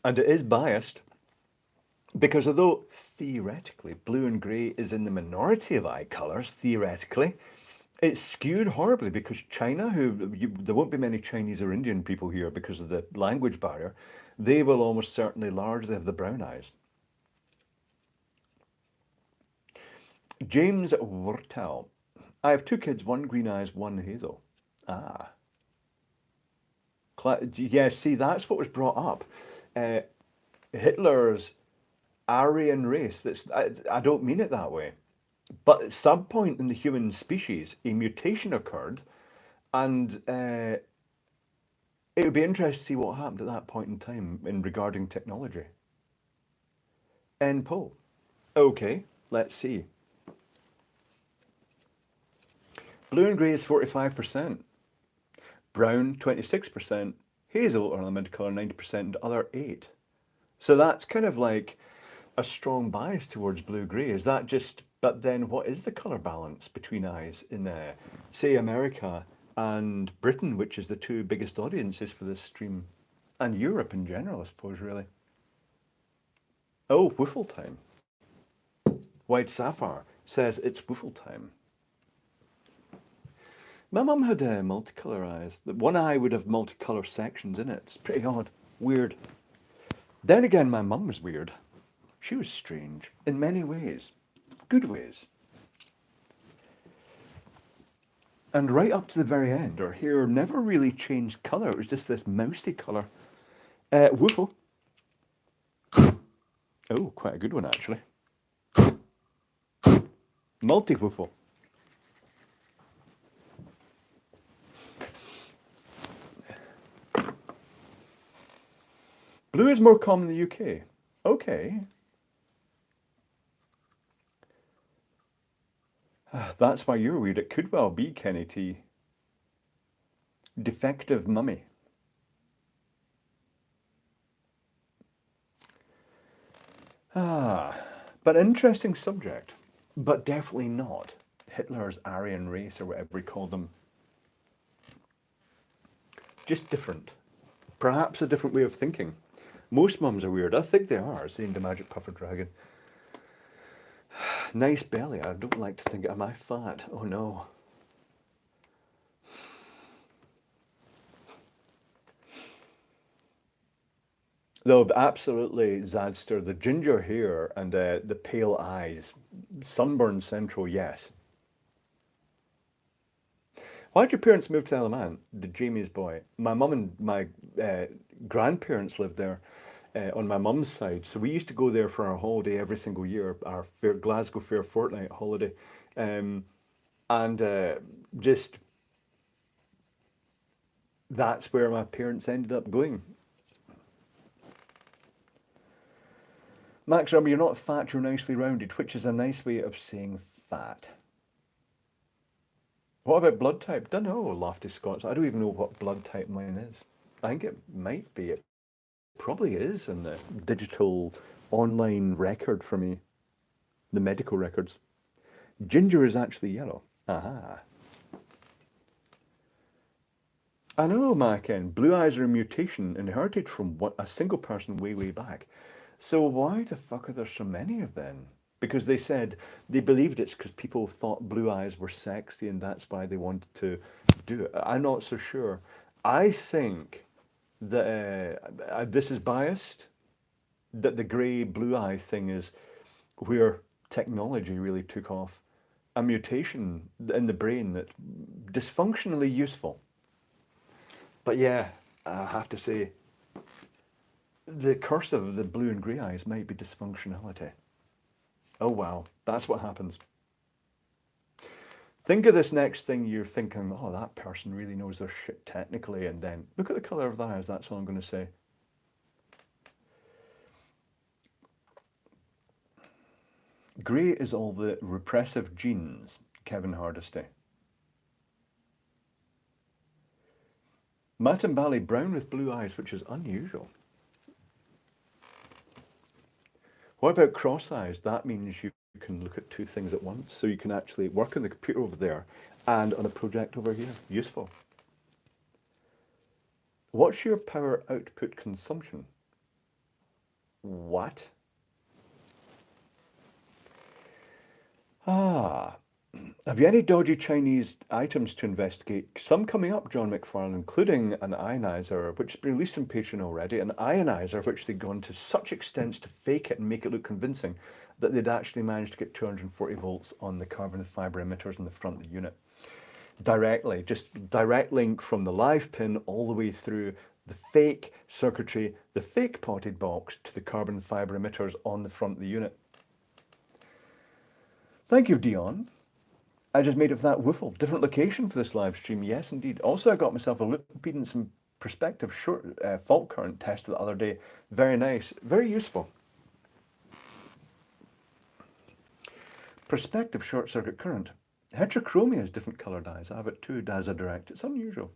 And it is biased because although theoretically blue and grey is in the minority of eye colours, theoretically, it's skewed horribly because China, there won't be many Chinese or Indian people here because of the language barrier, they will almost certainly largely have the brown eyes. James Wurtel. I have two kids, one green eyes, one hazel. Ah. Yeah, see, that's what was brought up. Hitler's Aryan race. I don't mean it that way. But at some point in the human species, a mutation occurred, and it would be interesting to see what happened at that point in time in regarding technology. End poll. Okay, let's see. Blue and grey is 45%, brown 26%, hazel ornamental colour 90%, and other 8. So that's kind of like a strong bias towards blue-grey. Is that just? But then, what is the colour balance between eyes in, say, America and Britain, which is the two biggest audiences for this stream, and Europe in general, I suppose, really? Oh, woofle time. White Sapphire says it's woofle time. My mum had multicolour eyes. One eye would have multicolour sections in it. It's pretty odd. Weird. Then again, my mum was weird. She was strange in many ways. Good ways. And right up to the very end, her hair never really changed colour. It was just this mousy colour. Woofle. Oh, quite a good one, actually. Multi-woofle. Blue is more common in the UK. Okay. That's why you're weird. It could well be Kenny T. Defective mummy. But interesting subject. But definitely not Hitler's Aryan race or whatever he called them. Just different. Perhaps a different way of thinking. Most mums are weird. I think they are, saying the Magic Puffer Dragon. Nice belly. I don't like to think, am I fat? Oh no. Though, absolutely, Zadster, the ginger hair and the pale eyes. Sunburn Central, yes. Why did your parents move to Alaman? The Jamie's boy. My mum and my grandparents lived there on my mum's side. So we used to go there for our holiday every single year, our Glasgow Fair fortnight holiday. And just that's where my parents ended up going. Max Rubber, you're not fat, you're nicely rounded, which is a nice way of saying fat. What about blood type? Don't know, Lofty Scots. I don't even know what blood type mine is. I think it might be. It probably is in the digital online record for me. The medical records. Ginger is actually yellow. Aha. I know, Macken. Blue eyes are a mutation inherited from a single person way, way back. So why the fuck are there so many of them? Because they said they believed it's because people thought blue eyes were sexy and that's why they wanted to do it. I'm not so sure. I think that this is biased, that the grey blue eye thing is where technology really took off. A mutation in the brain that's dysfunctionally useful. But yeah, I have to say, the curse of the blue and grey eyes might be dysfunctionality. Oh wow, that's what happens. Think of this next thing you're thinking, oh, that person really knows their shit technically, and then look at the colour of the eyes, that's all I'm going to say. Grey is all the repressive genes, Kevin Hardesty. Matambali, brown with blue eyes, which is unusual. What about cross eyes? That means you can look at two things at once, so you can actually work on the computer over there and on a project over here. Useful. What's your power output consumption? What? Have you any dodgy Chinese items to investigate? Some coming up, John McFarlane, including an ionizer, which has been released on Patreon already, an ionizer which they've gone to such extents to fake it and make it look convincing that they'd actually managed to get 240 volts on the carbon fibre emitters in the front of the unit. Directly, just direct link from the live pin all the way through the fake circuitry, the fake potted box to the carbon fibre emitters on the front of the unit. Thank you, Dion. I just made it for that woofle. Different location for this live stream. Yes, indeed. Also, I got myself a loop impedance and perspective short fault current test the other day. Very nice. Very useful. Perspective short circuit current. Heterochromia is different coloured eyes. I have it too, Daza Direct. It's unusual.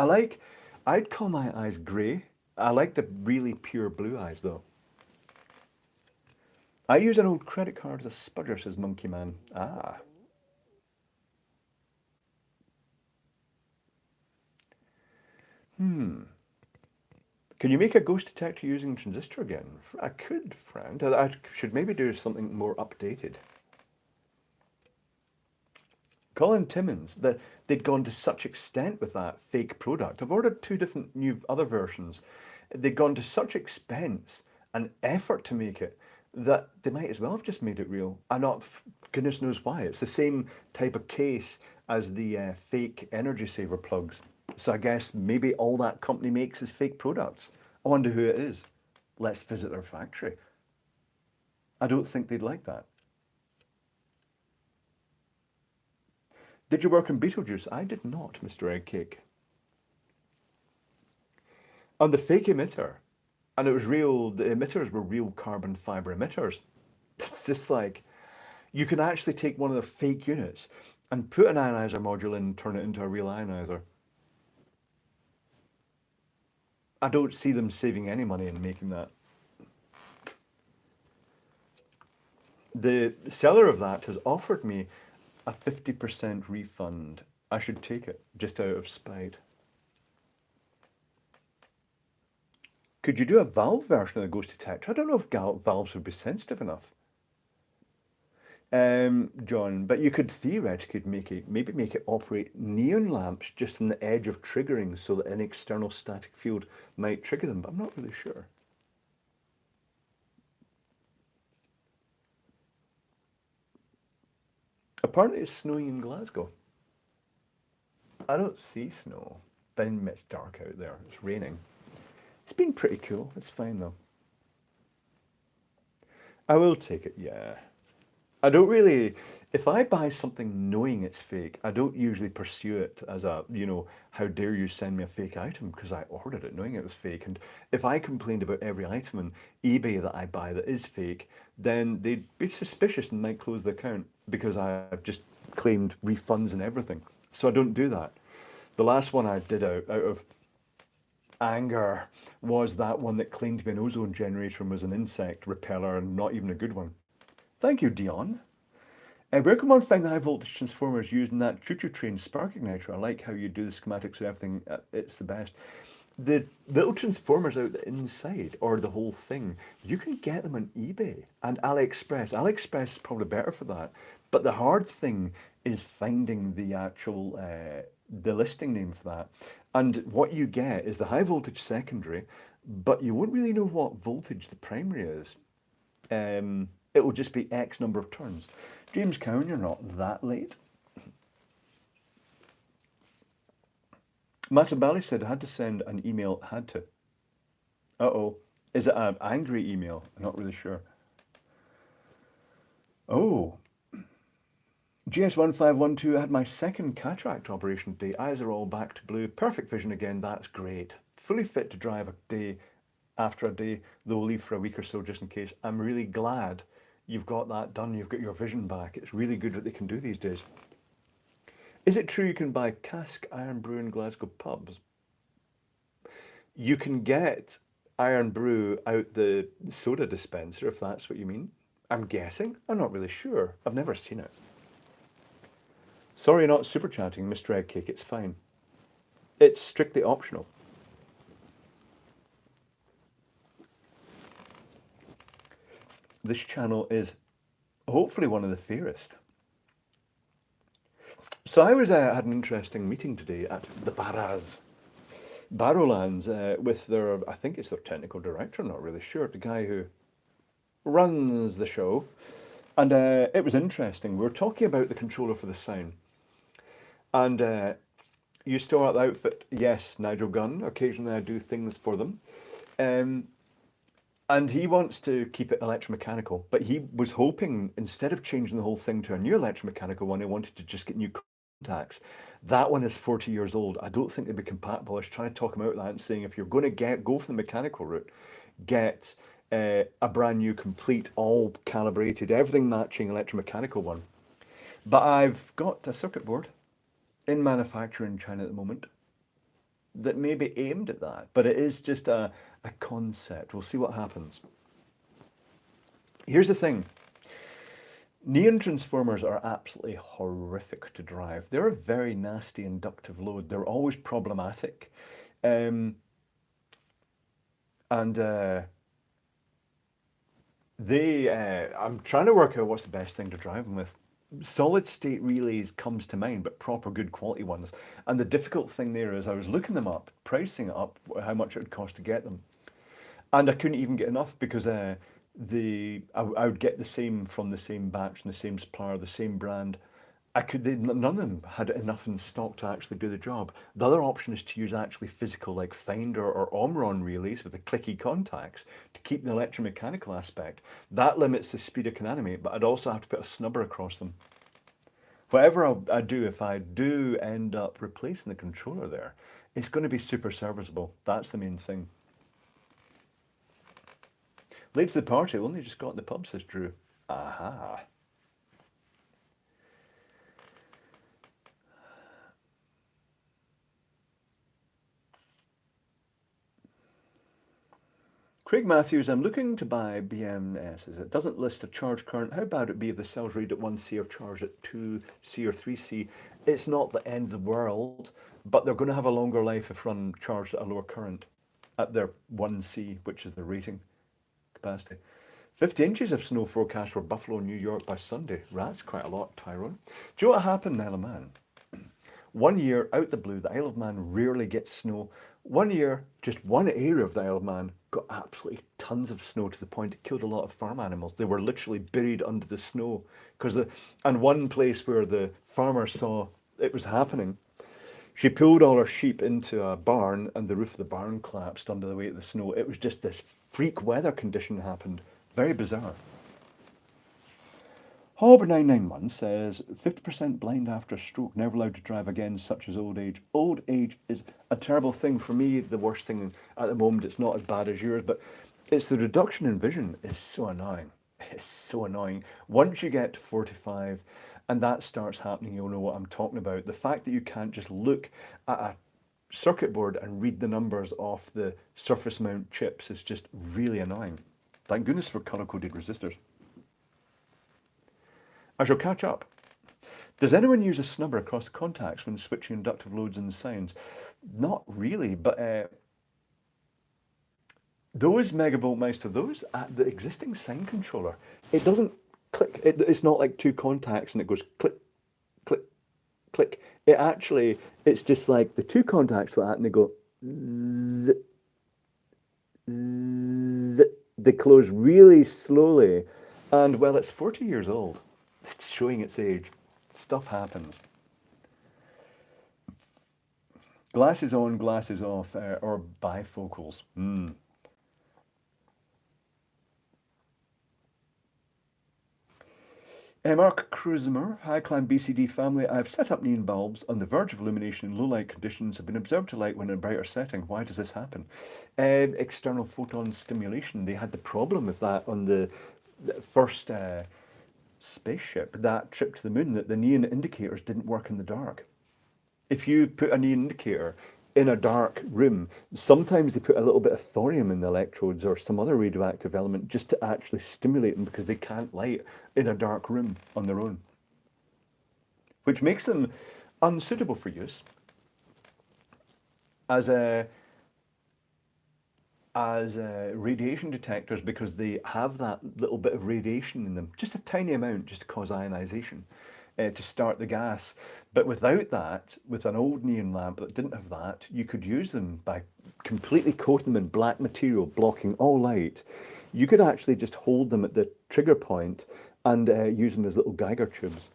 I'd call my eyes grey. I like the really pure blue eyes though. I use an old credit card as a spudger, says Monkey Man. Ah. Can you make a ghost detector using transistor again? I could, friend. I should maybe do something more updated. Colin Timmins, they'd gone to such extent with that fake product. I've ordered 2 different new other versions. They'd gone to such expense and effort to make it that they might as well have just made it real. And not, goodness knows why. It's the same type of case as the fake energy saver plugs. So I guess maybe all that company makes is fake products. I wonder who it is. Let's visit their factory. I don't think they'd like that. Did you work on Beetlejuice? I did not, Mr. Eggcake. On the fake emitter, and it was real, the emitters were real carbon fibre emitters. It's just like, you can actually take one of their fake units and put an ionizer module in and turn it into a real ionizer. I don't see them saving any money in making that. The seller of that has offered me a 50% refund. I should take it, just out of spite. Could you do a valve version of the ghost detector? I don't know if valves would be sensitive enough. John, but you could theoretically maybe make it operate neon lamps just on the edge of triggering so that an external static field might trigger them, but I'm not really sure. Apparently it's snowing in Glasgow. I don't see snow, but it's dark out there. It's raining. It's been pretty cool. It's fine though. I will take it, yeah. I don't really, if I buy something knowing it's fake, I don't usually pursue it as a, how dare you send me a fake item, because I ordered it knowing it was fake. And if I complained about every item on eBay that I buy that is fake, then they'd be suspicious and might close the account because I've just claimed refunds and everything. So I don't do that. The last one I did out of anger was that one that claimed to be an ozone generator and was an insect repeller and not even a good one. Thank you, Dion. Where can one find the high voltage transformers using that choo-choo train spark igniter? I like how you do the schematics and everything. It's the best. The little transformers out the inside, or the whole thing, you can get them on eBay and AliExpress. AliExpress is probably better for that. But the hard thing is finding the actual, the listing name for that. And what you get is the high voltage secondary, but you won't really know what voltage the primary is. It will just be X number of turns. James Cowan, you're not that late. Matabali said I had to send an email. Had to. Uh-oh. Is it an angry email? I'm not really sure. Oh. GS1512, I had my second cataract operation today. Eyes are all back to blue. Perfect vision again. That's great. Fully fit to drive a day after a day, though we'll leave for a week or so just in case. I'm really glad you've got that done. You've got your vision back. It's really good what they can do these days. Is it true you can buy cask iron brew in Glasgow pubs? You can get iron brew out the soda dispenser, if that's what you mean. I'm guessing. I'm not really sure. I've never seen it. Sorry, not super chatting, Mr. Eggcake. It's fine. It's strictly optional. This channel is hopefully one of the fairest. So I had an interesting meeting today at the Barrowlands with their, I think it's their technical director, I'm not really sure, the guy who runs the show. And it was interesting. We were talking about the controller for the sound. And You store out the outfit? Yes, Nigel Gunn. Occasionally I do things for them. Um, and he wants to keep it electromechanical, but he was hoping, instead of changing the whole thing to a new electromechanical one, he wanted to just get new contacts. That one is 40 years old. I don't think they'd be compatible. I was trying to talk him out of that and saying, if you're going to go for the mechanical route, get a brand new, complete, all calibrated, everything matching electromechanical one. But I've got a circuit board in manufacture in China at the moment that may be aimed at that, but it is just a concept. We'll see what happens. Here's the thing. Neon transformers are absolutely horrific to drive. They're a very nasty inductive load. They're always problematic. And I'm trying to work out what's the best thing to drive them with. Solid state relays comes to mind, but proper good quality ones. And the difficult thing there is I was looking them up, pricing it up, how much it would cost to get them. And I couldn't even get enough because I would get the same from the same batch and the same supplier, the same brand. None of them had enough in stock to actually do the job. The other option is to use actually physical, like Finder or Omron relays with the clicky contacts to keep the electromechanical aspect. That limits the speed I can animate, but I'd also have to put a snubber across them. Whatever I do, if I do end up replacing the controller there, it's going to be super serviceable. That's the main thing. Late to the party, only just got in the pub, says Drew. Aha. Craig Matthews, I'm looking to buy BMS. It doesn't list a charge current. How bad would it be if the cells read at 1C or charged at 2C or 3C? It's not the end of the world, but they're going to have a longer life if run charged at a lower current at their 1C, which is the rating capacity. 50 inches of snow forecast for Buffalo, New York by Sunday. That's quite a lot, Tyrone. Do you know what happened in Isle of Man? 1 year, out the blue, the Isle of Man rarely gets snow. 1 year, just one area of the Isle of Man got absolutely tons of snow to the point it killed a lot of farm animals. They were literally buried under the snow. And one place where the farmer saw it was happening, she pulled all her sheep into a barn and the roof of the barn collapsed under the weight of the snow. It was just this freak weather condition happened. Very bizarre. Hobber991 says 50% blind after a stroke, never allowed to drive again, such as old age. Old age is a terrible thing. For me, the worst thing at the moment, it's not as bad as yours, but it's the reduction in vision is so annoying. It's so annoying. Once you get to 45 and that starts happening, you'll know what I'm talking about. The fact that you can't just look at a circuit board and read the numbers off the surface mount chips is just really annoying. Thank goodness for color-coded resistors. I shall catch up. Does anyone use a snubber across the contacts when switching inductive loads and signs? Not really, but those megavolt Meister, those at the existing sign controller, it doesn't click. It's not like two contacts and it goes click, click, click. It's just like the two contacts like that and they go zzz, zzz. They close really slowly. And well, it's 40 years old. It's showing its age. Stuff happens. Glasses on, glasses off, or bifocals. Mark Kruzmer, High Climb BCD family. I've set up neon bulbs on the verge of illumination in low light conditions, have been observed to light when in a brighter setting. Why does this happen? External photon stimulation. They had the problem with that on the first spaceship, that trip to the moon, that the neon indicators didn't work in the dark. If you put a neon indicator in a dark room, sometimes they put a little bit of thorium in the electrodes or some other radioactive element just to actually stimulate them because they can't light in a dark room on their own, which makes them unsuitable for use as radiation detectors because they have that little bit of radiation in them, just a tiny amount, just to cause ionization, to start the gas. But without that, with an old neon lamp that didn't have that, you could use them by completely coating them in black material, blocking all light. You could actually just hold them at the trigger point and use them as little Geiger tubes.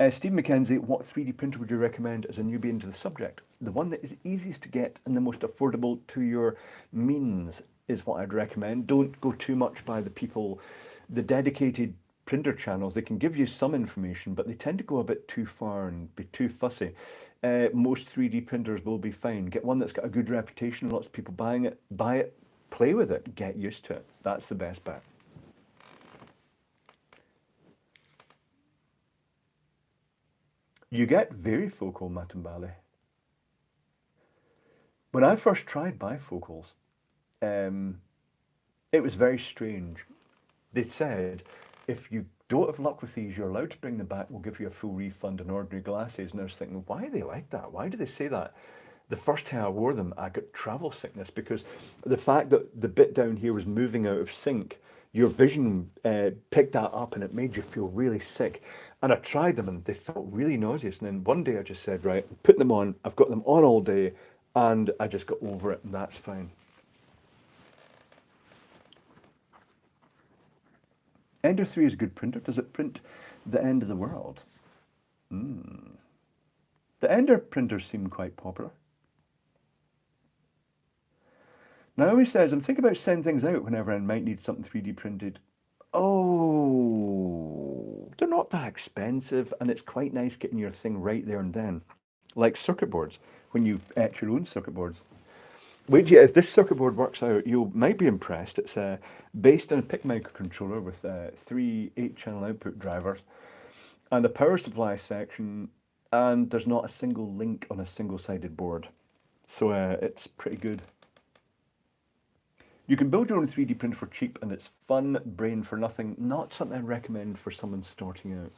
Steve McKenzie, what 3D printer would you recommend as a newbie into the subject? The one that is easiest to get and the most affordable to your means is what I'd recommend. Don't go too much by the people, the dedicated printer channels. They can give you some information, but they tend to go a bit too far and be too fussy. Most 3D printers will be fine. Get one that's got a good reputation, lots of people buying it, buy it, play with it, get used to it. That's the best bet. You get varifocal Matumbali. When I first tried bifocals, um, it was very strange. They said, if you don't have luck with these, you're allowed to bring them back. We'll give you a full refund on ordinary glasses. And I was thinking, why are they like that? Why do they say that? The first time I wore them, I got travel sickness because the fact that the bit down here was moving out of sync, your vision picked that up and it made you feel really sick. And I tried them and they felt really nauseous. And then one day I just said, right, I'm putting them on. I've got them on all day, and I just got over it, and that's fine. Ender 3 is a good printer. Does it print the end of the world? Mm. The Ender printers seem quite popular. Naomi says, I'm thinking about sending things out whenever I might need something 3D printed. Oh, they're not that expensive, and it's quite nice getting your thing right there and then. Like circuit boards, when you etch your own circuit boards. Wait, yeah, if this circuit board works out, you might be impressed. It's based on a PIC microcontroller with three 8-channel output drivers and a power supply section, and there's not a single link on a single-sided board. So it's pretty good. You can build your own 3D printer for cheap, and it's fun, brain for nothing. Not something I'd recommend for someone starting out.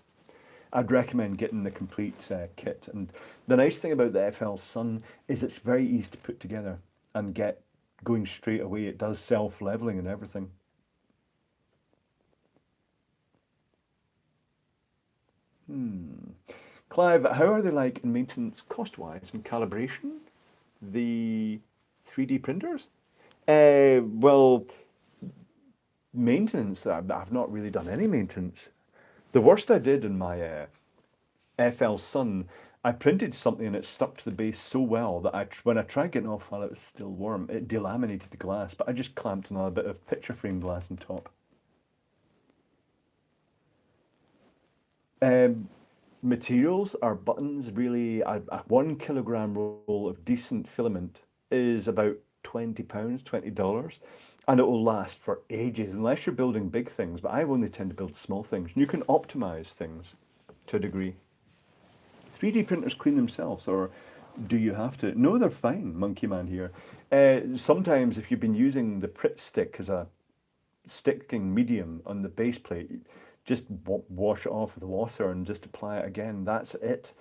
I'd recommend getting the complete kit. And the nice thing about the FL Sun is it's very easy to put together and get going straight away. It does self-leveling and everything. Clive, how are they like in maintenance cost-wise and calibration? The 3D printers? Well, maintenance, I've not really done any maintenance. The worst I did in my FL Sun, I printed something and it stuck to the base so well that when I tried getting off while it was still warm, it delaminated the glass, but I just clamped another bit of picture frame glass on top. Materials are buttons, really. A 1 kilogram roll of decent filament is about £20, $20, and it will last for ages unless you're building big things. But I only tend to build small things. You can optimize things to a degree. 3D printers clean themselves, or do you have to? No, they're fine, Monkey Man here. Sometimes if you've been using the Pritt stick as a sticking medium on the base plate, just wash it off with water and just apply it again. That's it.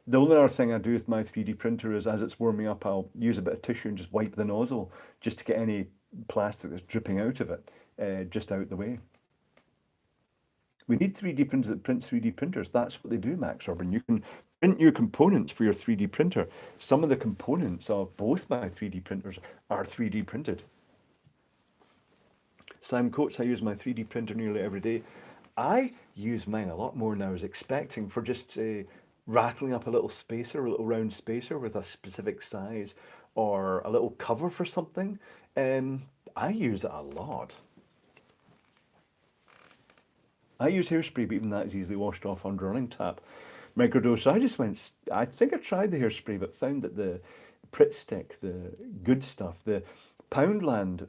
The only other thing I do with my 3D printer is as it's warming up, I'll use a bit of tissue and just wipe the nozzle just to get any plastic that's dripping out of it just out the way. We need 3D printers that print 3D printers. That's what they do, Max Urban. You can print your components for your 3D printer. Some of the components of both my 3D printers are 3D printed. Simon Coates, I use my 3D printer nearly every day. I use mine a lot more than I was expecting for just rattling up a little spacer, a little round spacer with a specific size, or a little cover for something. I use it a lot. I use hairspray, but even that is easily washed off on running tap. Microdose. So I just went. I think I tried the hairspray, but found that the Pritt stick, the good stuff, the Poundland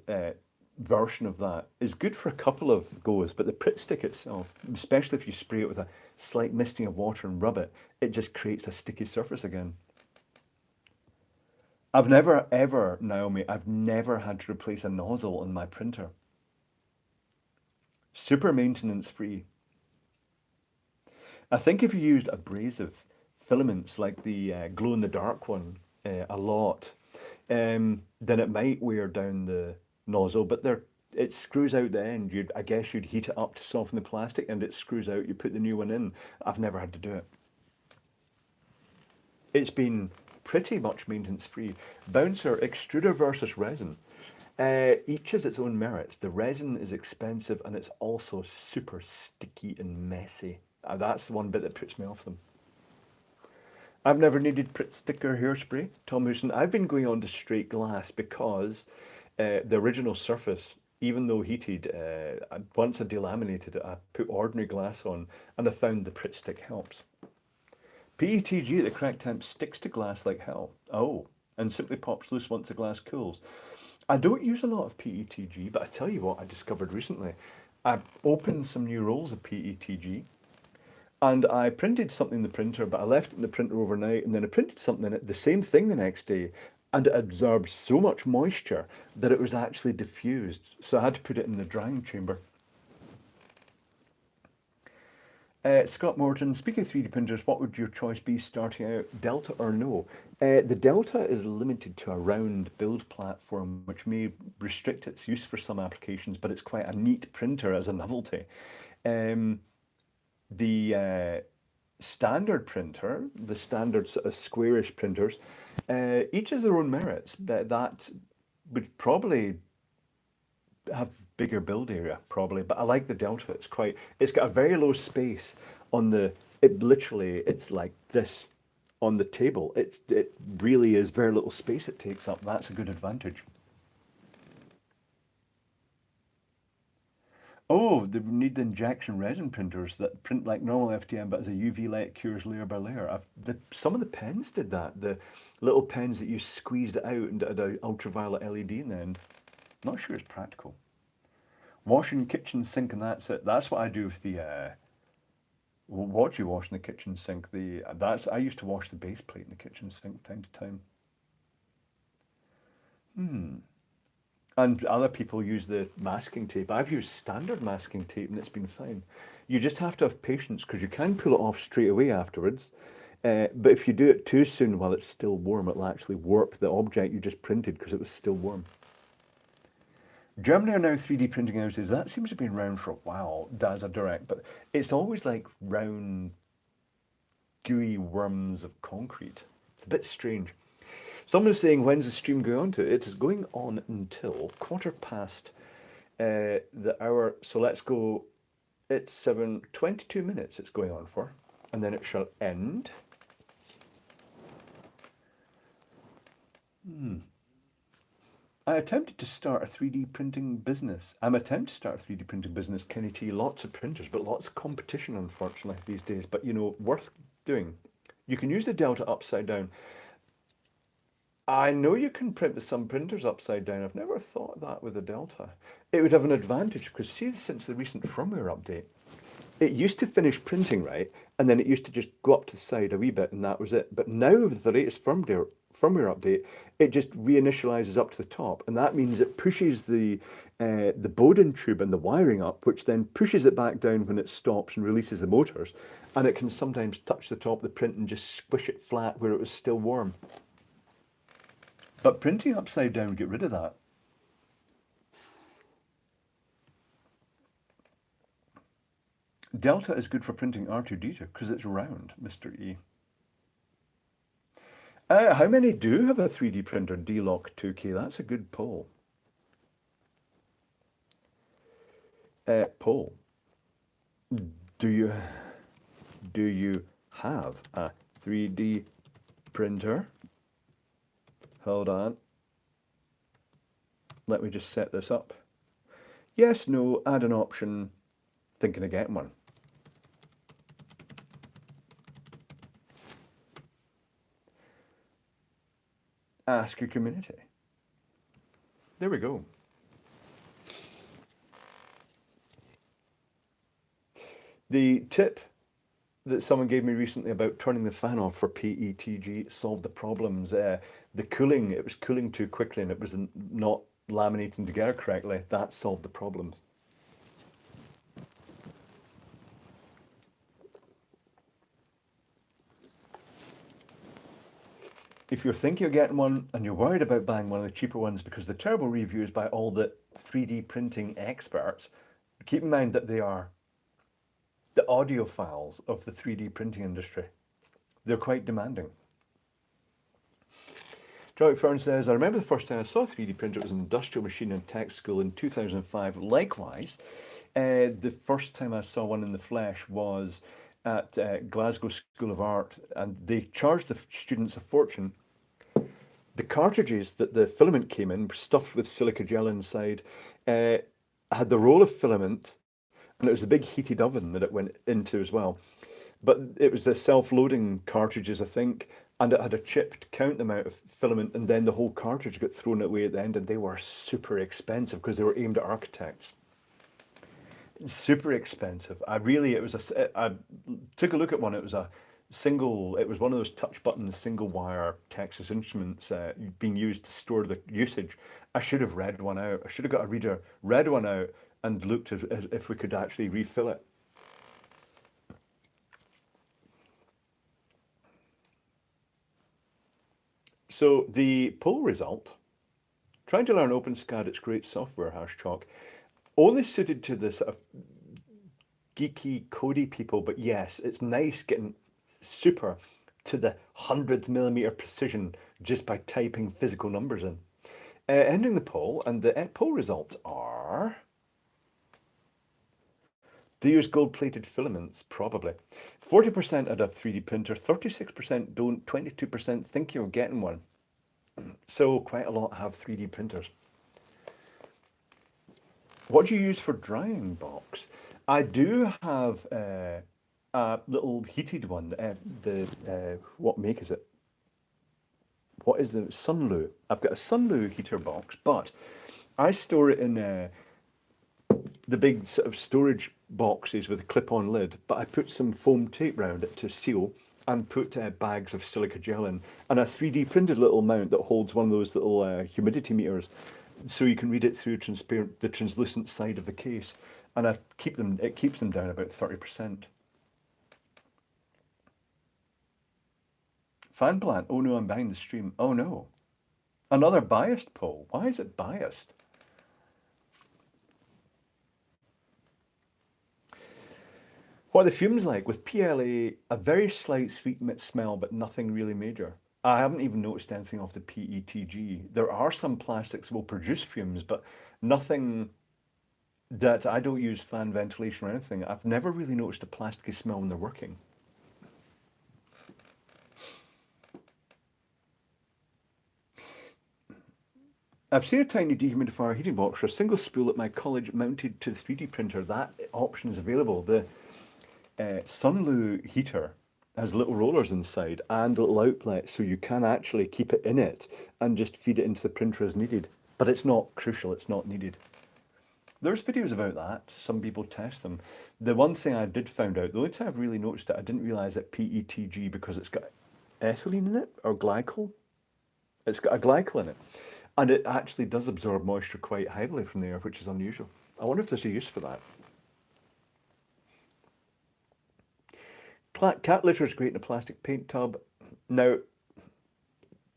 version of that is good for a couple of goes, but the Pritt stick itself, especially if you spray it with a slight misting of water and rub it, it just creates a sticky surface again. I've never ever, Naomi, I've never had to replace a nozzle on my printer. Super maintenance free. I think if you used abrasive filaments like the glow in the dark one a lot, then it might wear down the nozzle, but it screws out the end. I guess you'd heat it up to soften the plastic and it screws out, you put the new one in. I've never had to do it. It's been pretty much maintenance free. Bouncer, extruder versus resin. Each has its own merits. The resin is expensive and it's also super sticky and messy. That's the one bit that puts me off them. I've never needed Pritt sticker hairspray. Tom Hewson, I've been going on to straight glass because the original surface, even though heated, once I delaminated it, I put ordinary glass on and I found the Pritt stick helps. PETG at the correct temp sticks to glass like hell. Oh, and simply pops loose once the glass cools. I don't use a lot of PETG, but I tell you what I discovered recently. I opened some new rolls of PETG and I printed something in the printer, but I left it in the printer overnight, and then I printed something in it, the same thing the next day, and it absorbed so much moisture that it was actually diffused. So I had to put it in the drying chamber. Scott Morton, speaking of 3D printers, what would your choice be starting out, Delta or no? The Delta is limited to a round build platform, which may restrict its use for some applications, but it's quite a neat printer as a novelty. The standard printer, the standard sort of squarish printers, each has their own merits, but that would probably have bigger build area, probably. But I like the Delta. It's got a very low space on it's like this on the table. It really is very little space it takes up. That's a good advantage. Oh, they need the injection resin printers that print like normal FDM, but as a UV light cures layer by layer. Some of the pens did that. The little pens that you squeezed it out and had an ultraviolet LED in the end. Not sure it's practical. Washing kitchen sink and that's it. That's what I do with the what you wash in the kitchen sink. I used to wash the base plate in the kitchen sink time to time. And other people use the masking tape. I've used standard masking tape and it's been fine. You just have to have patience because you can pull it off straight away afterwards. But if you do it too soon while it's still warm, it'll actually warp the object you just printed because it was still warm. Germany are now 3D printing houses. That seems to have been around for a while, Daza Direct, but it's always like round, gooey worms of concrete. It's a bit strange. Someone is saying, when's the stream going on to? It is going on until 1/4 past the hour. So let's go, it's 7:22 minutes it's going on for, and then it shall end. I attempted to start a 3D printing business. I'm attempting to start a 3D printing business, Kenny T. Lots of printers, but lots of competition, unfortunately, these days. But, worth doing. You can use the Delta upside down. I know you can print with some printers upside down. I've never thought of that with the Delta. It would have an advantage, because see, since the recent firmware update, it used to finish printing, right? And then it used to just go up to the side a wee bit, and that was it. But now with the latest firmware update, it just reinitializes up to the top, and that means it pushes the Bowden tube and the wiring up, which then pushes it back down when it stops and releases the motors, and it can sometimes touch the top of the print and just squish it flat where it was still warm. But printing upside down would get rid of that. Delta is good for printing R2D2 because it's round, Mr. E. How many do have a 3D printer, D-Lock 2K? That's a good poll. Poll. Do you have a 3D printer? Hold on. Let me just set this up. Yes, no, add an option, thinking of getting one. Ask your community. There we go. The tip that someone gave me recently about turning the fan off for PETG solved the problems. The cooling, it was cooling too quickly and it was not laminating together correctly. That solved the problems. If you're thinking of getting one and you're worried about buying one of the cheaper ones because the turbo reviews by all the 3D printing experts, keep in mind that they are the audiophiles of the 3D printing industry. They're quite demanding. Joy Fern says, I remember the first time I saw a 3D printer, it was an industrial machine in tech school in 2005. Likewise, the first time I saw one in the flesh was at Glasgow School of Art, and they charged the students a fortune. The cartridges that the filament came in, stuffed with silica gel inside, uh, had the roll of filament, and it was a big heated oven that it went into as well. But it was the self-loading cartridges, I think, and it had a chip to count the amount of filament, and then the whole cartridge got thrown away at the end, and they were super expensive because they were aimed at architects. Super expensive. I took a look at one. It was a single, it was one of those touch button single wire Texas Instruments being used to store the usage. I should have read one out. I should have got a reader, read one out, and looked at if we could actually refill it. So the poll result, trying to learn OpenSCAD, it's great software, #chalk, only suited to the sort of geeky, codey people, but yes, it's nice getting super to the 100th millimeter precision just by typing physical numbers in. Ending the poll, and the poll results are... They use gold-plated filaments, probably. 40% had a 3D printer, 36% don't, 22% think you're getting one. So quite a lot have 3D printers. What do you use for drying box? I do have a little heated one. What make is it? What is the Sunlu? I've got a Sunlu heater box, but I store it in the big sort of storage boxes with a clip-on lid, but I put some foam tape around it to seal and put bags of silica gel in, and a 3D printed little mount that holds one of those little humidity meters, so you can read it through the translucent side of the case, and it keeps them down about 30%. Fan plant, oh no, I'm behind the stream. Oh no. Another biased poll. Why is it biased? What are the fumes like? With PLA, a very slight sweet smell, but nothing really major. I haven't even noticed anything off the PETG. There are some plastics that will produce fumes, but nothing that I don't use fan ventilation or anything. I've never really noticed a plasticky smell when they're working. I've seen a tiny dehumidifier heating box for a single spool at my college mounted to the 3D printer. That option is available. The Sunlu heater has little rollers inside and a little outlet, so you can actually keep it in it and just feed it into the printer as needed. But it's not crucial, it's not needed. There's videos about that. Some people test them. The one thing I did find out, the only time I've really noticed it, I didn't realise that PETG, because it's got ethylene in it, or glycol. It's got a glycol in it. And it actually does absorb moisture quite heavily from the air, which is unusual. I wonder if there's a use for that. Cat litter is great in a plastic paint tub. Now,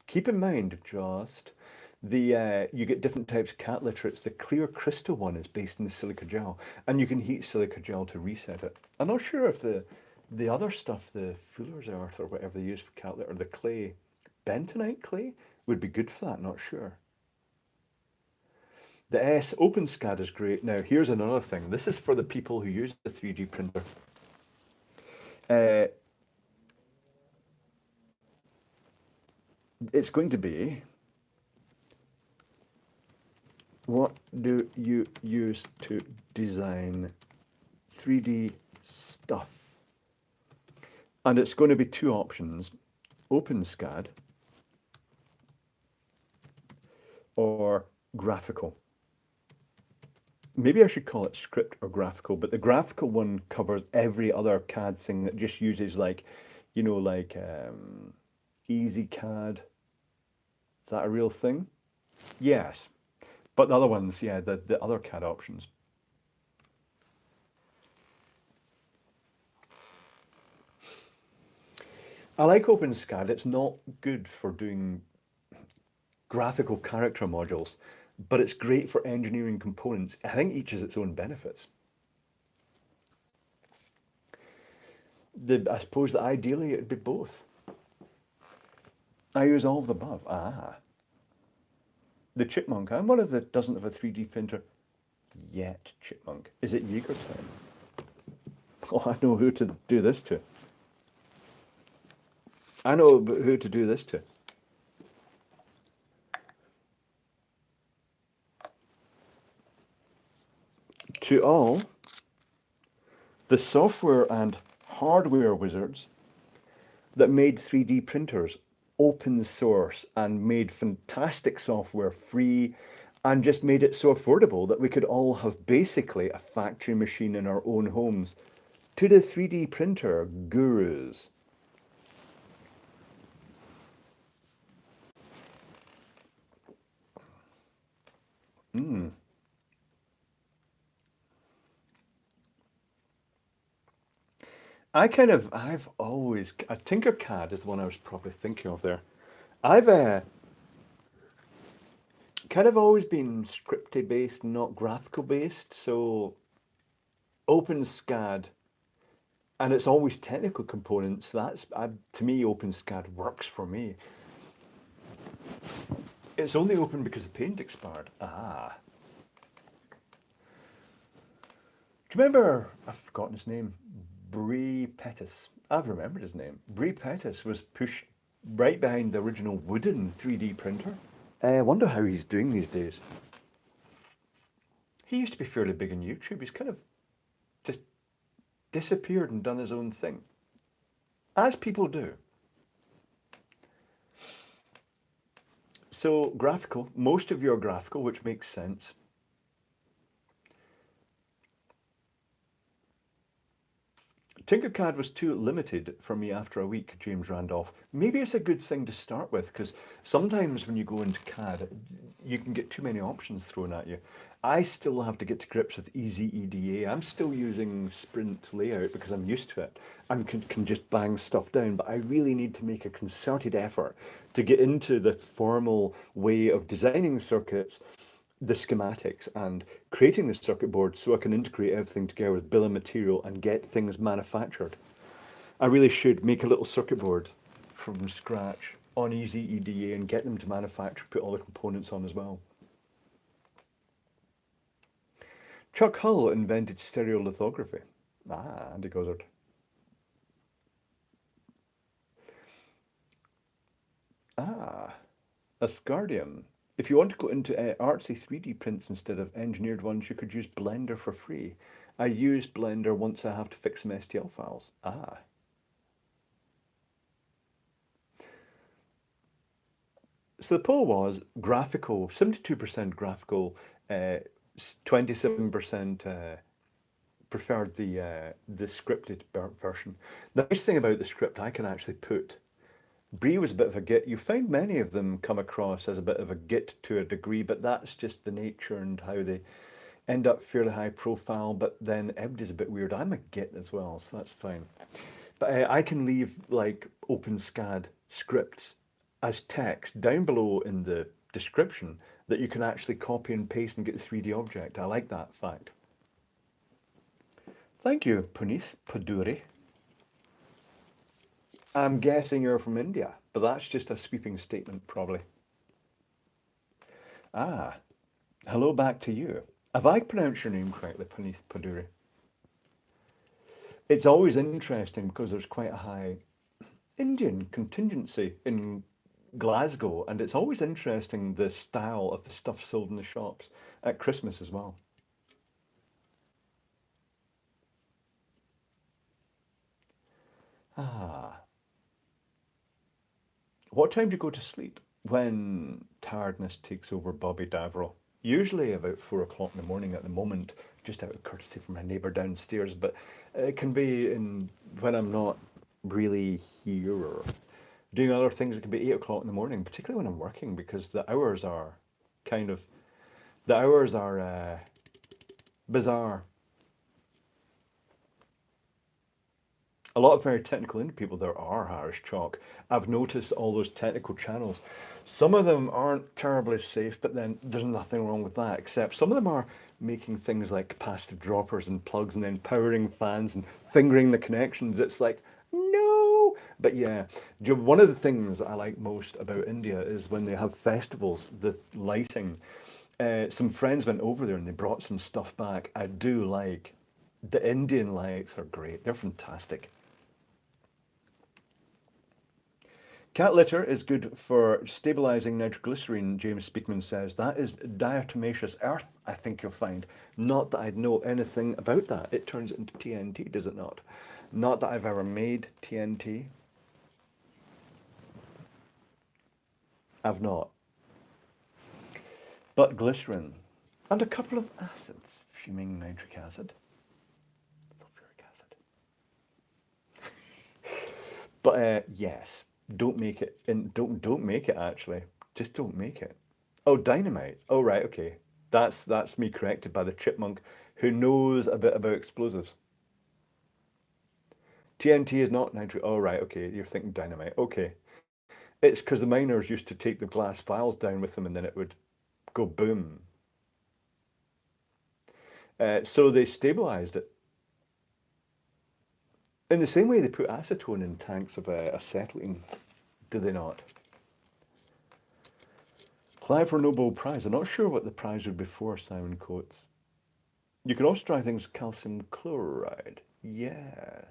keep in mind, just you get different types of cat litter. It's the clear crystal one is based in the silica gel, and you can heat silica gel to reset it. I'm not sure if the other stuff, the Fuller's Earth or whatever they use for cat litter, the clay, bentonite clay, would be good for that. Not sure. The OpenSCAD is great. Now, here's another thing. This is for the people who use the 3D printer. It's going to be, what do you use to design 3D stuff? And it's going to be two options, OpenSCAD or graphical. Maybe I should call it script or graphical, but the graphical one covers every other CAD thing that just uses like EasyCAD. Is that a real thing? Yes. But the other ones, yeah, the other CAD options. I like OpenSCAD. It's not good for doing graphical character modules, but it's great for engineering components. I think each has its own benefits. I suppose that ideally it'd be both. I use all of the above. The Chipmunk. I'm one of the doesn't have a 3D printer yet, Chipmunk. Is it Jaeger time? Oh, I know who to do this to. I know who to do this to. To all the software and hardware wizards that made 3D printers open source and made fantastic software free and just made it so affordable that we could all have basically a factory machine in our own homes. To the 3D printer gurus. Mm. I've always, Tinkercad is the one I was probably thinking of there. I've kind of always been scripty based, not graphical based. So OpenSCAD, and it's always technical components. To me, OpenSCAD works for me. It's only open because the paint expired. Ah. Do you remember? I've forgotten his name. Bree Pettis. I've remembered his name. Bree Pettis was pushed right behind the original wooden 3D printer. I wonder how he's doing these days. He used to be fairly big on YouTube. He's kind of just disappeared and done his own thing. As people do. So graphical, most of you are graphical, which makes sense. Tinkercad was too limited for me after a week, James Randolph. Maybe it's a good thing to start with, because sometimes when you go into CAD, you can get too many options thrown at you. I still have to get to grips with easy EDA. I'm still using sprint layout because I'm used to it and can just bang stuff down, but I really need to make a concerted effort to get into the formal way of designing circuits, the schematics, and creating the circuit board so I can integrate everything together with bill of material and get things manufactured. I really should make a little circuit board from scratch on easy EDA and get them to manufacture, put all the components on as well. Chuck Hull invented stereolithography. Ah, Andy Goddard. Ah, Asgardium. If you want to go into artsy 3D prints instead of engineered ones, you could use Blender for free. I use Blender once I have to fix some STL files. Ah. So the poll was graphical, 72% graphical, 27% preferred the scripted version. The nice thing about the script, I can actually put. Brie was a bit of a git. You find many of them come across as a bit of a git to a degree, but that's just the nature and how they end up fairly high profile. But then everybody's a bit weird. I'm a git as well, so that's fine. But I can leave like OpenSCAD scripts as text down below in the description that you can actually copy and paste and get the 3D object. I like that fact. Thank you, Puneeth Paduri. I'm guessing you're from India, but that's just a sweeping statement, probably. Ah, hello back to you. Have I pronounced your name correctly, Puneeth Paduri? It's always interesting because there's quite a high Indian contingency in Glasgow, and it's always interesting the style of the stuff sold in the shops at Christmas as well. Ah, what time do you go to sleep? When tiredness takes over Bobby Davro. Usually about 4 o'clock in the morning at the moment, just out of courtesy from my neighbour downstairs, but it can be when I'm not really here or doing other things. It can be 8 o'clock in the morning, particularly when I'm working, because kind of, the hours are bizarre. A lot of very technical indie people there are Irish chalk. I've noticed all those technical channels. Some of them aren't terribly safe, but then there's nothing wrong with that, except some of them are making things like capacitive droppers and plugs and then powering fans and fingering the connections. It's like, no! But yeah, one of the things I like most about India is when they have festivals, the lighting. Some friends went over there and they brought some stuff back. I do like The Indian lights are great. They're fantastic. Cat litter is good for stabilizing nitroglycerine, James Speakman says. That is diatomaceous earth, I think you'll find. Not that I'd know anything about that. It turns into TNT, does it not? Not that I've ever made TNT. I've not. But glycerin. And a couple of acids. Fuming nitric acid. Sulfuric acid. But yes, don't make it. And don't make it actually. Just don't make it. Oh, dynamite. Oh right, okay. That's me corrected by the chipmunk who knows a bit about explosives. TNT is not nitric. Oh right, okay. You're thinking dynamite. Okay. It's because the miners used to take the glass vials down with them and then it would go boom. So they stabilized it. In the same way they put acetone in tanks of acetylene, do they not? Clive for Nobel Prize. I'm not sure what the prize would be for, Simon quotes. You can also try things with calcium chloride. Yes.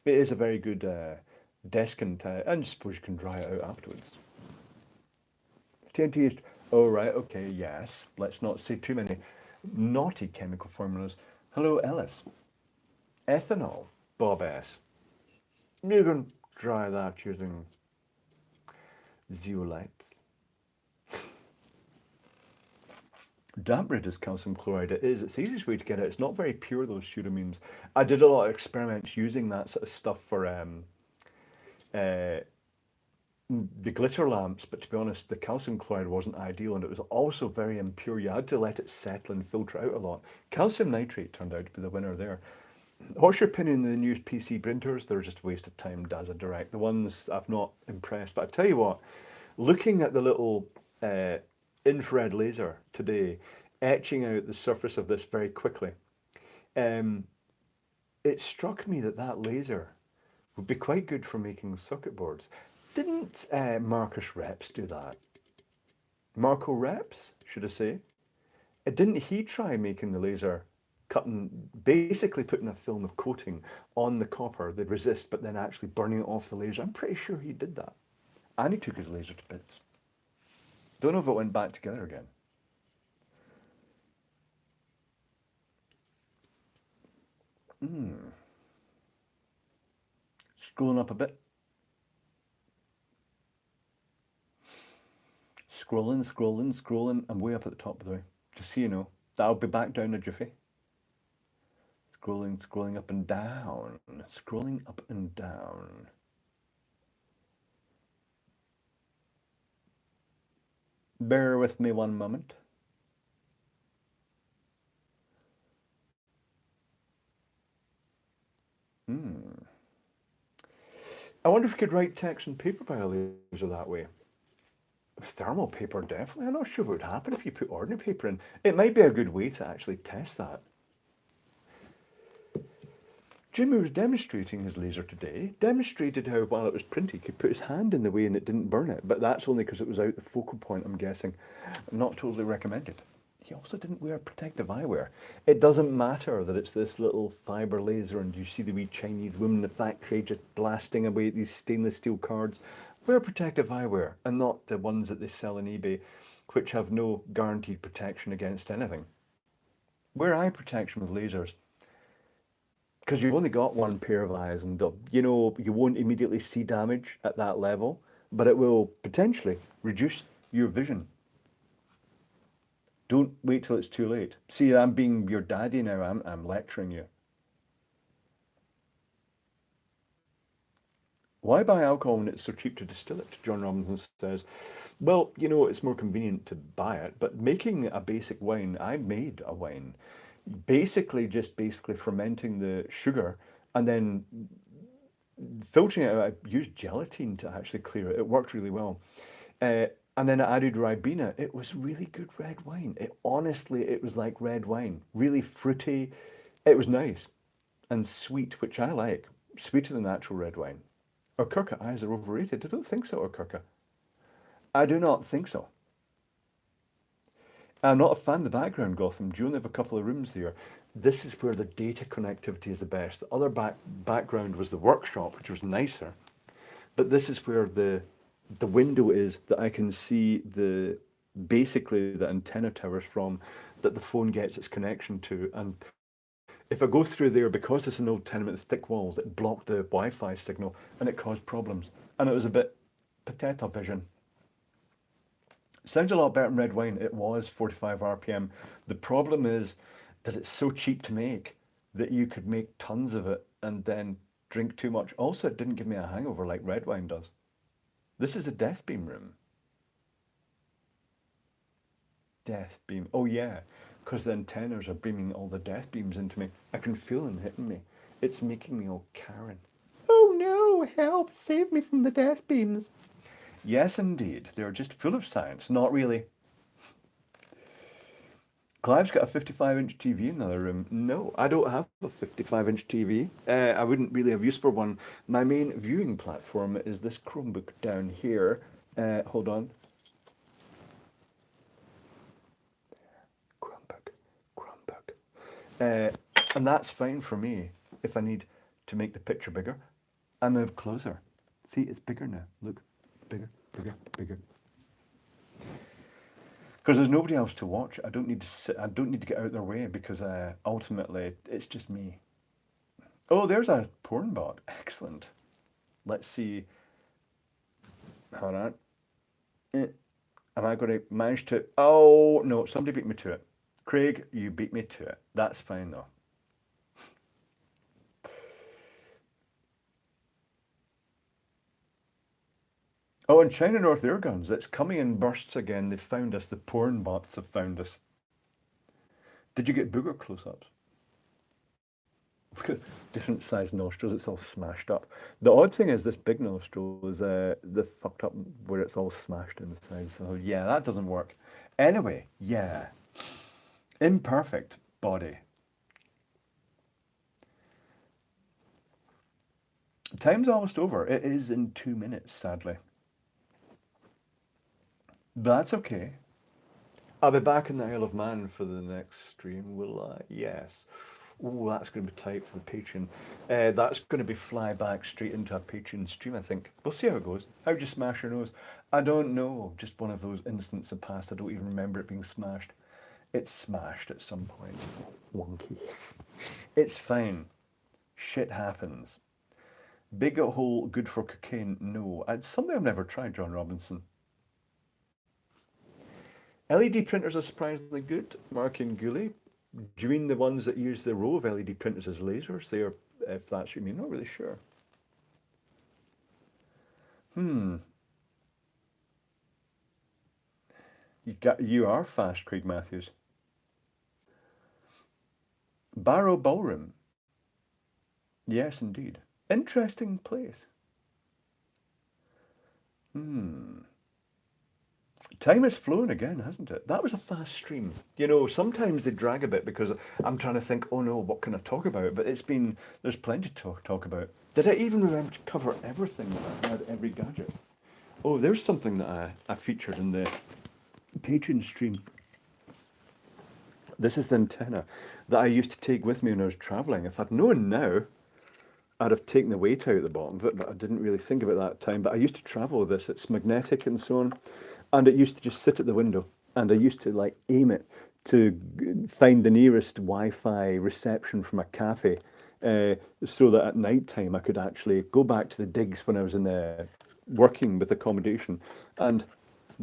It is a very good descant, and I suppose you can dry it out afterwards. TNT is, oh right, okay, yes. Let's not say too many naughty chemical formulas. Hello, Ellis. Ethanol, Bob S. You can try that using zeolites. Damp rid is calcium chloride. It is. It's the easiest way to get it. It's not very pure, those pseudomemes. I did a lot of experiments using that sort of stuff for uh, the glitter lamps, but to be honest, the calcium chloride wasn't ideal and it was also very impure. You had to let it settle and filter out a lot. Calcium nitrate turned out to be the winner there. What's your opinion on the new PC printers? They're just a waste of time, Daza Direct. The ones I've not impressed, but I tell you what, looking at the little infrared laser today, etching out the surface of this very quickly, um, it struck me that that laser would be quite good for making circuit boards. Didn't Marcus Reps do that? Marco Reps, should I say? Didn't he try making the laser, cutting, basically putting a film of coating on the copper, the resist, but then actually burning it off the laser? I'm pretty sure he did that. And he took his laser to bits. Don't know if it went back together again. Scrolling up a bit. Scrolling. I'm way up at the top, by the way. Just so you know. That'll be back down a jiffy. Scrolling up and down. Scrolling up and down. Bear with me one moment. I wonder if you could write text and paper by a laser that way. Thermal paper, definitely. I'm not sure what would happen if you put ordinary paper in. It might be a good way to actually test that. Jim, who was demonstrating his laser today, demonstrated how, while it was printing, he could put his hand in the way and it didn't burn it. But that's only because it was out the focal point, I'm guessing. Not totally recommended. He also didn't wear protective eyewear. It doesn't matter that it's this little fibre laser and you see the wee Chinese woman in the factory just blasting away at these stainless steel cards. Wear protective eyewear and not the ones that they sell on eBay, which have no guaranteed protection against anything. Wear eye protection with lasers because you've only got one pair of eyes and you know you won't immediately see damage at that level, but it will potentially reduce your vision. Don't wait till it's too late. See, I'm being your daddy now. I'm lecturing you. Why buy alcohol when it's so cheap to distill it? John Robinson says, well, you know, it's more convenient to buy it, but making a basic wine, I made a wine. Basically fermenting the sugar and then filtering it out. I used gelatine to actually clear it. It worked really well. And then I added Ribena. It was really good red wine. It was like red wine. Really fruity. It was nice and sweet, which I like. Sweeter than natural red wine. Okirka eyes are overrated. I don't think so, Okirka. I do not think so. I'm not a fan of the background, Gotham. Do you only have a couple of rooms here? This is where the data connectivity is the best. The other background was the workshop, which was nicer. But this is where the window is that I can see the basically the antenna towers from that the phone gets its connection to. And if I go through there, because it's an old tenement with thick walls, it blocked the Wi-Fi signal and it caused problems. And it was a bit potato vision. Sounds a lot better than red wine. It was 45 RPM. The problem is that it's so cheap to make that you could make tons of it and then drink too much. Also, it didn't give me a hangover like red wine does. This is a death beam room. Death beam. Oh yeah, because the antennas are beaming all the death beams into me. I can feel them hitting me. It's making me all Karen. Oh no, help, save me from the death beams. Yes, indeed. They're just full of science. Not really. Clive's got a 55-inch TV in the other room. No, I don't have a 55-inch TV. I wouldn't really have use for one. My main viewing platform is this Chromebook down here. Hold on. Chromebook. And that's fine for me if I need to make the picture bigger. I move closer. See, it's bigger now. Look, bigger, bigger, bigger. Because there's nobody else to watch. I don't need to sit. I don't need to get out of their way because ultimately it's just me. Oh, there's a porn bot. Excellent. Let's see. Hold on. Am I going to manage to? Oh no! Somebody beat me to it. Craig, you beat me to it. That's fine though. Oh, and China North Air Guns. It's coming in bursts again. They've found us. The porn bots have found us. Did you get booger close-ups? Look at different sized nostrils. It's all smashed up. The odd thing is this big nostril is the fucked up where it's all smashed in the sides. So yeah, that doesn't work. Anyway, yeah. Imperfect body. Time's almost over. It is in 2 minutes, sadly. But that's okay. I'll be back in the Isle of Man for the next stream, will I? Yes. Oh, that's going to be tight for the Patreon. That's going to be fly back straight into a Patreon stream, I think. We'll see how it goes. How'd you smash your nose? I don't know. Just one of those instants that passed. I don't even remember it being smashed. It's smashed at some point. It's wonky. It's fine. Shit happens. Big hole good for cocaine? No. It's something I've never tried, John Robinson. LED printers are surprisingly good. Mark and Gully. Do you mean the ones that use the row of LED printers as lasers? They are, if that's what you mean, not really sure. You are fast, Craig Matthews. Barrow Ballroom. Yes, indeed. Interesting place. Time has flown again, hasn't it? That was a fast stream. You know, sometimes they drag a bit because I'm trying to think, oh no, what can I talk about? But there's plenty to talk about. Did I even remember to cover everything that I had, every gadget? Oh, there's something that I featured in the Patreon stream. This is the antenna that I used to take with me when I was traveling. If I'd known now, I'd have taken the weight out at the bottom of it, but I didn't really think about that time. But I used to travel with this. It's magnetic and so on. And it used to just sit at the window. And I used to like aim it to find the nearest Wi-Fi reception from a cafe, so that at night time I could actually go back to the digs when I was in working with accommodation and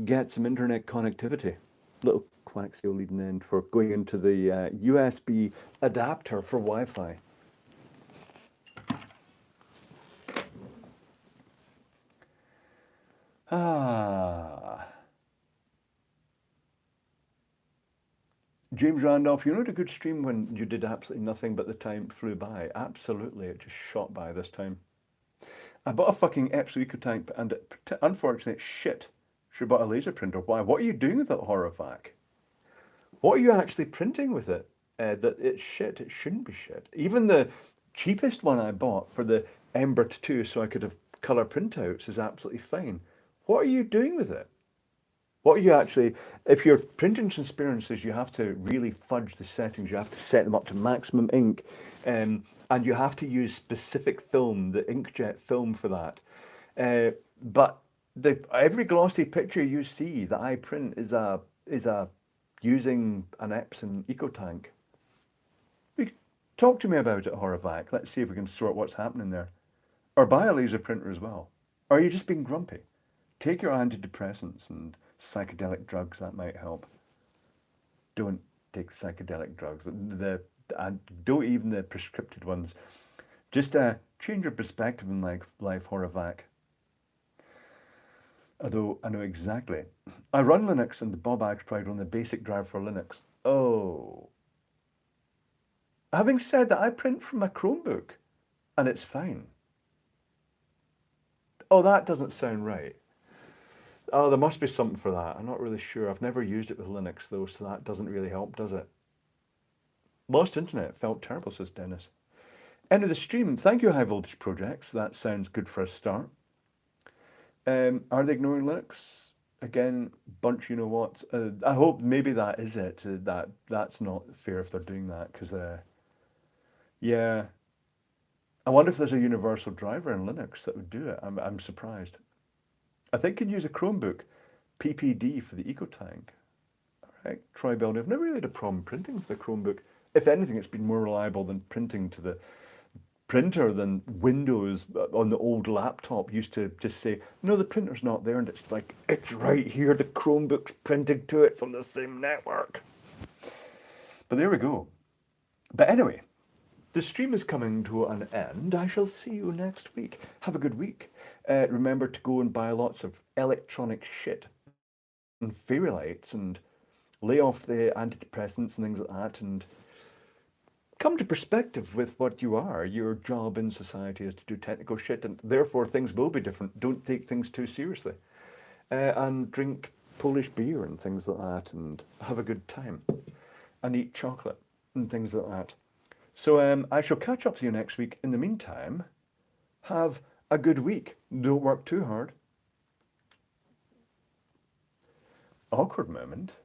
get some internet connectivity. Little coaxial leading end for going into the USB adapter for Wi-Fi. James Randolph, you know, a good stream when you did absolutely nothing but the time flew by. Absolutely, it just shot by this time. I bought a fucking Epson Eco Tank and unfortunately it's shit. Should have bought a laser printer. Why? What are you doing with that Horovac? What are you actually printing with it? That it's shit. It shouldn't be shit. Even the cheapest one I bought for the Embert 2 so I could have colour printouts is absolutely fine. What are you doing with it? What you actually, if you're printing transparencies, you have to really fudge the settings. You have to set them up to maximum ink, and you have to use specific film, the inkjet film for that. But every glossy picture you see that I print is a using an Epson EcoTank. Talk to me about it, Horavac. Let's see if we can sort what's happening there. Or buy a laser printer as well. Or are you just being grumpy? Take your antidepressants and psychedelic drugs, that might help. Don't take psychedelic drugs. And don't even the prescripted ones. Just change your perspective in life, Horavac. Although I know exactly. I run Linux and the Bob Axe tried on the basic drive for Linux. Oh. Having said that, I print from my Chromebook and it's fine. Oh, that doesn't sound right. Oh, there must be something for that. I'm not really sure. I've never used it with Linux though, so that doesn't really help, does it? Lost internet felt terrible, says Dennis. End of the stream. Thank you, High Voltage Projects. That sounds good for a start. Are they ignoring Linux? Again, bunch, you know what? I hope maybe that is it. That's not fair if they're doing that, because yeah, I wonder if there's a universal driver in Linux that would do it. I'm surprised. I think you can use a Chromebook, PPD for the EcoTank. All right, Troy Belden. I've never really had a problem printing with the Chromebook. If anything, it's been more reliable than printing to the printer than Windows on the old laptop used to just say, no, the printer's not there, and it's like, it's right here, the Chromebook's printing to it from the same network. But there we go. But anyway, the stream is coming to an end. I shall see you next week. Have a good week. Remember to go and buy lots of electronic shit and fairy lights and lay off the antidepressants and things like that, and come to perspective with what you are. Your job in society is to do technical shit, and therefore things will be different. Don't take things too seriously. And drink Polish beer and things like that, and have a good time. And eat chocolate and things like that. So I shall catch up with you next week. In the meantime, have a good week. Don't work too hard. Awkward moment.